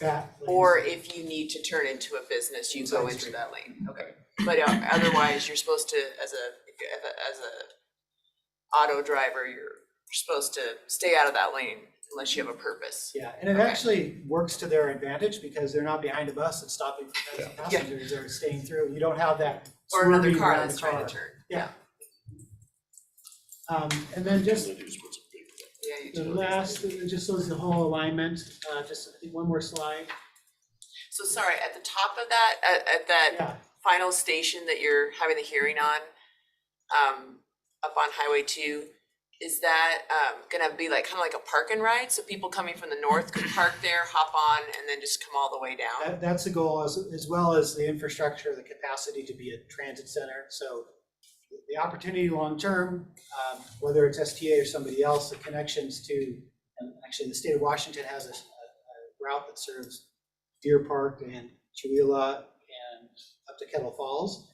That or if you need to turn into a business, you go Side into street. that lane. Okay. But otherwise, you're supposed to, as a auto driver, you're supposed to stay out of that lane unless you have a purpose. Yeah, and it actually works to their advantage because they're not behind a bus and stopping for passengers, they're staying through. You don't have that Or another swerving car around that's the trying to turn. Yeah. And then just Yeah, the last, it just shows the whole alignment, just I think one more slide. So sorry, at the top of that, at that Yeah. final station that you're having the hearing on, up on Highway 2, is that gonna be like kind of like a park and ride? So people coming from the north could park there, hop on, and then just come all the way down? That's the goal, as well as the infrastructure, the capacity to be a transit center. So the opportunity long-term, whether it's STA or somebody else, the connections to, and actually the state of Washington has a route that serves Deer Park and Chewelah and up to Kettle Falls.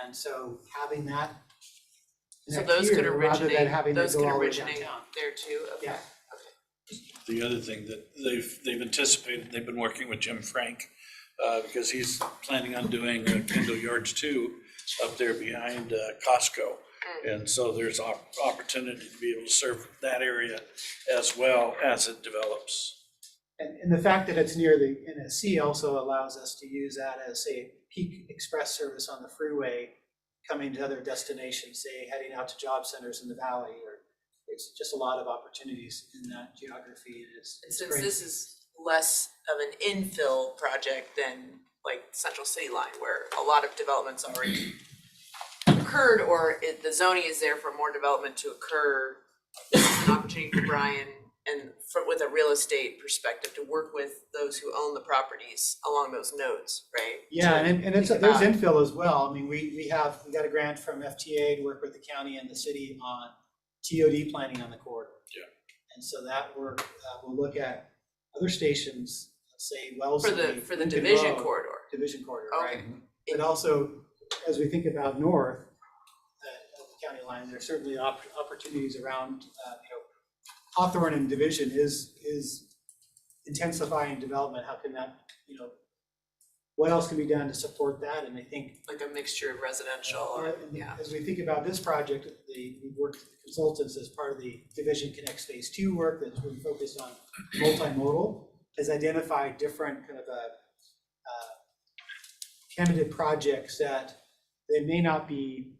And so having that So connect those could here rather than originate, having to those go could all the way originate downtown. there too? Okay. Yeah. The other thing that they've anticipated, they've been working with Jim Frank, because he's planning on doing Kendall Yards 2 up there behind Costco. And so there's opportunity to be able to serve that area as well as it develops. And the fact that it's near the NSC also allows us to use that as a peak express service on the freeway, coming to other destinations, say heading out to job centers in the valley, or it's just a lot of opportunities in that geography. And it's And since great. this is less of an infill project than like Central City Line, where a lot of development's already occurred, or the zoning is there for more development to occur, this is an opportunity for Brian and with a real estate perspective to work with those who own the properties along those nodes, right? Yeah, To and it's, think there's about- infill as well. I mean, we got a grant from FTA to work with the county and the city on TOD planning on the corridor. Yeah. And so that work, we'll look at other stations, let's say Wellesley. For the Lincoln division Road, corridor. Division corridor, Okay. right? But also, as we think about north of the county line, there's certainly opportunities around, Hawthorne and Division is intensifying development. How can that, what else can be done to support that? And I think Like a mixture of residential or, yeah. as we think about this project, we worked with consultants as part of the Division Connects Phase 2 work that's really focused on multimodal, has identified different kind of candidate projects that they may not be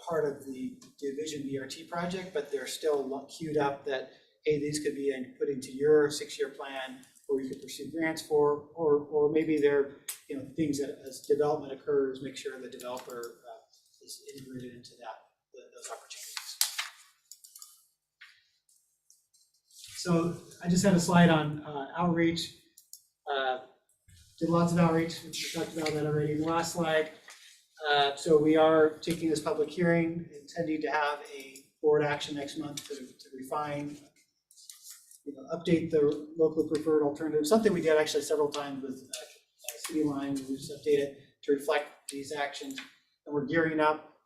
part of the Division BRT project, but they're still queued up that, hey, these could be put into your 6-year plan, or you could pursue grants for, or maybe they're, things that as development occurs, make sure the developer is integrated into those opportunities. So I just had a slide on outreach. Did lots of outreach, we talked about that already. The last slide. So we are taking this public hearing, intending to have a board action next month to refine, update the locally preferred alternative, something we did actually several times with City Line. We just update it to reflect these actions. And we're gearing up,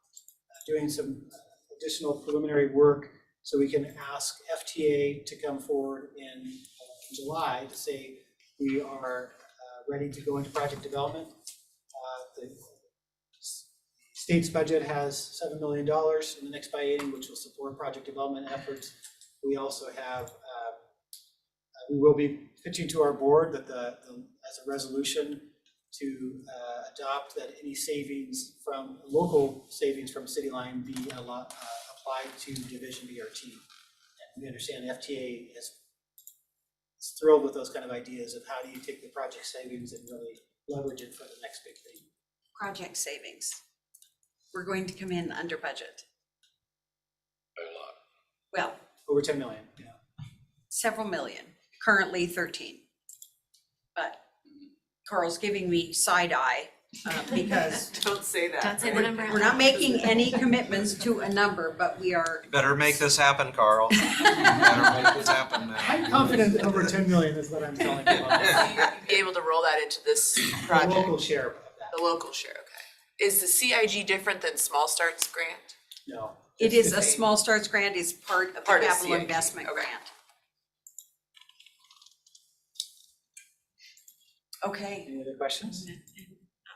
doing some additional preliminary work so we can ask FTA to come forward in July to say we are ready to go into project development. The state's budget has $7 million in the next biennium, which will support project development efforts. We also have, we will be pitching to our board that as a resolution to adopt that any savings from, local savings from City Line be applied to Division BRT. And we understand the FTA is thrilled with those kind of ideas of how do you take the project savings and really leverage it for the next big thing. Project savings. We're going to come in under budget. A lot. Well, over 10 million. Yeah. Several million, currently 13. But Carl's giving me side eye because Don't say that. Don't say the number. we're not making any commitments to a number, but we are. Better make this happen, Carl. Better make this happen now. I'm confident over 10 million is what I'm telling you about. You'd be able to roll that into this The project, local share of that. the local share, okay. Is the CIG different than Small Starts grant? No. It is a small starts grant, is part of the Part of capital CIG, investment okay. grant. Okay. Any other questions?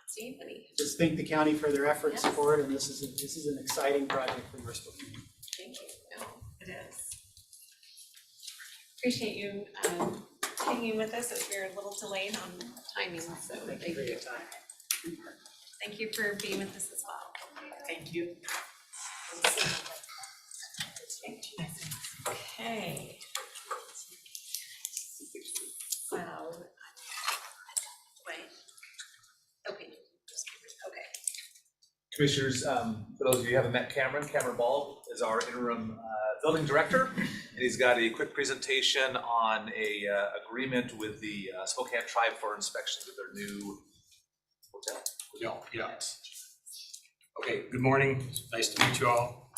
Steve, any? Just thank the county for their effort and support, and this is an exciting project for Bristol. Thank you. No, it is. Appreciate you hanging with us as we're a little delayed on timing, so thank you. Thank you for being with us as well. Thank you. Okay. Wow. Wait. Okay. Okay. Commissioners, for those of you who haven't met Cameron Ball is our interim building director. And he's got a quick presentation on a agreement with the Spokane Tribe for inspections of their new hotel. Yeah. Okay, good morning. Nice to meet you all.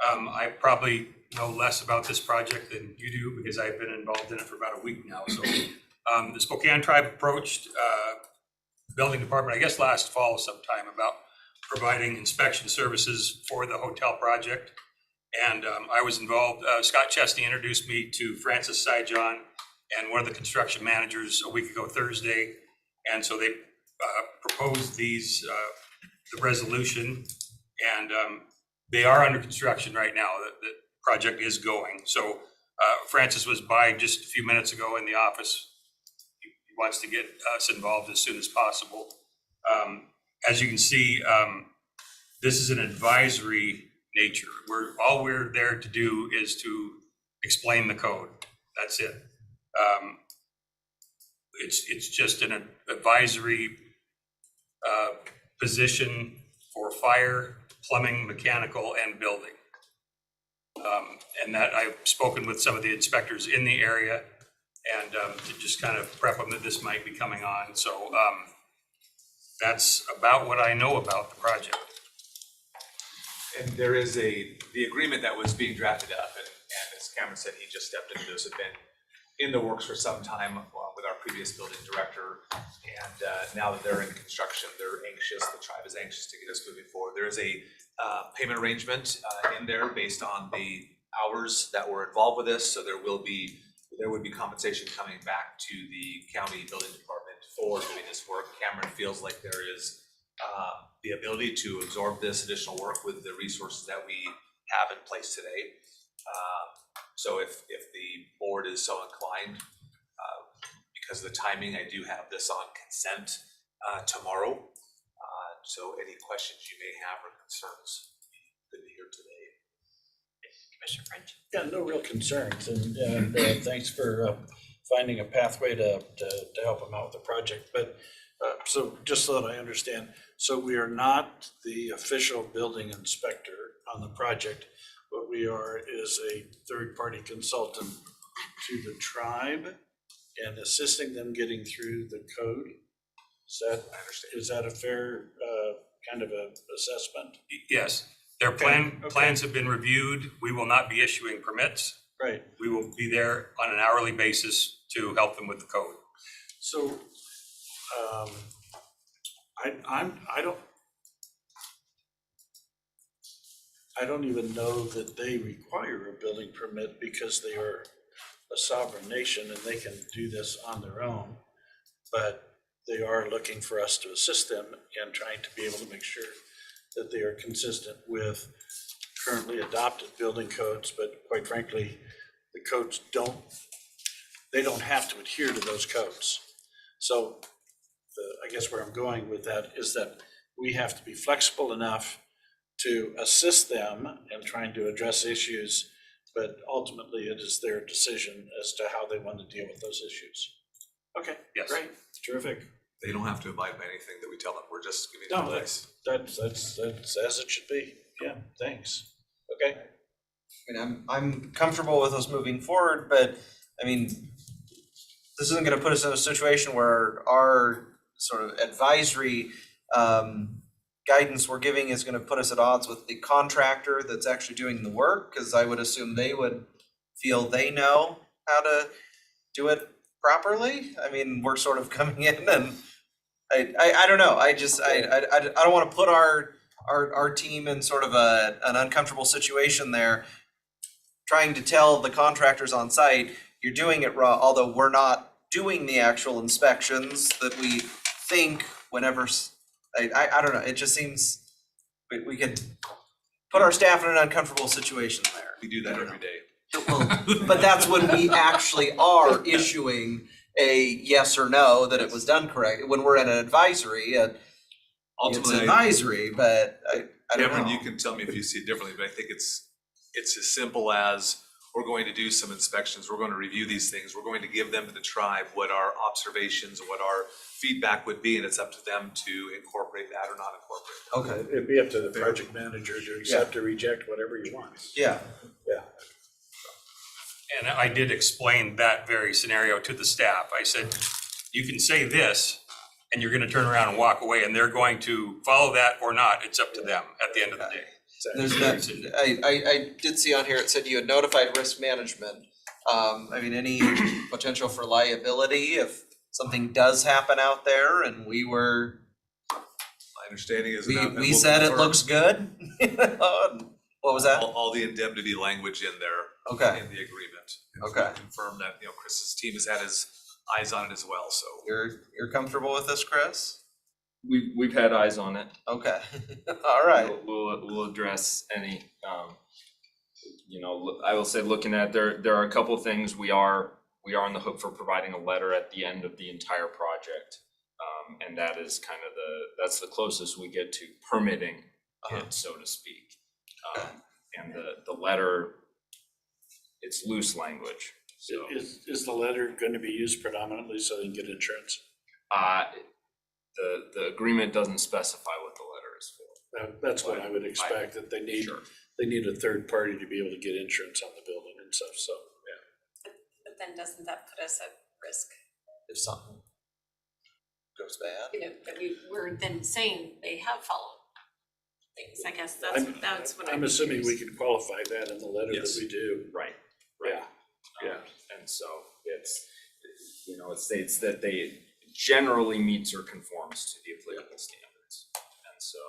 I probably know less about this project than you do because I've been involved in it for about a week now. So the Spokane Tribe approached the building department, I guess last fall sometime, about providing inspection services for the hotel project. And I was involved. Scott Chesney introduced me to Francis Sijon and one of the construction managers a week ago Thursday. And so they proposed the resolution, and they are under construction right now. The project is going. So Francis was by just a few minutes ago in the office. He wants to get us involved as soon as possible. As you can see, this is an advisory nature. All we're there to do is to explain the code. That's it. It's just an advisory position for fire, plumbing, mechanical, and building. And that I've spoken with some of the inspectors in the area and to just kind of prep them that this might be coming on. So that's about what I know about the project. And there is the agreement that was being drafted up, and as Cameron said, he just stepped into this, have been in the works for some time with our previous building director. And now that they're in construction, they're anxious, the tribe is anxious to get us moving forward. There is a payment arrangement in there based on the hours that were involved with this. So there would be compensation coming back to the county building department forward doing this work. Cameron feels like there is the ability to absorb this additional work with the resources that we have in place today. So if the board is so inclined, because of the timing, I do have this on consent tomorrow. So any questions you may have or concerns, good to hear today. Commissioner French? Yeah, no real concerns, and thanks for finding a pathway to help them out with the project. But so just so that I understand, so we are not the official building inspector on the project. What we are is a third-party consultant to the tribe and assisting them getting through the code. Is that a fair kind of a assessment? Yes, their plans have been reviewed. We will not be issuing permits. Right. We will be there on an hourly basis to help them with the code. So I don't even know that they require a building permit because they are a sovereign nation and they can do this on their own. But they are looking for us to assist them in trying to be able to make sure that they are consistent with currently adopted building codes, but quite frankly, the codes don't have to adhere to those codes. So I guess where I'm going with that is that we have to be flexible enough to assist them in trying to address issues, but ultimately it is their decision as to how they want to deal with those issues. Okay, yes. Great, terrific. They don't have to abide by anything that we tell them. We're just giving No, them advice. that's as it should be. Yeah, thanks. Okay. I mean, I'm comfortable with us moving forward, but I mean, this isn't gonna put us in a situation where our sort of advisory guidance we're giving is gonna put us at odds with the contractor that's actually doing the work, because I would assume they would feel they know how to do it properly. I mean, we're sort of coming in and I don't know. I don't want to put our team in sort of an uncomfortable situation there, trying to tell the contractors on site, you're doing it raw, although we're not doing the actual inspections that we think whenever, I don't know, it just seems we could put our staff in an uncomfortable situation there. We do that every day. But that's when we actually are issuing a yes or no that it was done correct. When we're in an advisory, it's Ultimately, advisory, but I don't Cameron, know. you can tell me if you see it differently, but I think it's as simple as we're going to do some inspections, we're going to review these things, we're going to give them to the tribe what our observations, what our feedback would be, and it's up to them to incorporate that or not incorporate that. Okay. It'd be up to the project manager to accept or reject whatever he wants. Yeah. Yeah. And I did explain that very scenario to the staff. I said, you can say this, and you're gonna turn around and walk away, and they're going to follow that or not. It's up to them at the end of the day. There's that, I did see on here, it said you had notified risk management. I mean, any potential for liability if something does happen out there and we were, My understanding is. we said it looks good? What was that? All the indemnity language in there. Okay. In the agreement. Okay. Confirm that, Chris's team has had his eyes on it as well, so. You're comfortable with this, Chris? We've had eyes on it. Okay, all right. We'll address any, I will say, looking at, there are a couple of things we are on the hook for providing a letter at the end of the entire project. And that is kind of that's the closest we get to permitting it, so to speak. And the letter, it's loose language, so. Is the letter going to be used predominantly so they can get insurance? The agreement doesn't specify what the letter is for. That's what I would expect, that they need a third party to be able to get insurance on the building and stuff, so, yeah. But then doesn't that put us at risk? If something goes bad. You know, that we're then saying they have followed things. I guess that's what I'm assuming we can qualify that in the letter that we do. Right. Yeah. And so it states that they generally meets or conforms to the applicable standards. And so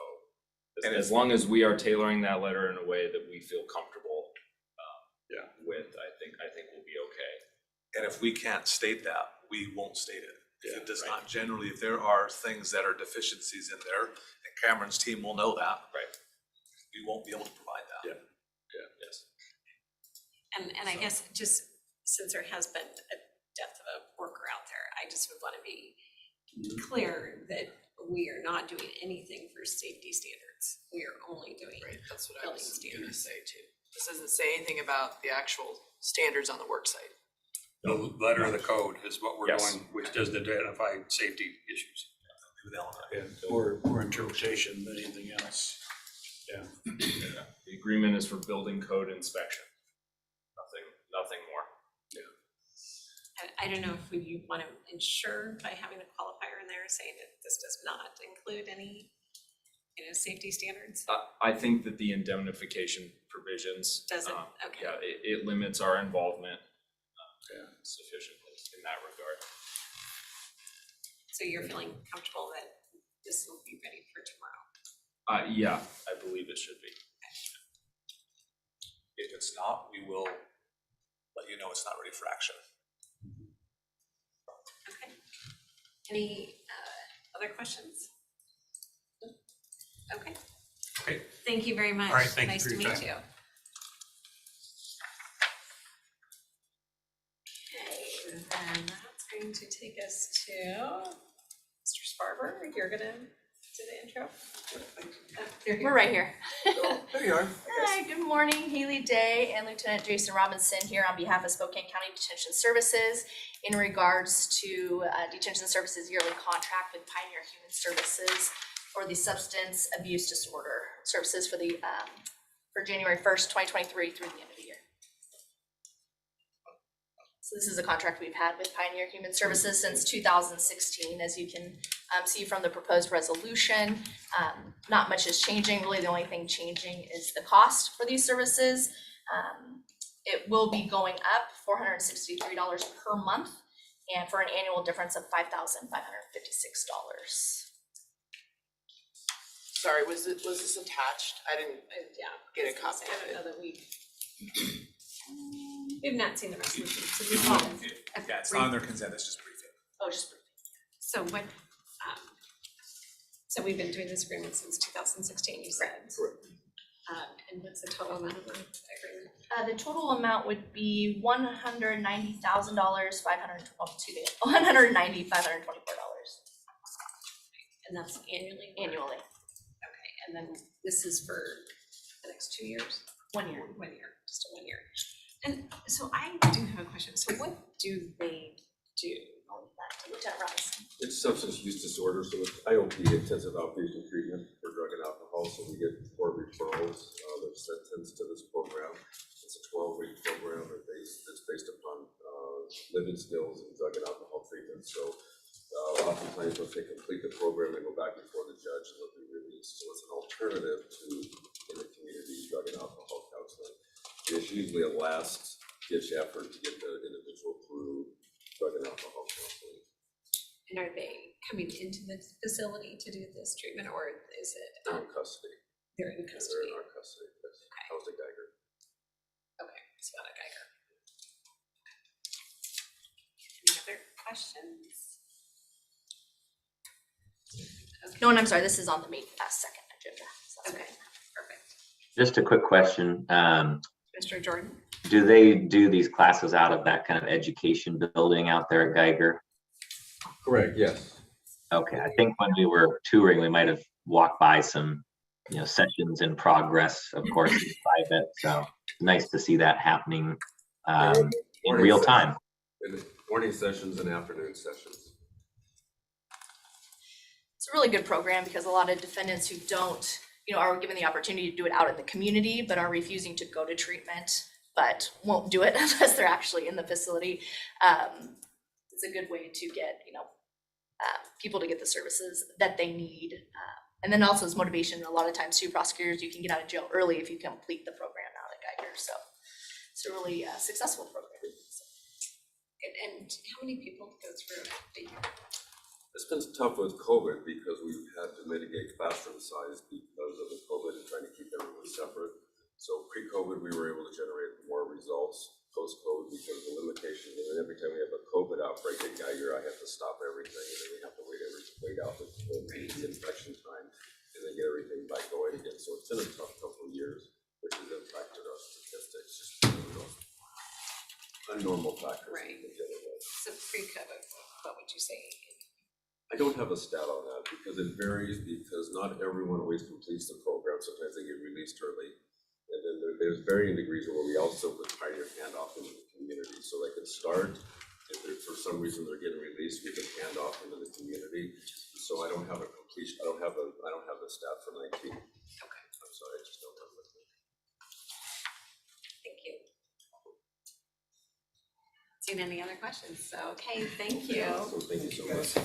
as long as we are tailoring that letter in a way that we feel comfortable with, I think we'll be okay. And if we can't state that, we won't state it. If it does not, generally, if there are things that are deficiencies in there, and Cameron's team will know that. Right. We won't be able to provide that. Yeah. Yes. And I guess just since there has been a death of a worker out there, I just would want to be clear that we are not doing anything for safety standards. We are only doing That's what I building was gonna standards. say too. This doesn't say anything about the actual standards on the work site. The letter of the code is what we're Yes. doing, which doesn't identify safety issues. Or interpretation than anything else. Yeah. The agreement is for building code inspection. Nothing more. I don't know if you want to ensure by having a qualifier in there saying that this does not include any, safety standards. I think that the indemnification provisions. Doesn't, okay. Yeah, it limits our involvement sufficiently in that regard. So you're feeling comfortable that this will be ready for tomorrow? Yeah, I believe it should be. If it's not, we will let you know it's not ready for action. Okay. Any other questions? Okay. Okay. Thank you very much. All right, thank you Nice for to your meet time. you. Okay, then that's going to take us to Mr. Sparber. You're gonna do the intro? We're right here. There you are. Hi, good morning. Haley Day and Lieutenant Jason Robinson here on behalf of Spokane County Detention Services in regards to Detention Services yearly contract with Pioneer Human Services for the substance abuse disorder services for the for January 1st, 2023 through the end of the year. So this is a contract we've had with Pioneer Human Services since 2016, as you can see from the proposed resolution. Not much is changing. Really, the only thing changing is the cost for these services. It will be going up $463 per month, and for an annual difference of $5,556. Sorry, was this attached? I didn't get a copy I of don't it. know that we've not seen the resolution, so we Yeah, it's not on their consent, it's just briefing. Oh, just briefing. So what, so we've been doing this agreement since 2016, you said? Correct. And what's the total amount of the agreement? The total amount would be $190,000, $524. And that's annually? Annually. Okay, and then this is for the next 2 years? 1 year. 1 year, just a 1 year. And so I do have a question. So what do they do? I'll leave that to Lieutenant Robinson. It's substance use disorder, so it's IOP, intensive outpatient treatment for drug and alcohol, so we get 4 referrals, they're sentenced to this program. It's a 12-week program, it's based upon living skills and drug and alcohol treatment, so oftentimes once they complete the program, they go back before the judge and they'll be released, so it's an alternative to in the community drug and alcohol counseling. It's usually a last ditch effort to get the individual through drug and alcohol counseling. And are they coming into the facility to do this treatment, or is it? They're in custody. They're in custody. They're in our custody, yes. Housed at Geiger. Okay, so not a Geiger. Any other questions? No, and I'm sorry, this is on the May 2nd agenda. So that's Okay, perfect. Just a quick question. Mr. Jordan? Do they do these classes out of that kind of education building out there at Geiger? Correct, yes. Okay, I think when we were touring, we might have walked by some, sessions in progress, of course, in private. So nice to see that happening in real time. In morning sessions and afternoon sessions. It's a really good program because a lot of defendants who don't, are given the opportunity to do it out in the community, but are refusing to go to treatment, but won't do it unless they're actually in the facility. It's a good way to get, people to get the services that they need. And then also as motivation, a lot of times too, prosecutors, you can get out of jail early if you complete the program out at Geiger. So it's a really successful program. And how many people go through a year? It's been tough with COVID because we've had to mitigate classroom size because of the COVID and trying to keep everyone separate. So pre-COVID, we were able to generate more results. Post-COVID, because of the limitations, and then every time we have a COVID outbreak at Geiger, I have to stop everything, and then we have to wait out the infection time, and then get everything back going again. So it's been a tough couple of years, which has impacted our statistics, just, abnormal factors. Right. So pre-COVID, what would you say? I don't have a stat on that because it varies, because not everyone always completes the program. Sometimes they get released early. And then there's varying degrees where we also retire your handoff into the community. So they can start, if for some reason they're getting released, we can hand off into the community. So I don't have a completion, I don't have the stat for 19. Okay. I'm sorry, I just don't have it. Thank you. Seen any other questions? So, okay, thank you. So thank you so much.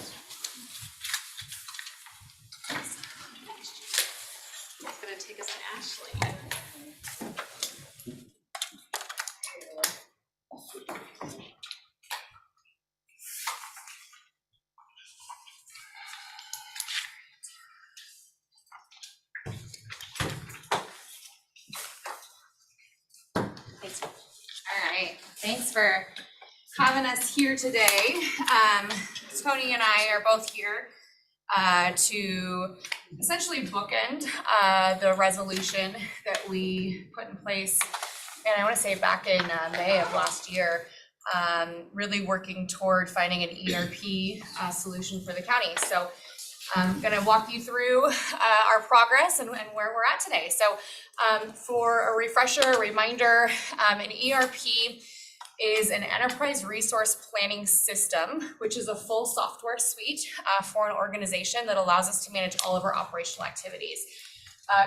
It's gonna take us to Ashley. Thanks. All right, thanks for having us here today. Tony and I are both here to essentially bookend the resolution that we put in place, and I want to say back in May of last year, really working toward finding an ERP solution for the county. So I'm going to walk you through our progress and where we're at today. So for a refresher, a reminder, an ERP is an enterprise resource planning system, which is a full software suite for an organization that allows us to manage all of our operational activities.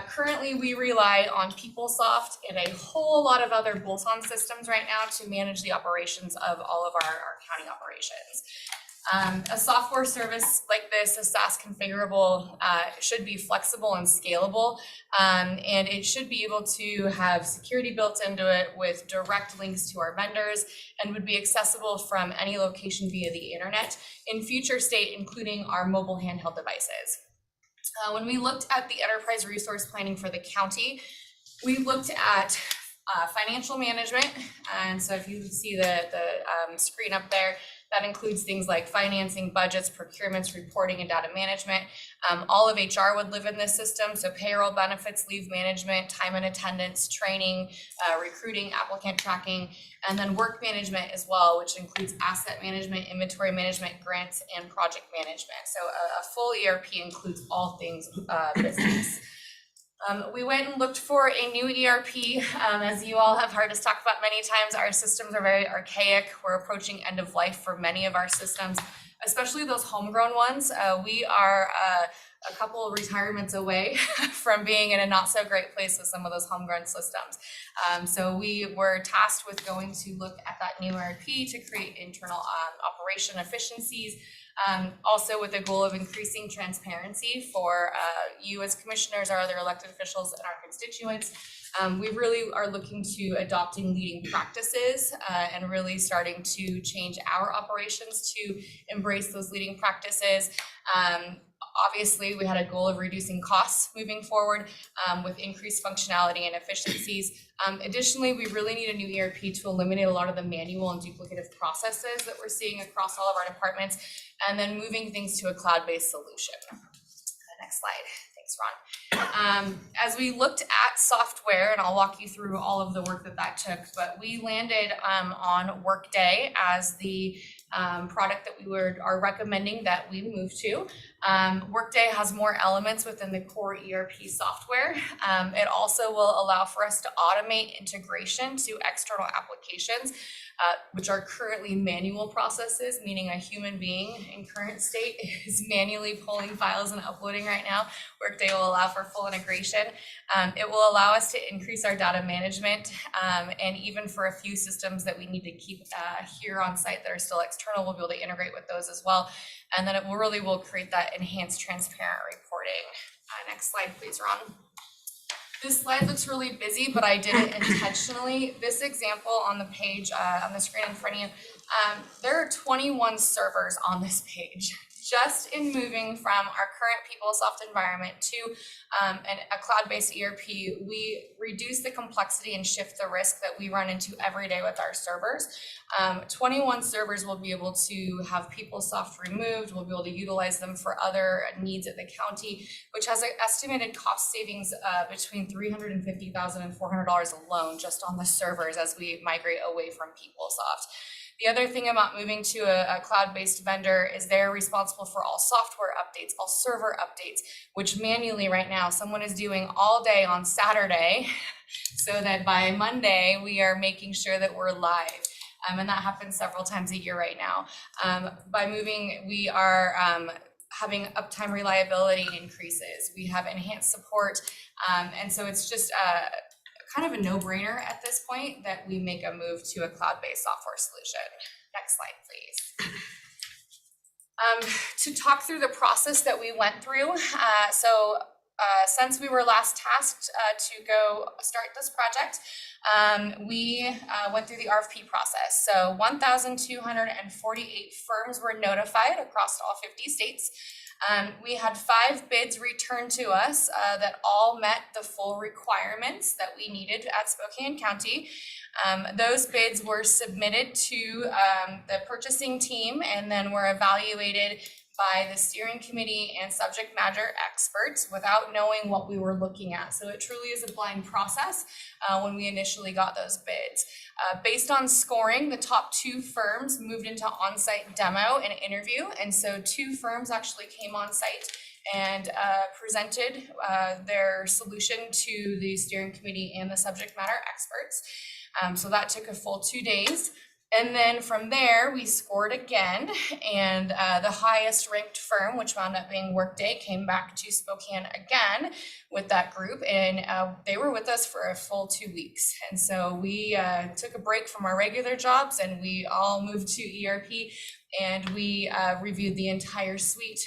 Currently, we rely on PeopleSoft and a whole lot of other bolt-on systems right now to manage the operations of all of our county operations. A software service like this, a SaaS configurable, should be flexible and scalable, and it should be able to have security built into it with direct links to our vendors, and would be accessible from any location via the internet in future state, including our mobile handheld devices. When we looked at the enterprise resource planning for the county, we looked at financial management, and so if you see the screen up there, that includes things like financing, budgets, procurements, reporting, and data management. All of HR would live in this system, so payroll, benefits, leave management, time and attendance, training, recruiting, applicant tracking, and then work management as well, which includes asset management, inventory management, grants, and project management. So a full ERP includes all things business. We went and looked for a new ERP. As you all have heard us talk about many times, our systems are very archaic. We're approaching end of life for many of our systems, especially those homegrown ones. We are a couple of retirements away from being in a not so great place with some of those homegrown systems. So we were tasked with going to look at that new ERP to create internal operation efficiencies, also with the goal of increasing transparency for you as commissioners, our other elected officials, and our constituents. We really are looking to adopting leading practices and really starting to change our operations to embrace those leading practices. Obviously, we had a goal of reducing costs moving forward with increased functionality and efficiencies. Additionally, we really need a new ERP to eliminate a lot of the manual and duplicative processes that we're seeing across all of our departments, and then moving things to a cloud-based solution. Next slide. Thanks, Ron. As we looked at software, and I'll walk you through all of the work that took, but we landed on Workday as the product that we are recommending that we move to. Workday has more elements within the core ERP software. It also will allow for us to automate integration to external applications, which are currently manual processes, meaning a human being in current state is manually pulling files and uploading right now. Workday will allow for full integration. It will allow us to increase our data management, and even for a few systems that we need to keep here on site that are still external, we'll be able to integrate with those as well. And then it will create that enhanced transparent reporting. Next slide, please, Ron. This slide looks really busy, but I did it intentionally. This example on the page, on the screen in front of you, there are 21 servers on this page. just in moving from our current PeopleSoft environment to a cloud-based ERP, we reduce the complexity and shift the risk that we run into every day with our servers. 21 servers will be able to have PeopleSoft removed. We'll be able to utilize them for other needs at the county, which has an estimated cost savings between $350,000 and $400 alone just on the servers as we migrate away from PeopleSoft. The other thing about moving to a cloud-based vendor is they're responsible for all software updates, all server updates, which manually right now someone is doing all day on Saturday so that by Monday we are making sure that we're live. And that happens several times a year right now. By moving, we are having uptime reliability increases. We have enhanced support. And so it's just kind of a no-brainer at this point that we make a move to a cloud-based software solution. Next slide, please. To talk through the process that we went through. Since we were last tasked to go start this project, we went through the RFP process. So 1,248 firms were notified across all 50 states. We had 5 bids returned to us that all met the full requirements that we needed at Spokane County. Those bids were submitted to the purchasing team and then were evaluated by the steering committee and subject matter experts without knowing what we were looking at. So it truly is a blind process when we initially got those bids. Based on scoring, the top 2 firms moved into on-site demo and interview. And so 2 firms actually came on site and presented their solution to the steering committee and the subject matter experts. So that took a full 2 days. And then from there, we scored again, and the highest ranked firm, which wound up being Workday, came back to Spokane again with that group, and they were with us for a full 2 weeks. And so we took a break from our regular jobs, and we all moved to ERP, and we reviewed the entire suite.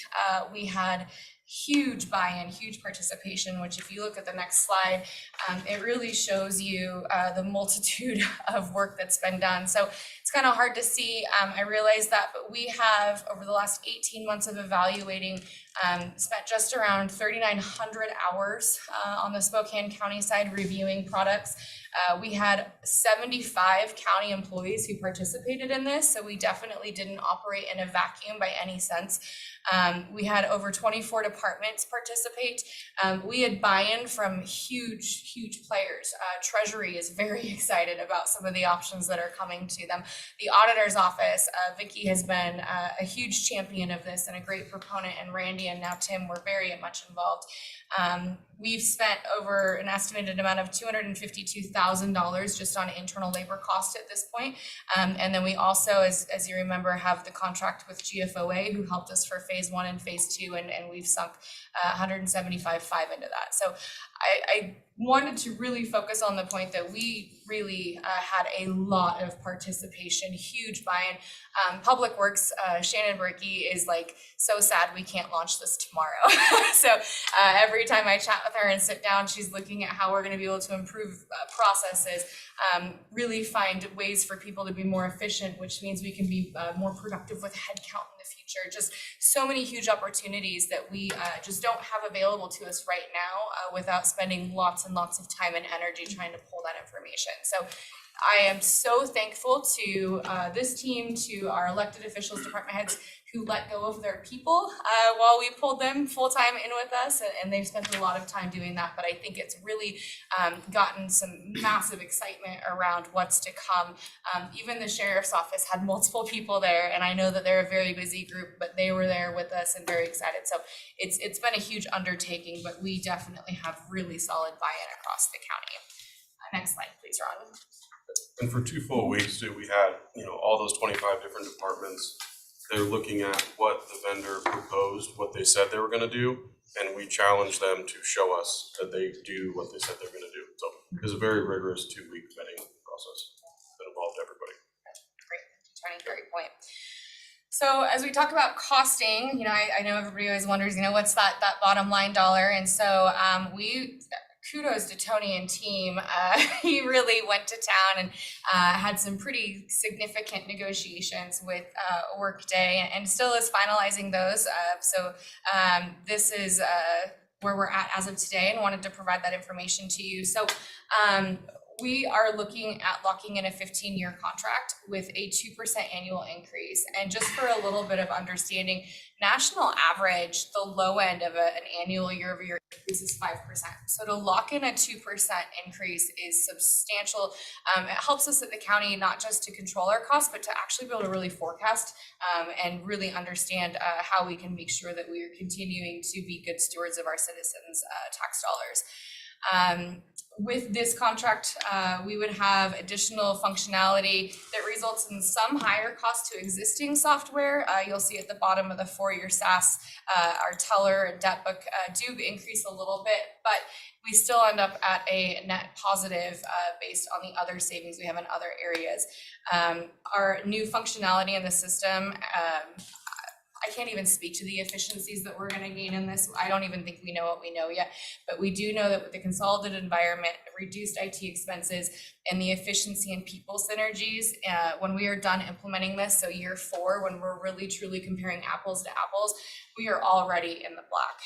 We had huge buy-in, huge participation, which if you look at the next slide, it really shows you the multitude of work that's been done. So it's kind of hard to see, I realize that, but we have, over the last 18 months of evaluating, spent just around 3,900 hours on the Spokane County side reviewing products. We had 75 county employees who participated in this, so we definitely didn't operate in a vacuum by any sense. We had over 24 departments participate. We had buy-in from huge players. Treasury is very excited about some of the options that are coming to them. The auditor's office, Vicki has been a huge champion of this and a great proponent, and Randy and now Tim were very much involved. We've spent over an estimated amount of $252,000 just on internal labor cost at this point. And then we also, as you remember, have the contract with GFOA who helped us for phase 1 and phase 2, and we've sunk $175,500 into that. So I wanted to really focus on the point that we really had a lot of participation, huge buy-in. Public Works, Shannon Berkey is like so sad we can't launch this tomorrow. So every time I chat with her and sit down, she's looking at how we're going to be able to improve processes, really find ways for people to be more efficient, which means we can be more productive with headcount in the future. Just so many huge opportunities that we just don't have available to us right now without spending lots and lots of time and energy trying to pull that information. So I am so thankful to this team, to our elected officials, department heads who let go of their people while we pulled them full-time in with us, and they've spent a lot of time doing that. But I think it's really gotten some massive excitement around what's to come. Even the sheriff's office had multiple people there, and I know that they're a very busy group, but they were there with us and very excited. So it's been a huge undertaking, but we definitely have really solid buy-in across the county. Next slide, please, Ron. And for 2 full weeks, too, we had, all those 25 different departments. They're looking at what the vendor proposed, what they said they were going to do, and we challenged them to show us that they do what they said they're going to do. So it was a very rigorous 2-week vetting process that involved everybody. Great, great point. So as we talk about costing, I know everybody always wonders, what's that bottom line dollar? And so we kudos to Tony and team. He really went to town and had some pretty significant negotiations with Workday and still is finalizing those. This is where we're at as of today and wanted to provide that information to you. So we are looking at locking in a 15-year contract with a 2% annual increase. And just for a little bit of understanding, national average, the low end of an annual year-over-year increase is 5%. So to lock in a 2% increase is substantial. It helps us at the county not just to control our costs, but to actually be able to really forecast and really understand how we can make sure that we are continuing to be good stewards of our citizens' tax dollars. With this contract, we would have additional functionality that results in some higher cost to existing software. You'll see at the bottom of the 4-year SaaS, our teller and debt book do increase a little bit, but we still end up at a net positive based on the other savings we have in other areas. Our new functionality in the system, I can't even speak to the efficiencies that we're going to gain in this. I don't even think we know what we know yet, but we do know that with the consolidated environment, reduced IT expenses, and the efficiency and people synergies, when we are done implementing this, so year 4, when we're really truly comparing apples to apples, we are already in the black.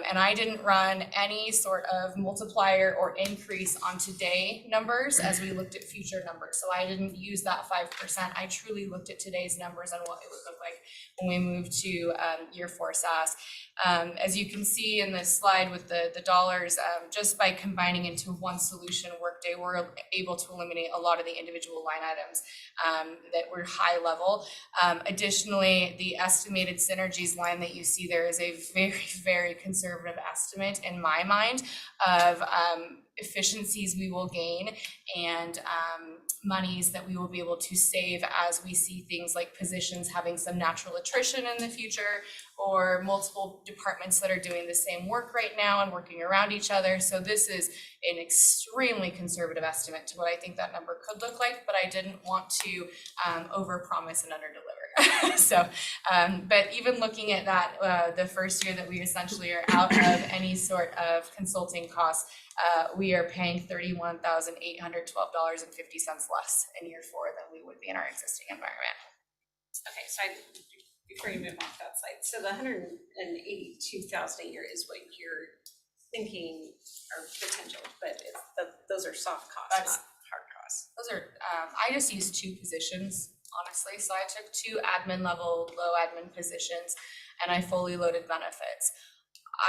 And I didn't run any sort of multiplier or increase on today numbers as we looked at future numbers. So I didn't use that 5%. I truly looked at today's numbers and what it would look like when we move to year 4 SaaS. As you can see in this slide with the dollars, just by combining into one solution, Workday, we're able to eliminate a lot of the individual line items that were high level. Additionally, the estimated synergies line that you see there is a very, very conservative estimate in my mind of efficiencies we will gain and monies that we will be able to save as we see things like positions having some natural attrition in the future, or multiple departments that are doing the same work right now and working around each other. So this is an extremely conservative estimate to what I think that number could look like, but I didn't want to overpromise and underdeliver. So, but even looking at that, the first year that we essentially are out of any sort of consulting costs, we are paying $31,812.50 less in year 4 than we would be in our existing environment. Okay, so before you move off that slide, so the $182,000 a year is what you're thinking are potential, but those are soft costs, not hard costs. Those are, I just used 2 positions, honestly. So I took 2 admin level, low admin positions, and I fully loaded benefits.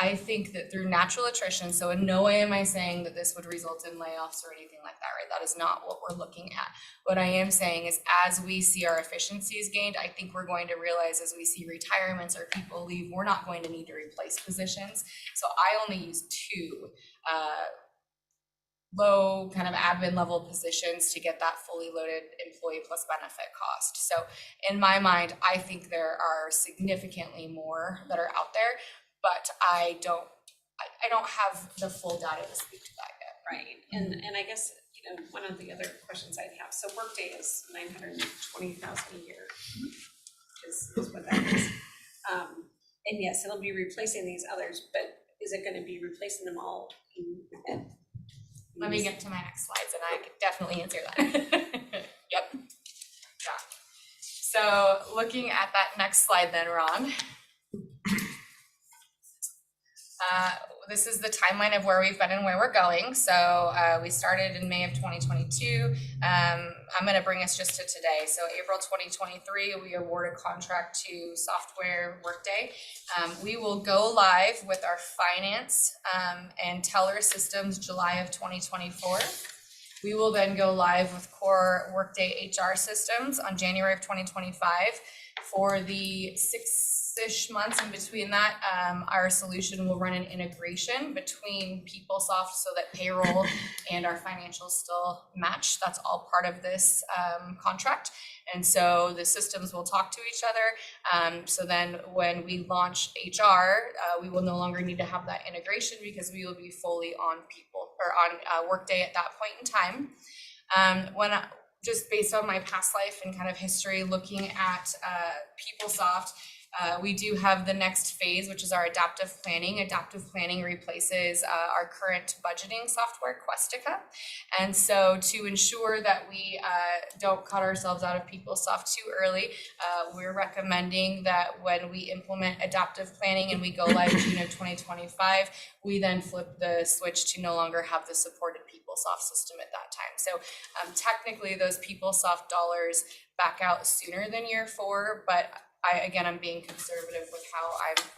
I think that through natural attrition, so in no way am I saying that this would result in layoffs or anything like that, right? That is not what we're looking at. What I am saying is as we see our efficiencies gained, I think we're going to realize as we see retirements or people leave, we're not going to need to replace positions. So I only use 2 low kind of admin level positions to get that fully loaded employee plus benefit cost. So in my mind, I think there are significantly more that are out there, but I don't have the full data to speak to that yet. Right, and I guess, you know, one of the other questions I'd have, so Workday is $920,000 a year, is what that is. And yes, it'll be replacing these others, but is it gonna be replacing them all in? Let me get to my next slides and I could definitely answer that. Yep. Yeah. So looking at that next slide then, Ron. This is the timeline of where we've been and where we're going. So we started in May of 2022. I'm going to bring us just to today. So April 2023, we award a contract to Software Workday. We will go live with our finance and teller systems July of 2024. We will then go live with core Workday HR systems on January of 2025. For the 6-ish months in between that, our solution will run an integration between PeopleSoft so that payroll and our financials still match. That's all part of this contract. And so the systems will talk to each other. So then when we launch HR, we will no longer need to have that integration because we will be fully on Workday at that point in time. Just based on my past life and kind of history looking at PeopleSoft, We do have the next phase, which is our adaptive planning. Adaptive planning replaces our current budgeting software, Questica. And so to ensure that we don't cut ourselves out of PeopleSoft too early, we're recommending that when we implement adaptive planning and we go live June of 2025, we then flip the switch to no longer have the supported PeopleSoft system at that time. So technically those PeopleSoft dollars back out sooner than year 4, but I'm being conservative with how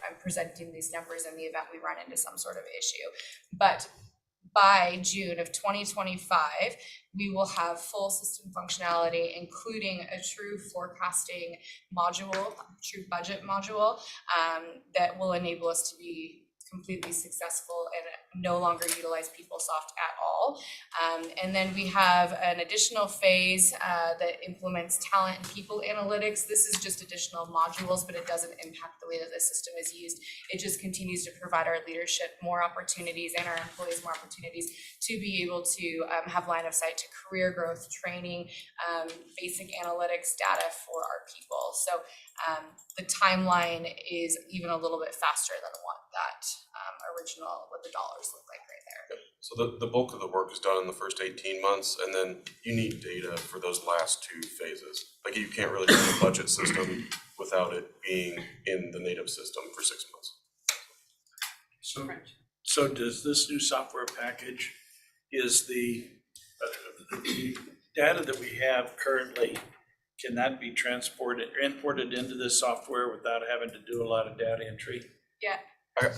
I'm presenting these numbers in the event we run into some sort of issue. But by June of 2025, we will have full system functionality, including a true forecasting module, true budget module, that will enable us to be completely successful and no longer utilize PeopleSoft at all. And then we have an additional phase that implements talent and people analytics. This is just additional modules, but it doesn't impact the way that the system is used. It just continues to provide our leadership more opportunities and our employees more opportunities to be able to have line of sight to career growth, training, basic analytics data for our people. So the timeline is even a little bit faster than what that what the dollars look like right there. So the bulk of the work is done in the first 18 months, and then you need data for those last 2 phases. Like you can't really do a budget system without it being in the native system for 6 months. So does this new software package, is the data that we have currently, can that be imported into this software without having to do a lot of data entry? Yeah. I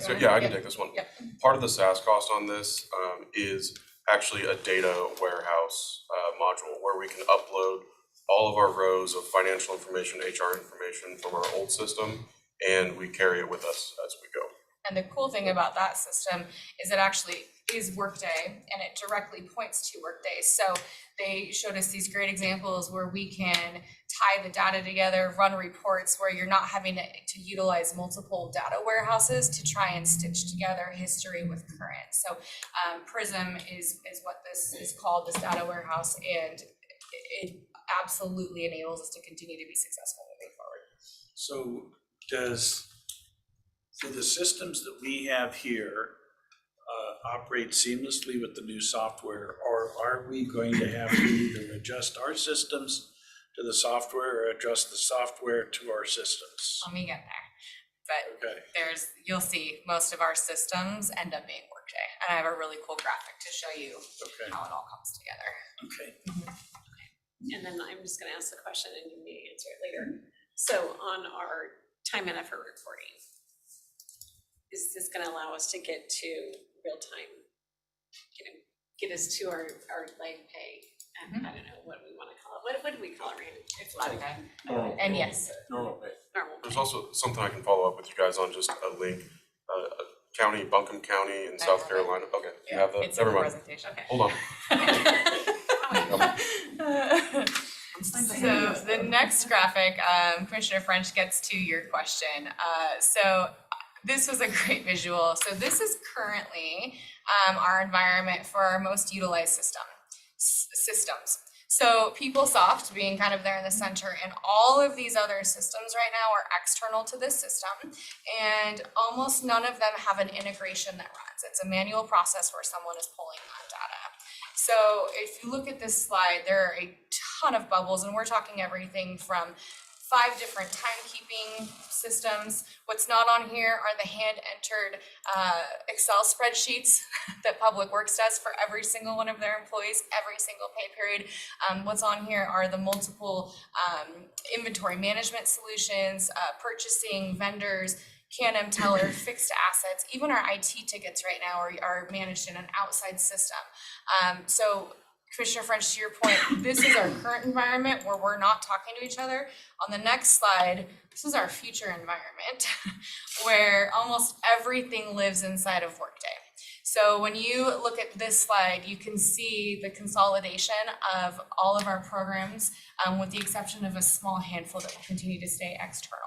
can take this one. Yep. Part of the SaaS cost on this is actually a data warehouse module where we can upload all of our rows of financial information, HR information from our old system, and we carry it with us as we go. And the cool thing about that system is it actually is Workday, and it directly points to Workday. So they showed us these great examples where we can tie the data together, run reports where you're not having to utilize multiple data warehouses to try and stitch together history with current. So Prism is what this is called, this data warehouse, and it absolutely enables us to continue to be successful moving forward. So the systems that we have here operate seamlessly with the new software, or are we going to have to either adjust our systems to the software or adjust the software to our systems? Let me get there. But you'll see most of our systems end up being Workday. And I have a really cool graphic to show you how it all comes together. Okay. And then I'm just gonna ask the question and you may answer it later. So on our time and effort reporting, is this gonna allow us to get to real time, get us to our life pay? And I don't know what we wanna call it. What do we call it, Randy? It's flat pay. Normal. And yes. Normal pay. Normal. There's also something I can follow up with you guys on, just a link, county, Buncombe County in South Carolina. Okay, you have that? It's in Never the mind. presentation. Okay. Hold on. So the next graphic, Commissioner French, gets to your question. So this was a great visual. So this is currently our environment for our most utilized systems. So PeopleSoft being kind of there in the center, and all of these other systems right now are external to this system, and almost none of them have an integration that runs. It's a manual process where someone is pulling that data. So if you look at this slide, there are a ton of bubbles, and we're talking everything from 5 different timekeeping systems. What's not on here are the hand-entered Excel spreadsheets that Public Works does for every single one of their employees, every single pay period. What's on here are the multiple inventory management solutions, purchasing, vendors, Can-Am teller, fixed assets. Even our IT tickets right now are managed in an outside system. So Commissioner French, to your point, this is our current environment where we're not talking to each other. On the next slide, this is our future environment where almost everything lives inside of Workday. So when you look at this slide, you can see the consolidation of all of our programs, with the exception of a small handful that will continue to stay external.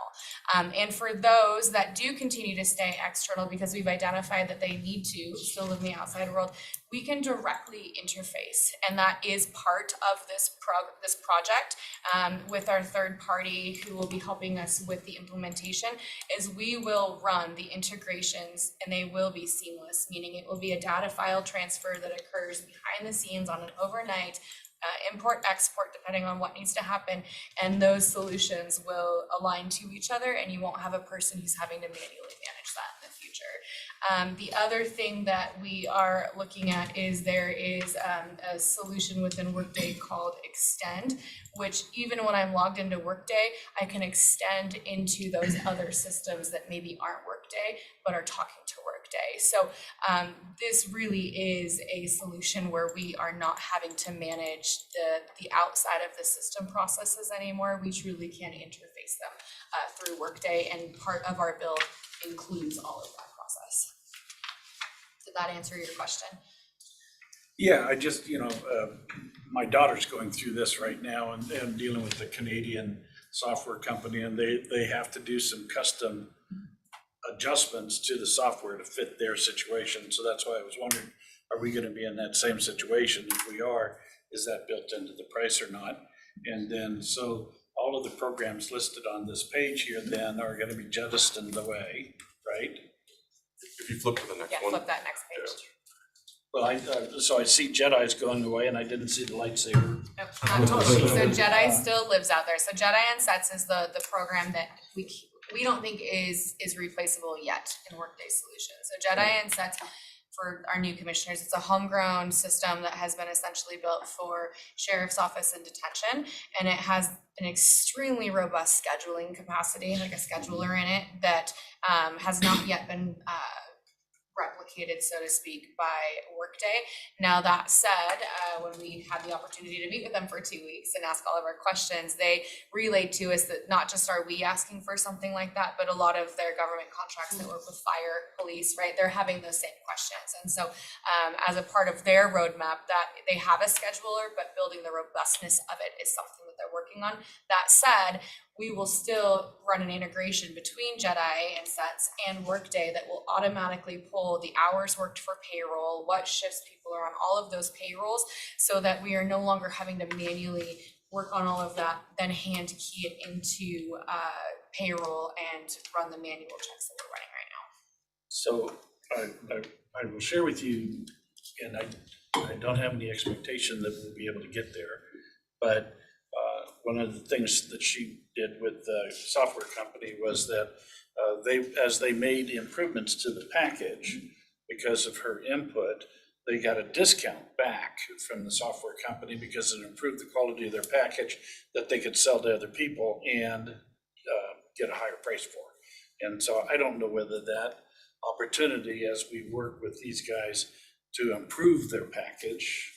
And for those that do continue to stay external because we've identified that they need to still live in the outside world, we can directly interface, and that is part of this project with our third party who will be helping us with the implementation. Is we will run the integrations and they will be seamless, meaning it will be a data file transfer that occurs behind the scenes on an overnight import export depending on what needs to happen, and those solutions will align to each other and you won't have a person who's having to manually manage that in the future. The other thing that we are looking at is there is a solution within Workday called Extend, which even when I'm logged into Workday, I can extend into those other systems that maybe aren't Workday but are talking to Workday. So this really is a solution where we are not having to manage the outside of the system processes anymore. We truly can interface them through Workday, and part of our build includes all of that process. Did that answer your question? Yeah, I just, my daughter's going through this right now and dealing with the Canadian software company, and they have to do some custom adjustments to the software to fit their situation. So that's why I was wondering, are we gonna be in that same situation? If we are, is that built into the price or not? And then, so all of the programs listed on this page here then are gonna be jettisoned away, right? If you flip to the next one. Yeah, flip that next page. Well, so I see Jedi's going away and I didn't see the lightsaber. Nope, not totally. So Jedi still lives out there. So Jedi and Sets is the program that we don't think is replaceable yet in Workday Solutions. So Jedi and Sets, for our new commissioners, it's a homegrown system that has been essentially built for sheriff's office and detention, and it has an extremely robust scheduling capacity, like a scheduler in it that has not yet been replicated, so to speak, by Workday. Now that said, when we had the opportunity to meet with them for 2 weeks and ask all of our questions, they relayed to us that not just are we asking for something like that, but a lot of their government contracts that work with fire, police, right, they're having those same questions. And so as a part of their roadmap, that they have a scheduler, but building the robustness of it is something that they're working on. That said, we will still run an integration between Jedi and Sets and Workday that will automatically pull the hours worked for payroll, what shifts people are on, all of those payrolls, so that we are no longer having to manually work on all of that, then hand key it into payroll and run the manual checks that we're running right now. So I will share with you, and I don't have any expectation that we'll be able to get there, but one of the things that she did with the software company was that as they made improvements to the package, because of her input, they got a discount back from the software company because it improved the quality of their package that they could sell to other people and get a higher price for. And so I don't know whether that opportunity, as we work with these guys to improve their package,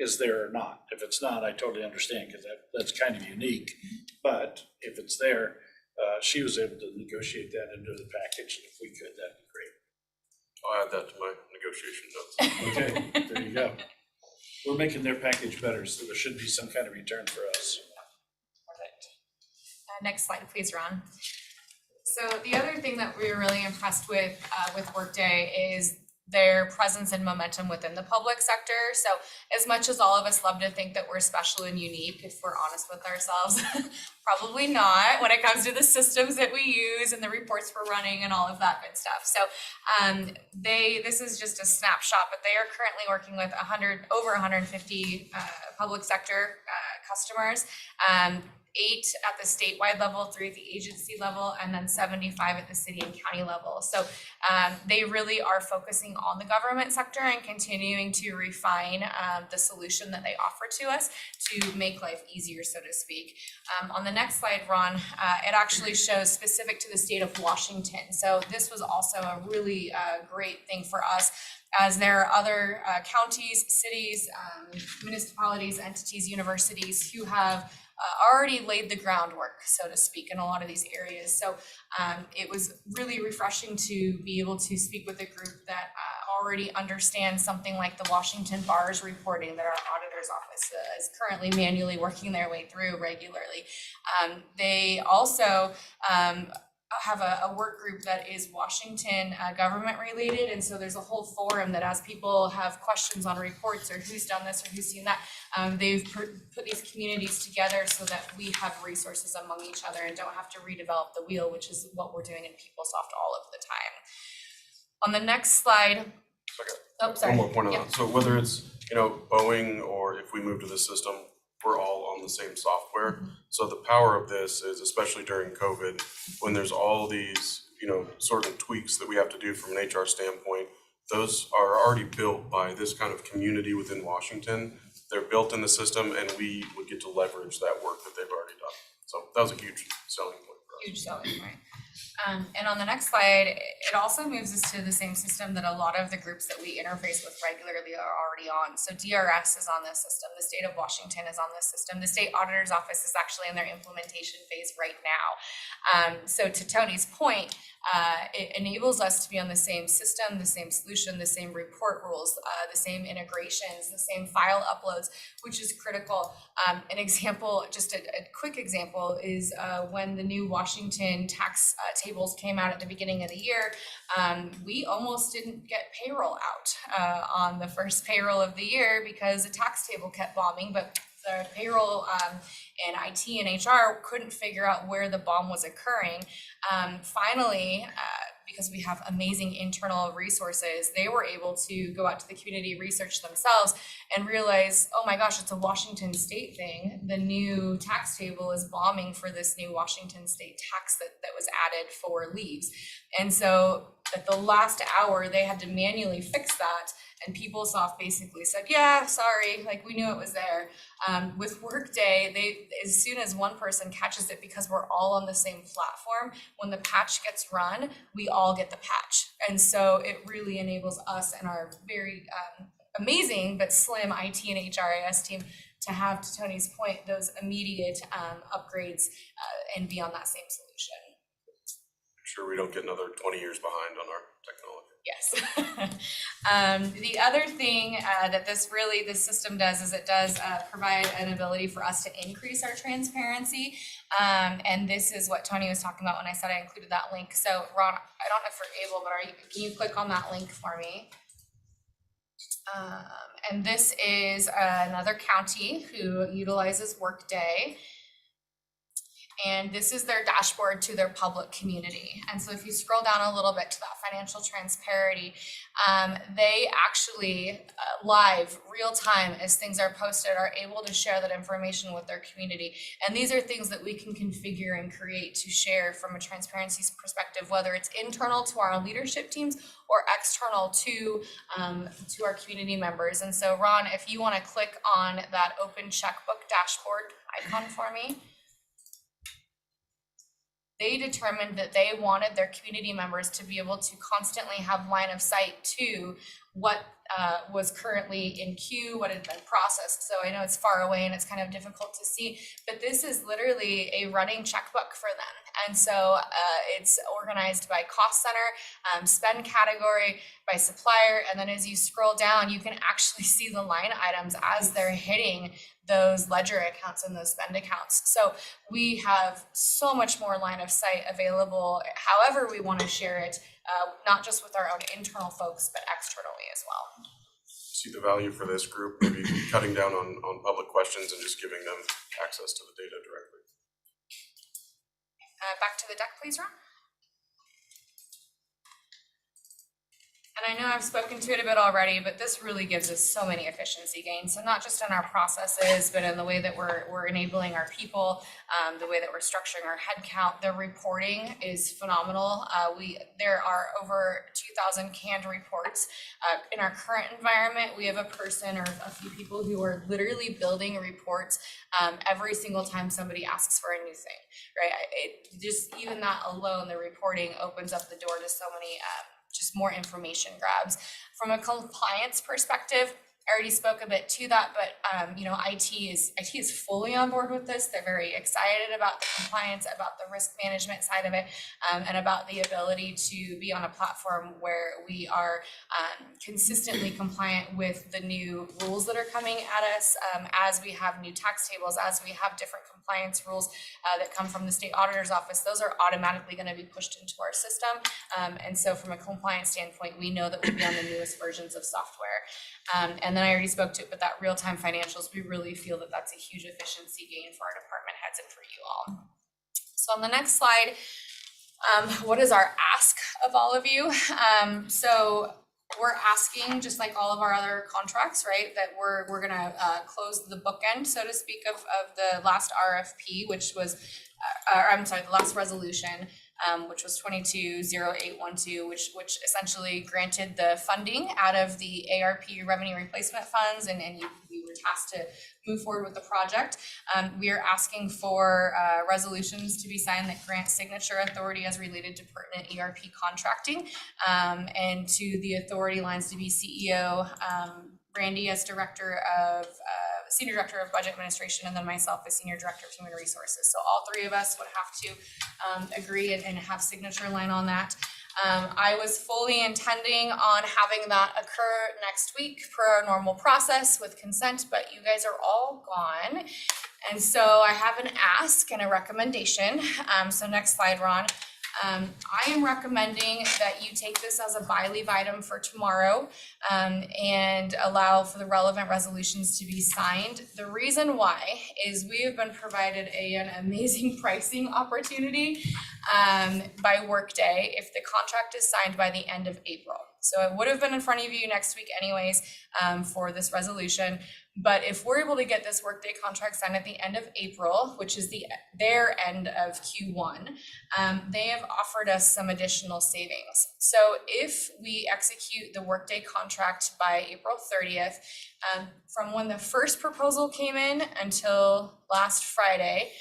is there or not. If it's not, I totally understand, because that's kind of unique. But if it's there, she was able to negotiate that into the package, and if we could, that'd be great. I'll add that to my negotiation notes. Okay, there you go. We're making their package better, so there should be some kind of return for us. Perfect. Next slide, please, Ron. So the other thing that we were really impressed with Workday is their presence and momentum within the public sector. So as much as all of us love to think that we're special and unique, if we're honest with ourselves, probably not when it comes to the systems that we use and the reports we're running and all of that good stuff. So this is just a snapshot, but they are currently working with over 150 public sector customers. 8 at the statewide level, 3 at the agency level, and then 75 at the city and county level. So they really are focusing on the government sector and continuing to refine the solution that they offer to us to make life easier, so to speak. On the next slide, Ron, it actually shows specific to the state of Washington. So this was also a really great thing for us, as there are other counties, cities, municipalities, entities, universities who have already laid the groundwork, so to speak, in a lot of these areas. So it was really refreshing to be able to speak with a group that already understands something like the Washington BARS reporting that our auditor's office is currently manually working their way through regularly. They also have a work group that is Washington government related, and so there's a whole forum that as people have questions on reports or who's done this or who's seen that, they've put these communities together so that we have resources among each other and don't have to redevelop the wheel, which is what we're doing in PeopleSoft all of the time. On the next slide, oh, sorry. One more point on Yep. that. So whether it's, Boeing or if we move to this system, we're all on the same software. So the power of this is, especially during COVID, when there's all these, sort of tweaks that we have to do from an HR standpoint, those are already built by this kind of community within Washington. They're built in the system and we would get to leverage that work that they've already done. So that was a huge selling point for us. Huge selling point. And on the next slide, it also moves us to the same system that a lot of the groups that we interface with regularly are already on. So DRS is on this system. The state of Washington is on this system. The state auditor's office is actually in their implementation phase right now. So to Tony's point, it enables us to be on the same system, the same solution, the same report rules, the same integrations, the same file uploads, which is critical. An example, just a quick example, is when the new Washington tax tables came out at the beginning of the year, we almost didn't get payroll out on the first payroll of the year because the tax table kept bombing, but the payroll and IT and HR couldn't figure out where the bomb was occurring. Finally, because we have amazing internal resources, they were able to go out to the community, research themselves, and realize, oh my gosh, it's a Washington state thing. The new tax table is bombing for this new Washington state tax that was added for leaves. And so at the last hour, they had to manually fix that. And PeopleSoft basically said, yeah, sorry, like we knew it was there. With Workday, as soon as one person catches it, because we're all on the same platform, when the patch gets run, we all get the patch. And so it really enables us and our very amazing but slim IT and HRIS team to have, to Tony's point, those immediate upgrades and be on that same solution. Make sure we don't get another 20 years behind on our technology. Yes. The other thing that this system does is it does provide an ability for us to increase our transparency. And this is what Tony was talking about when I said I included that link. So Ron, I don't know if you're able, but can you click on that link for me? And this is another county who utilizes Workday. And this is their dashboard to their public community. And so if you scroll down a little bit to that financial transparency, they actually live, real time, as things are posted, are able to share that information with their community. And these are things that we can configure and create to share from a transparency perspective, whether it's internal to our leadership teams or external to our community members. And so Ron, if you want to click on that open checkbook dashboard icon for me. They determined that they wanted their community members to be able to constantly have line of sight to what was currently in queue, what had been processed. So I know it's far away and it's kind of difficult to see, but this is literally a running checkbook for them. And so it's organized by cost center, spend category, by supplier, and then as you scroll down, you can actually see the line items as they're hitting those ledger accounts and those spend accounts. So we have so much more line of sight available, however we want to share it, not just with our own internal folks, but externally as well. See the value for this group, maybe cutting down on public questions and just giving them access to the data directly. Back to the deck, please, Ron. And I know I've spoken to it a bit already, but this really gives us so many efficiency gains. So not just in our processes, but in the way that we're enabling our people, the way that we're structuring our headcount. The reporting is phenomenal. There are over 2,000 canned reports. In our current environment, we have a person or a few people who are literally building reports every single time somebody asks for a new thing, right? Just even that alone, the reporting opens up the door to so many just more information grabs. From a compliance perspective, I already spoke a bit to that, but you know, IT is fully on board with this. They're very excited about the compliance, about the risk management side of it, and about the ability to be on a platform where we are consistently compliant with the new rules that are coming at us, as we have new tax tables, as we have different compliance rules that come from the state auditor's office. Those are automatically going to be pushed into our system, and so from a compliance standpoint, we know that we'll be on the newest versions of software. And then I already spoke to it, but that real-time financials, we really feel that that's a huge efficiency gain for our department heads and for you all. So on the next slide, what is our ask of all of you? So we're asking, just like all of our other contracts, right, that we're gonna close the bookend, so to speak, of the last RFP, which was, I'm sorry, the last resolution, which was 220812, which essentially granted the funding out of the ARP revenue replacement funds, and we were tasked to move forward with the project. We are asking for resolutions to be signed that grant signature authority as related to pertinent ERP contracting, and to the authority lines to be CEO, Randy as director of Senior Director of Budget Administration, and then myself as Senior Director of Human Resources. So all three of us would have to agree and have signature line on that. I was fully intending on having that occur next week per our normal process with consent, but you guys are all gone. And so I have an ask and a recommendation. So next slide, Ron. I am recommending that you take this as a by-leave item for tomorrow, and allow for the relevant resolutions to be signed. The reason why is we have been provided an amazing pricing opportunity by Workday if the contract is signed by the end of April. So it would have been in front of you next week anyways, for this resolution. But if we're able to get this Workday contract signed at the end of April, which is their end of Q1, they have offered us some additional savings. So if we execute the Workday contract by April 30th, from when the first proposal came in until last Friday,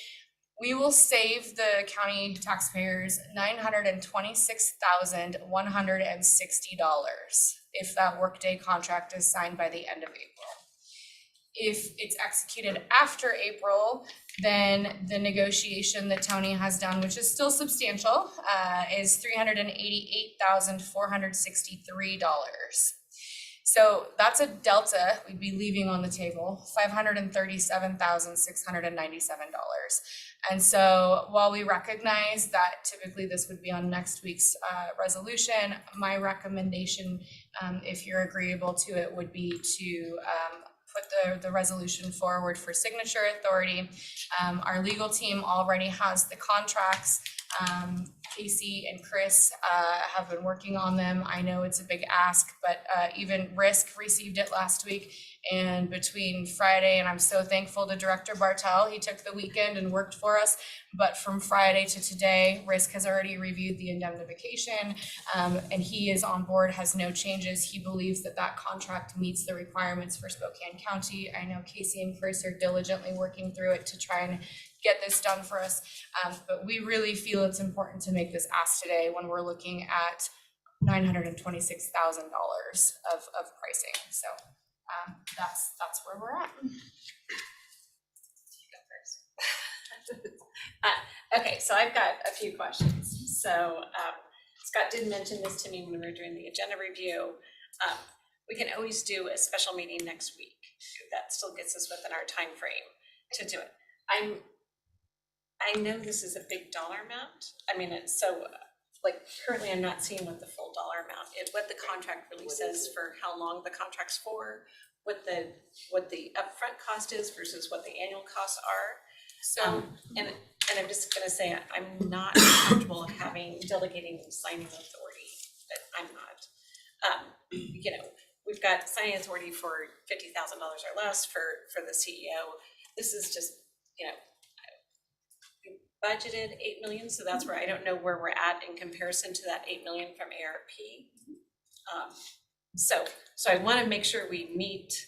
we will save the county taxpayers $926,160 if that Workday contract is signed by the end of April. If it's executed after April, then the negotiation that Tony has done, which is still substantial, is $388,463. So that's a delta we'd be leaving on the table, $537,697. And so while we recognize that typically this would be on next week's resolution, my recommendation, if you're agreeable to it, would be to put the resolution forward for signature authority. Our legal team already has the contracts. Casey and Chris have been working on them. I know it's a big ask, but even Risk received it last week. And between Friday, and I'm so thankful to Director Bartel, he took the weekend and worked for us. But from Friday to today, Risk has already reviewed the indemnification, and he is on board, has no changes. He believes that that contract meets the requirements for Spokane County. I know Casey and Chris are diligently working through it to try and get this done for us. But we really feel it's important to make this ask today when we're looking at $926,000 of pricing. So that's where we're at. Okay, so I've got a few questions. So Scott did mention this to me when we were doing the agenda review. We can always do a special meeting next week. That still gets us within our time frame to do it. I know this is a big dollar amount. I mean, it's so, like, currently I'm not seeing what the full dollar amount is, what the contract really says for how long the contract's for, what the upfront cost is versus what the annual costs are. So, and I'm just gonna say, I'm not comfortable delegating signing authority, but I'm not. You know, we've got signing authority for $50,000 or less for the CEO. This is just, you know, we budgeted 8 million, so that's where I don't know where we're at in comparison to that 8 million from ARP. So I want to make sure we meet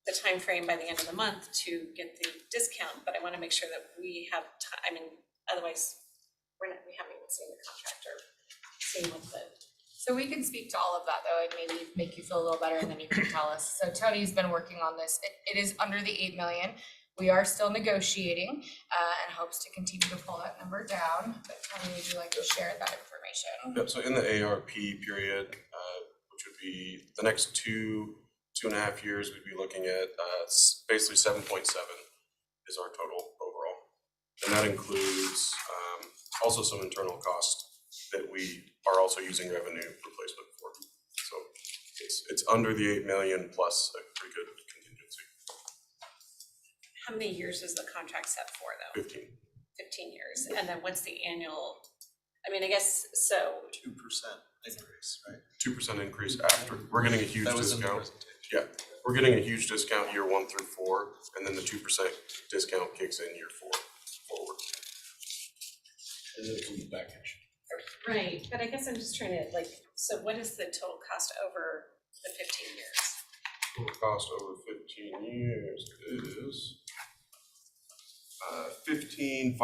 the time frame by the end of the month to get the discount, but I want to make sure that we have time. I mean, otherwise we haven't even seen the contract or seen what the. So we can speak to all of that though, and maybe make you feel a little better, and then you can tell us. So Tony's been working on this. It is under the 8 million. We are still negotiating, and hopes to continue to pull that number down. But Tony, would you like to share that information? Yep, so in the ARP period, which would be the next 2.5 years, we'd be looking at basically 7.7 is our total overall. And that includes also some internal costs that we are also using revenue replacement for. So it's under the 8 million plus a pretty good contingency. How many years is the contract set for though? 15. 15 years, and then what's the annual, I mean, I guess, so. 2% increase, right? 2% increase after, we're getting a huge That was in the discount. Yeah, we're getting a huge discount year 1 through 4, and then the 2% discount kicks in year 4 forward. And then it comes back next year. Right, but I guess I'm just trying to like, so what is the total cost over the 15 years? Total cost over 15 years is 15,573,492.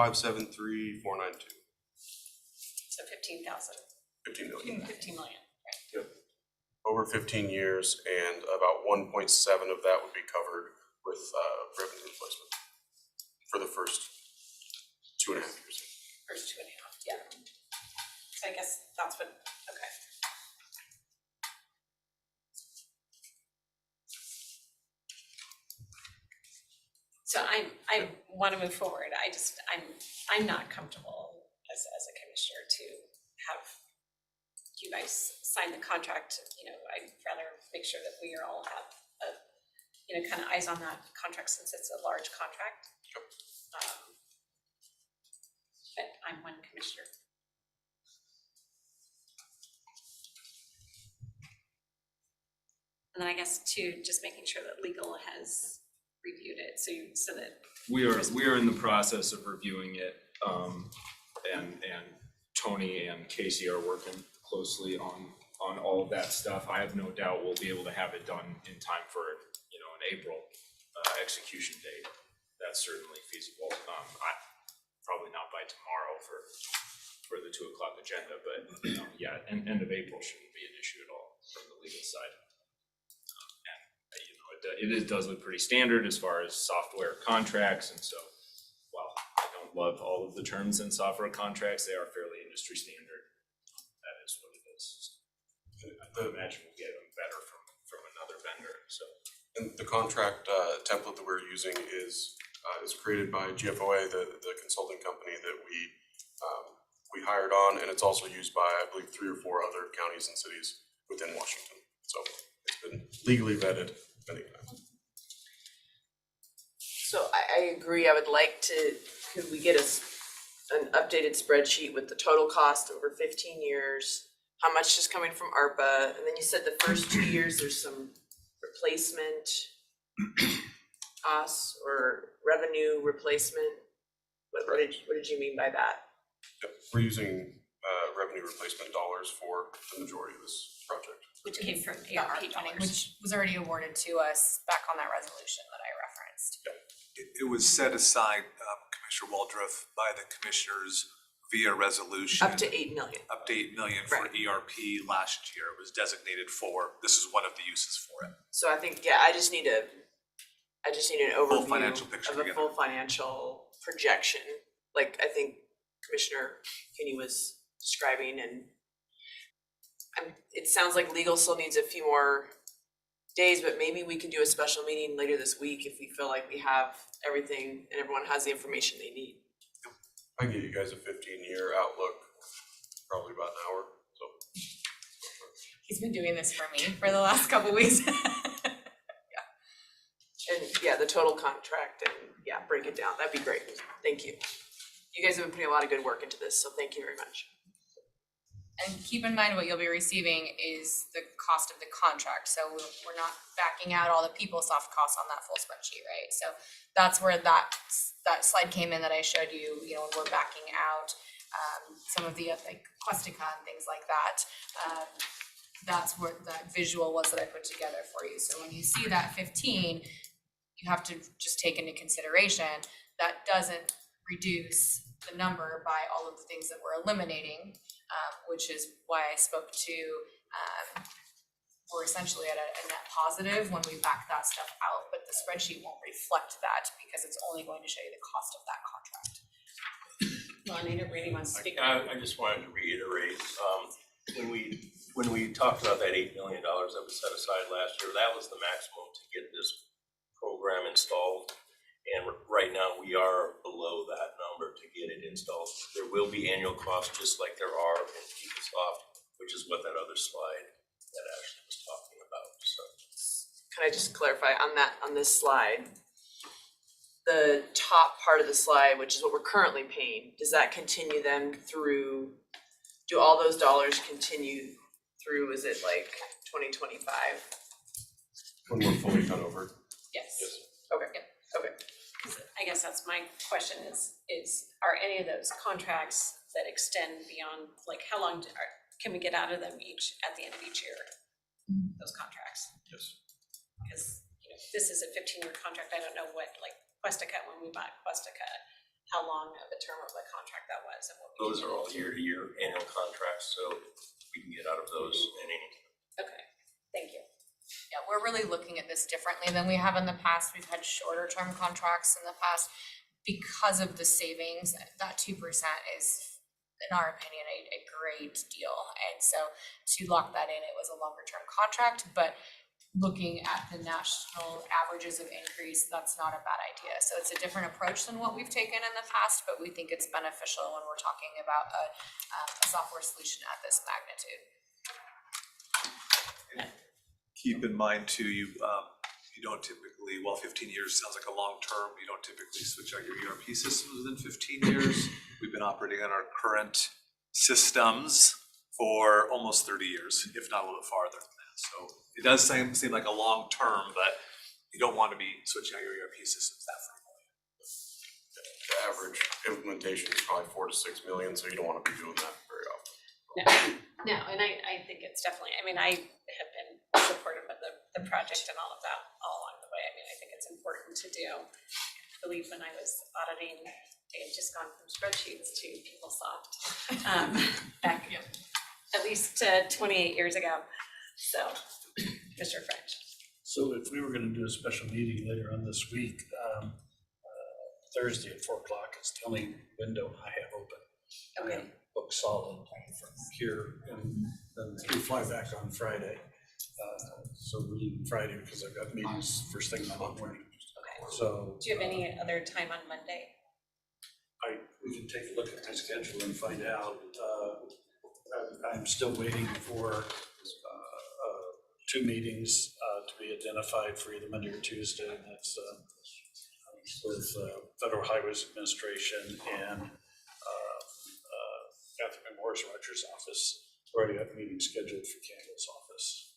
So 15,000. 15 million. 15 million, right? Yep. Over 15 years, and about 1.7 of that would be covered with revenue replacement for the first 2.5 years. First 2.5, yeah. So I guess that's what, okay. So I want to move forward. I'm not comfortable as a commissioner to have you guys sign the contract. You know, I'd rather make sure that we are all have kind of eyes on that contract since it's a large contract. But I'm one commissioner. And then I guess too, just making sure that legal has reviewed it, so that. We are in the process of reviewing it, and Tony and Casey are working closely on all of that stuff. I have no doubt we'll be able to have it done in time for, an April execution date. That's certainly feasible. Probably not by tomorrow for the 2 o'clock agenda, but yeah, end of April shouldn't be an issue at all from the legal side. It does look pretty standard as far as software contracts, and so while I don't love all of the terms in software contracts, they are fairly industry standard. That is what it is. I imagine we'll get them better from another vendor, so. And the contract template that we're using is created by GFOA, the consulting company that we hired on, and it's also used by, I believe, 3 or 4 other counties and cities within Washington. So it's been legally vetted many times. So I agree, I would like could we get an updated spreadsheet with the total cost over 15 years? How much is coming from ARPA? And then you said the first 2 years, there's some replacement costs or revenue replacement. What did you mean by that? Yep. We're using revenue replacement dollars for the majority of this project. Which came from The ARP ARP money, dollars. which was already awarded to us back on that resolution that I referenced. It was set aside, Commissioner Waldroff, by the commissioners via resolution. Up to 8 million. Up to 8 million for ERP last year. It was designated for, this is one of the uses for it. So I think, yeah, I just need an overview Full financial picture of a together. full financial projection, like I think Commissioner Kinney was describing, and it sounds like legal still needs a few more days, but maybe we can do a special meeting later this week if we feel like we have everything and everyone has the information they need. I can give you guys a 15-year outlook, probably about an hour, so. He's been doing this for me for the last couple weeks. And yeah, the total contract and break it down, that'd be great, thank you. You guys have been putting a lot of good work into this, so thank you very much. And keep in mind what you'll be receiving is the cost of the contract, so we're not backing out all the PeopleSoft costs on that full spreadsheet, right? So that's where that slide came in that I showed you, when we're backing out some of the like Questica and things like that. That's where that visual was that I put together for you. So when you see that 15, you have to just take into consideration that doesn't reduce the number by all of the things that we're eliminating, which is why I spoke to, we're essentially at a net positive when we back that stuff out, but the spreadsheet won't reflect that because it's only going to show you the cost of that contract. Well, Anita Brady wants to speak. I just wanted to reiterate, when we talked about that $8 million that was set aside last year, that was the maximum to get this program installed. And right now, we are below that number to get it installed. There will be annual costs, just like there are in PeopleSoft, which is what that other slide that Ashley was talking about, so. Can I just clarify on this slide? The top part of the slide, which is what we're currently paying, does that continue then through, do all those dollars continue through, is it like 2025? When we're fully cut over. Yes. Okay, okay. I guess that's my question is are any of those contracts that extend beyond, like, how long can we get out of them each, at the end of each year? Those contracts? Yes. Because, this is a 15-year contract. I don't know what, like, Questica, when we bought Questica, how long of a term of the contract that was and what we Those are all year-to-year annual contracts, so we can get out of those at any time. Okay, thank you. Yeah, we're really looking at this differently than we have in the past. We've had shorter term contracts in the past because of the savings. That 2% is, in our opinion, a great deal. And so to lock that in, it was a longer term contract, but looking at the national averages of increase, that's not a bad idea. So it's a different approach than what we've taken in the past, but we think it's beneficial when we're talking about a software solution at this magnitude. Keep in mind too, you don't typically, well, 15 years sounds like a long term, you don't typically switch out your ERP systems within 15 years. We've been operating on our current systems for almost 30 years, if not a little bit farther than that. So it does seem like a long term, but you don't want to be switching out your ERP systems that frequently. The average implementation is probably 4 to 6 million, so you don't want to be doing that very often. No, and I think it's definitely, I have been supportive of the project and all of that all along the way. I think it's important to do. I believe when I was auditing, they had just gone from spreadsheets to PeopleSoft back at least 28 years ago. So, Mr. French. So if we were gonna do a special meeting later on this week, Thursday at 4 o'clock is the only window I have open. Okay. Book solid from here, and then we fly back on Friday. So we're leaving Friday because I've got meetings first thing Monday morning. Okay. So Do you have any other time on Monday? we can take a look at my schedule and find out. I'm still waiting for 2 meetings to be identified for either Monday or Tuesday, and that's with Federal Highways Administration and Catherine Morris Rogers' office. We already have a meeting scheduled for Campbell's office.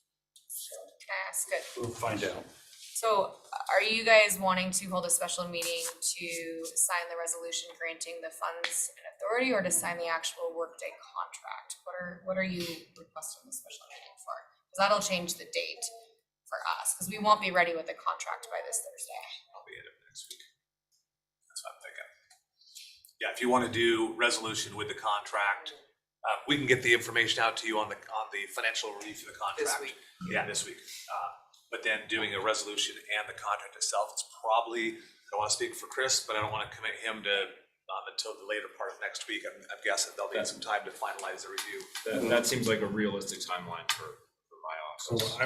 That's good. We'll find out. So are you guys wanting to hold a special meeting to sign the resolution granting the funds and authority, or to sign the actual workday contract? What are you requesting the special meeting for? Because that'll change the date for us, because we won't be ready with the contract by this Thursday. I'll be in it next week. That's what I'm thinking. Yeah, if you want to do resolution with the contract, we can get the information out to you on the financial review for the contract. This week. Yeah, this week. But then doing a resolution and the contract itself, it's probably, I don't want to speak for Chris, but I don't want to commit him to until the later part of next week. I'm guessing there'll be some time to finalize the review. That seems like a realistic timeline for my So office.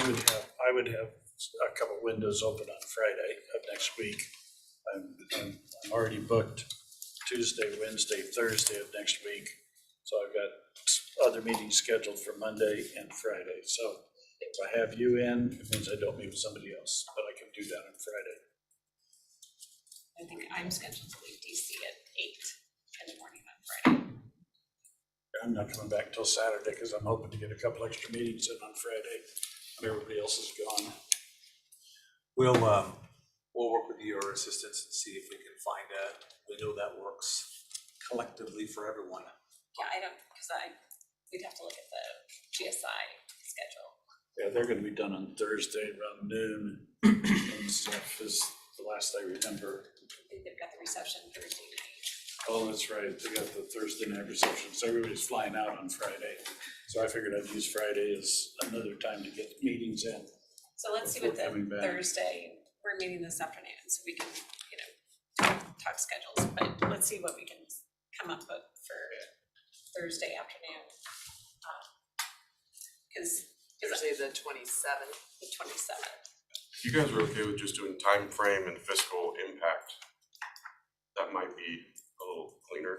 I would have a couple windows open on Friday of next week. I'm already booked Tuesday, Wednesday, Thursday of next week. So I've got other meetings scheduled for Monday and Friday. So if I have you in, it means I don't meet with somebody else, but I can do that on Friday. I think I'm scheduled to leave DC at 8 in the morning on Friday. I'm not coming back till Saturday because I'm hoping to get a couple extra meetings in on Friday when everybody else is gone. We'll work with your assistants and see if we can find a window that works collectively for everyone. Yeah, I don't, because we'd have to look at the GSI schedule. Yeah, they're gonna be done on Thursday around noon and stuff is the last I remember. I think they've got the reception Thursday night. Oh, that's right, they got the Thursday night reception, so everybody's flying out on Friday. So I figured I'd use Friday as another time to get meetings in. So let's see what Before coming the back. Thursday, we're meeting this afternoon, so we can, talk schedules, but let's see what we can come up with for Thursday afternoon. Cause Thursday the 27th. the 27th. If you guys are okay with just doing time frame and fiscal impact, that might be a little cleaner.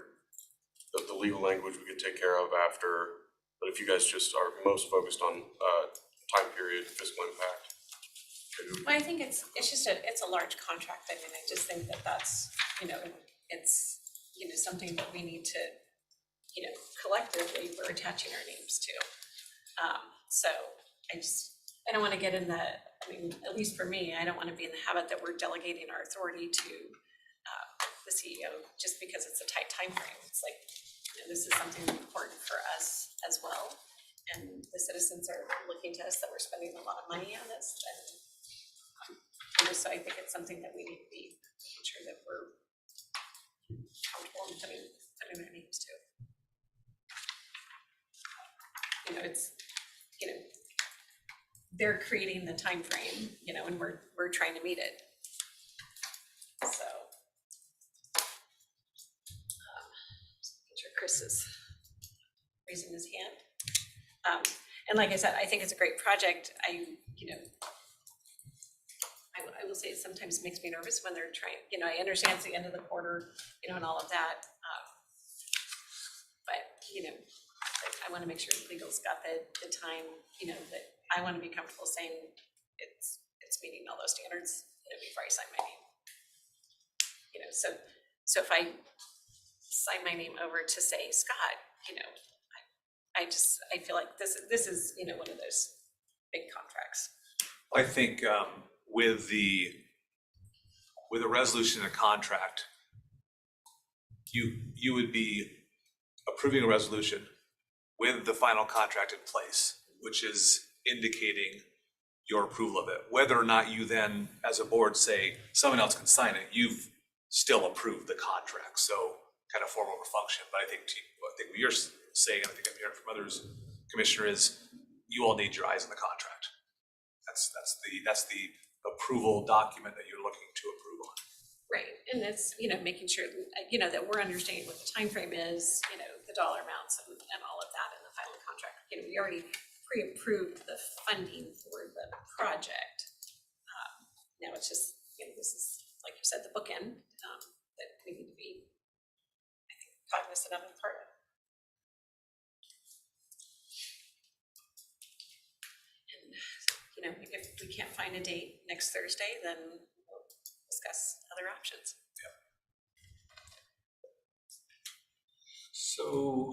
The legal language we could take care of after, but if you guys just are most focused on time period, fiscal impact. maybe we- Well, I think it's just it's a large contract. I mean, I just think that that's, it's, something that we need to, collectively, we're attaching our names to. So I don't want to get in at least for me, I don't want to be in the habit that we're delegating our authority to the CEO just because it's a tight timeframe. It's like, this is something important for us as well. And the citizens are looking to us that we're spending a lot of money on this. And so I think it's something that we need to be making sure that we're comfortable in putting our names to. It's, they're creating the time frame, and we're trying to meet it. So. Chris is raising his hand. And like I said, I think it's a great project. I will say it sometimes makes me nervous when they're trying, I understand it's the end of the quarter, and all of that. But, I want to make sure legal's got the time, that I want to be comfortable saying it's meeting all those standards, before I sign my name. So if I sign my name over to say Scott, I feel like this is, one of those big contracts. I think with the resolution and a contract, you would be approving a resolution with the final contract in place, which is indicating your approval of it. Whether or not you then, as a board, say someone else can sign it, you've still approved the contract. So kind of form over function. But I think what you're saying, and I think I'm hearing from others, Commissioner, is you all need your eyes on the contract. That's the approval document that you're looking to approve on. Right, and it's, making sure, that we're understanding what the time frame is, the dollar amounts and all of that in the final contract. We already pre-approved the funding for the project. Now it's just, this is, like you said, the bookend that we need to be, I think, cognizant of and part of. And, if we can't find a date next Thursday, then we'll discuss other options. So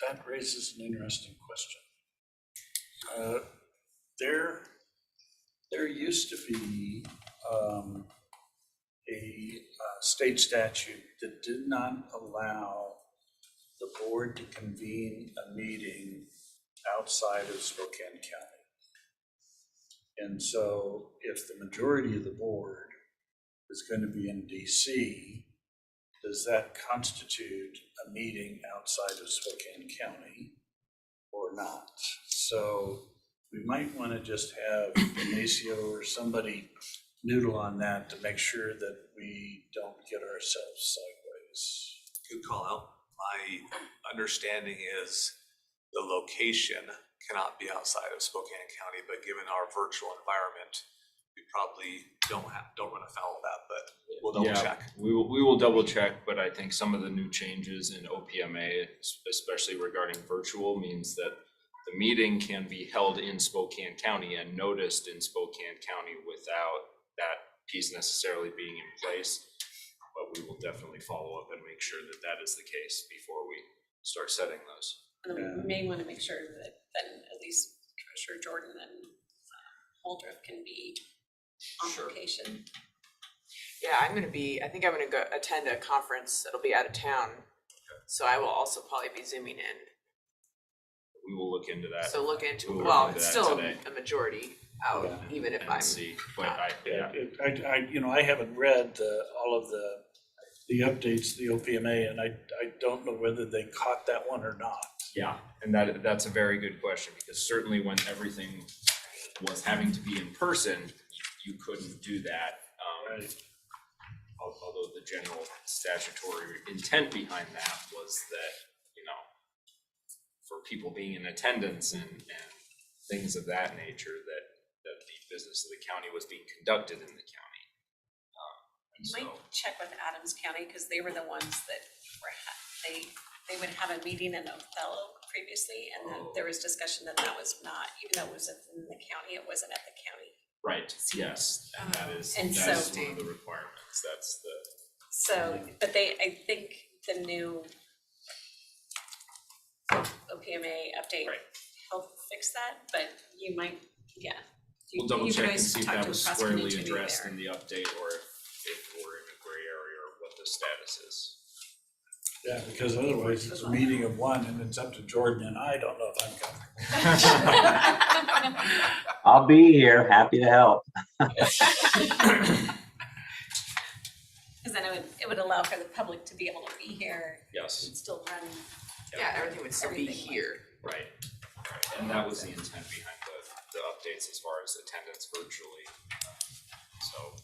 that raises an interesting question. There used to be a state statute that did not allow the board to convene a meeting outside of Spokane County. And so if the majority of the board is going to be in DC, does that constitute a meeting outside of Spokane County or not? So we might want to just have Ignacio or somebody noodle on that to make sure that we don't get ourselves sideways. Good call out. My understanding is the location cannot be outside of Spokane County, but given our virtual environment, we probably don't run afoul of that, but we'll double check. We will double check, but I think some of the new changes in OPMA, especially regarding virtual, means that the meeting can be held in Spokane County and noticed in Spokane County without that piece necessarily being in place. But we will definitely follow up and make sure that that is the case before we start setting those. And we may want to make sure that then at least Commissioner Jordan and Holdreth can be on location. Yeah, I think I'm gonna go attend a conference that'll be out of town. So I will also probably be zooming in. We will look into that. So look into, We'll well, look into it's that still today. a majority out, even if I'm. See, but I haven't read all of the the updates, the OPMA, and I don't know whether they caught that one or not. Yeah, and that's a very good question, because certainly when everything was having to be in person, you couldn't do that. Although the general statutory intent behind that was that, you know, for people being in attendance and things of that nature, that the business of the county was being conducted in the county. And You might so, check with Adams County, because they were the ones that were, they would have a meeting in Othello previously, and then there was discussion that that was not, even though it was in the county, it wasn't at the county. right, yes, and that is And one so- of the requirements, that's the. So, but I think the new OPMA update helped fix that, but you might, yeah. We'll double You could check and always see if talk that to a was prosecuting squarely attorney addressed there. in the update, or if we're in a gray area, or what the status is. Yeah, because otherwise it's a meeting of one and it's up to Jordan, and I don't know if I'm comfortable. I'll be here, happy to help. Because then it would allow for the public to be able to be here Yes. and still run. Yeah, everything would still be Everything here. Right, and that was the intent behind the updates as far as attendance virtually, so.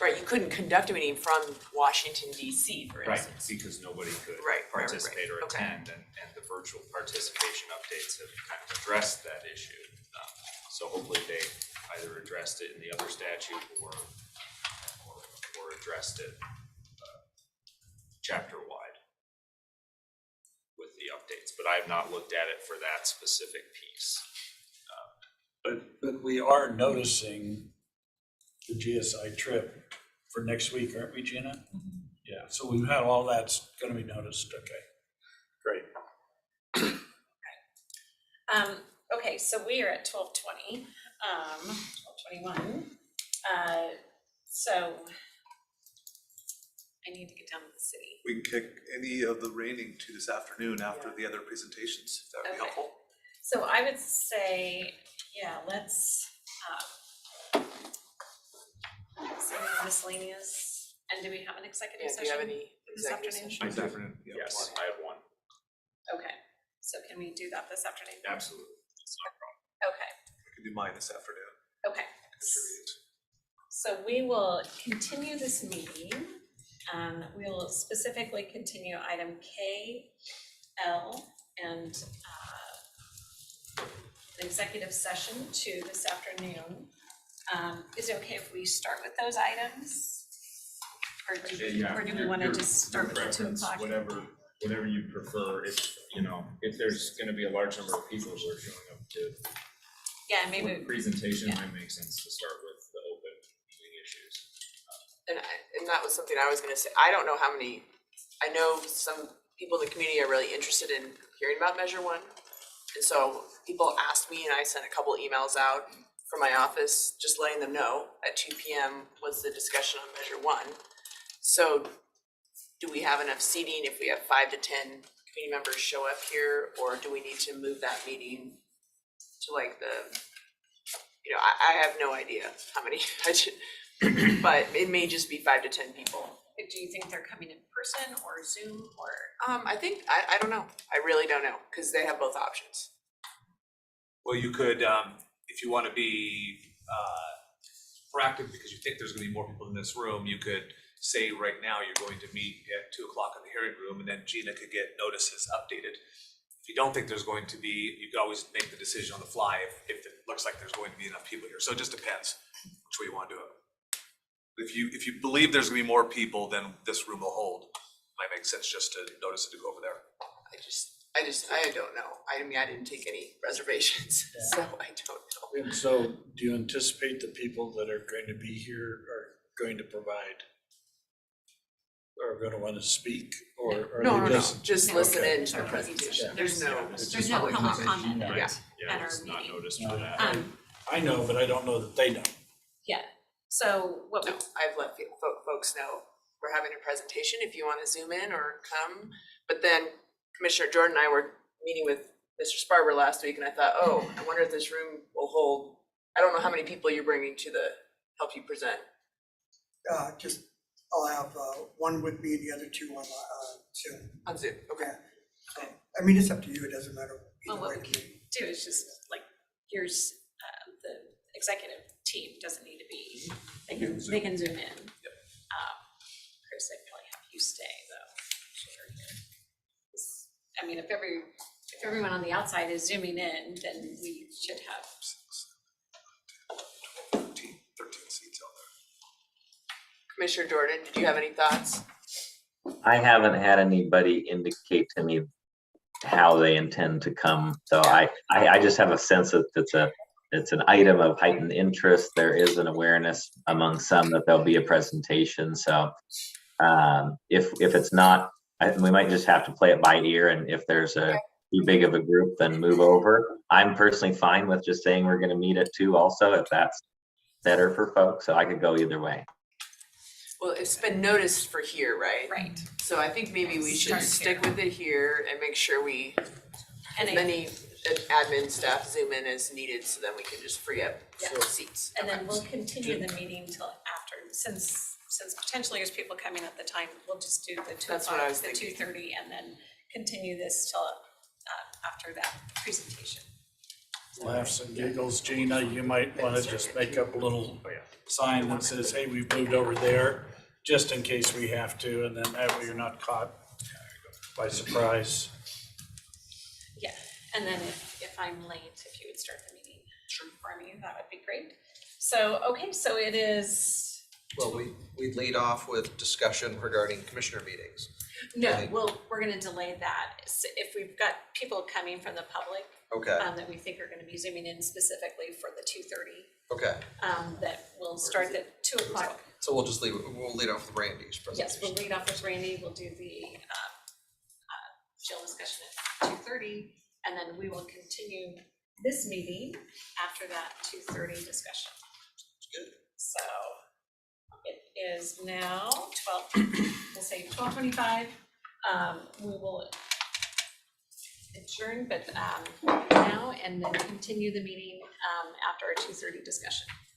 Right, you couldn't conduct a meeting from Washington DC, for Right, instance. because nobody could Right, right, right, participate or okay. attend, and the virtual participation updates have kind of addressed that issue. So hopefully they either addressed it in the other statute or addressed it chapter-wide with the updates, but I have not looked at it for that specific piece. But we are noticing the GSI trip for next week, aren't we, Gina? Yeah, so we've had all that's gonna be noticed, okay, great. Okay, so we are at 12:20, 12:21. So I need to get down to the city. We can kick any of the remaining to this afternoon after the other presentations, if that would be Okay. helpful. So I would say, yeah, let's, say miscellaneous, and do we have an executive Yeah, do you have session any this executive afternoon? session? This afternoon, yeah. Yes, I have one, Okay, so can we do that this afternoon? absolutely. It's not a problem. Okay, We can do mine this afternoon. okay. So we will continue this meeting. We will specifically continue item K, L, and an executive session to this afternoon. Is it okay if we start with those items? Or do we want to Your- just start with your the 2 preference, o'clock? Whatever you prefer, if, you know, if there's gonna be a large number of people who are showing up to Yeah, the maybe, presentation, might make sense to start with the open meeting issues. And that was something I was gonna say, I don't know how many, I know some people in the community are really interested in hearing about Measure One. And so people asked me, and I sent a couple emails out from my office, just letting them know at 2 PM was the discussion on Measure One. So do we have enough seating if we have 5 to 10 community members show up here, or do we need to move that meeting to like the, you know, I have no idea how many, but it may just be 5 to 10 people. do you think they're coming in person or Zoom or? I think, I don't know, I really don't know, cause they have both options. Well, you could, if you want to be proactive because you think there's going to be more people in this room, you could say right now you're going to meet at 2 o'clock in the hearing room, and then Gina could get notices updated. If you don't think there's going to be, you could always make the decision on the fly if it looks like there's going to be enough people here. So it just depends which way you want to do it. If you believe there's going to be more people than this room will hold, it might make sense just to notice it to go over there. I don't know. I mean, I didn't take any reservations, so I don't know. And so do you anticipate the people that are going to be here are going to provide, are going to want to speak, or are No, they just? just listen Okay. in to the presentation. There's no. There's no public comment at Yeah. at our it's not meeting. noticed for that. I know, but I don't know that they know. Yeah, so what we, No, I've let folks know we're having a presentation if you want to zoom in or come. But then Commissioner Jordan and I were meeting with Mr. Sparber last week, and I thought, oh, I wonder if this room will hold, I don't know how many people you're bringing to help you present. Just I'll have one with me, the other two on Zoom. On Zoom, okay. I mean, it's up to you, it doesn't matter Well, either what way we to can me. do is just like, here's the executive team doesn't need to be, they can zoom in. Chris, I'd probably have you stay though. Sure, here. I mean, if everyone on the outside is zooming in, then we should have. 13 seats out there. Commissioner Jordan, did you have any thoughts? I haven't had anybody indicate to me how they intend to come, so I just have a sense that it's an item of heightened interest. There is an awareness among some that there'll be a presentation, so if it's not, we might just have to play it by ear, and if there's too big of a group, then move over. I'm personally fine with just saying we're gonna meet at 2 also, if that's better for folks, so I could go either way. Well, it's been noticed for here, right? Right. So I think maybe we should Start stick here. with it here and make sure we, And as many admin staff zoom in as needed, so then we can just free up Yeah. seats. And then we'll continue the meeting till after, since potentially there's people coming at the time, we'll just do the 2 That's what I o'clock, was the thinking. 2:30, and then continue this till after that presentation. Laughs and giggles, Gina, you might want to just make up a little sign that says, hey, we've moved over there, just in case we have to, and then that way you're not caught by surprise. Yeah, and then if I'm late, if you would start the meeting for me, that would be great. So, okay, so it is, Well, we'd lead off with discussion regarding commissioner meetings. no, we're gonna delay that. If we've got people coming from the public Okay, that we think are gonna be zooming in specifically for the 2:30, okay. that will start at 2 o'clock. So we'll lead off with Randy's presentation. Yes, we'll lead off with Randy, we'll do the jail discussion at 2:30, and then we will continue this meeting after that 2:30 discussion. Good. So it is now 12:25. We will adjourn, but now, and then continue the meeting after our 2:30 discussion.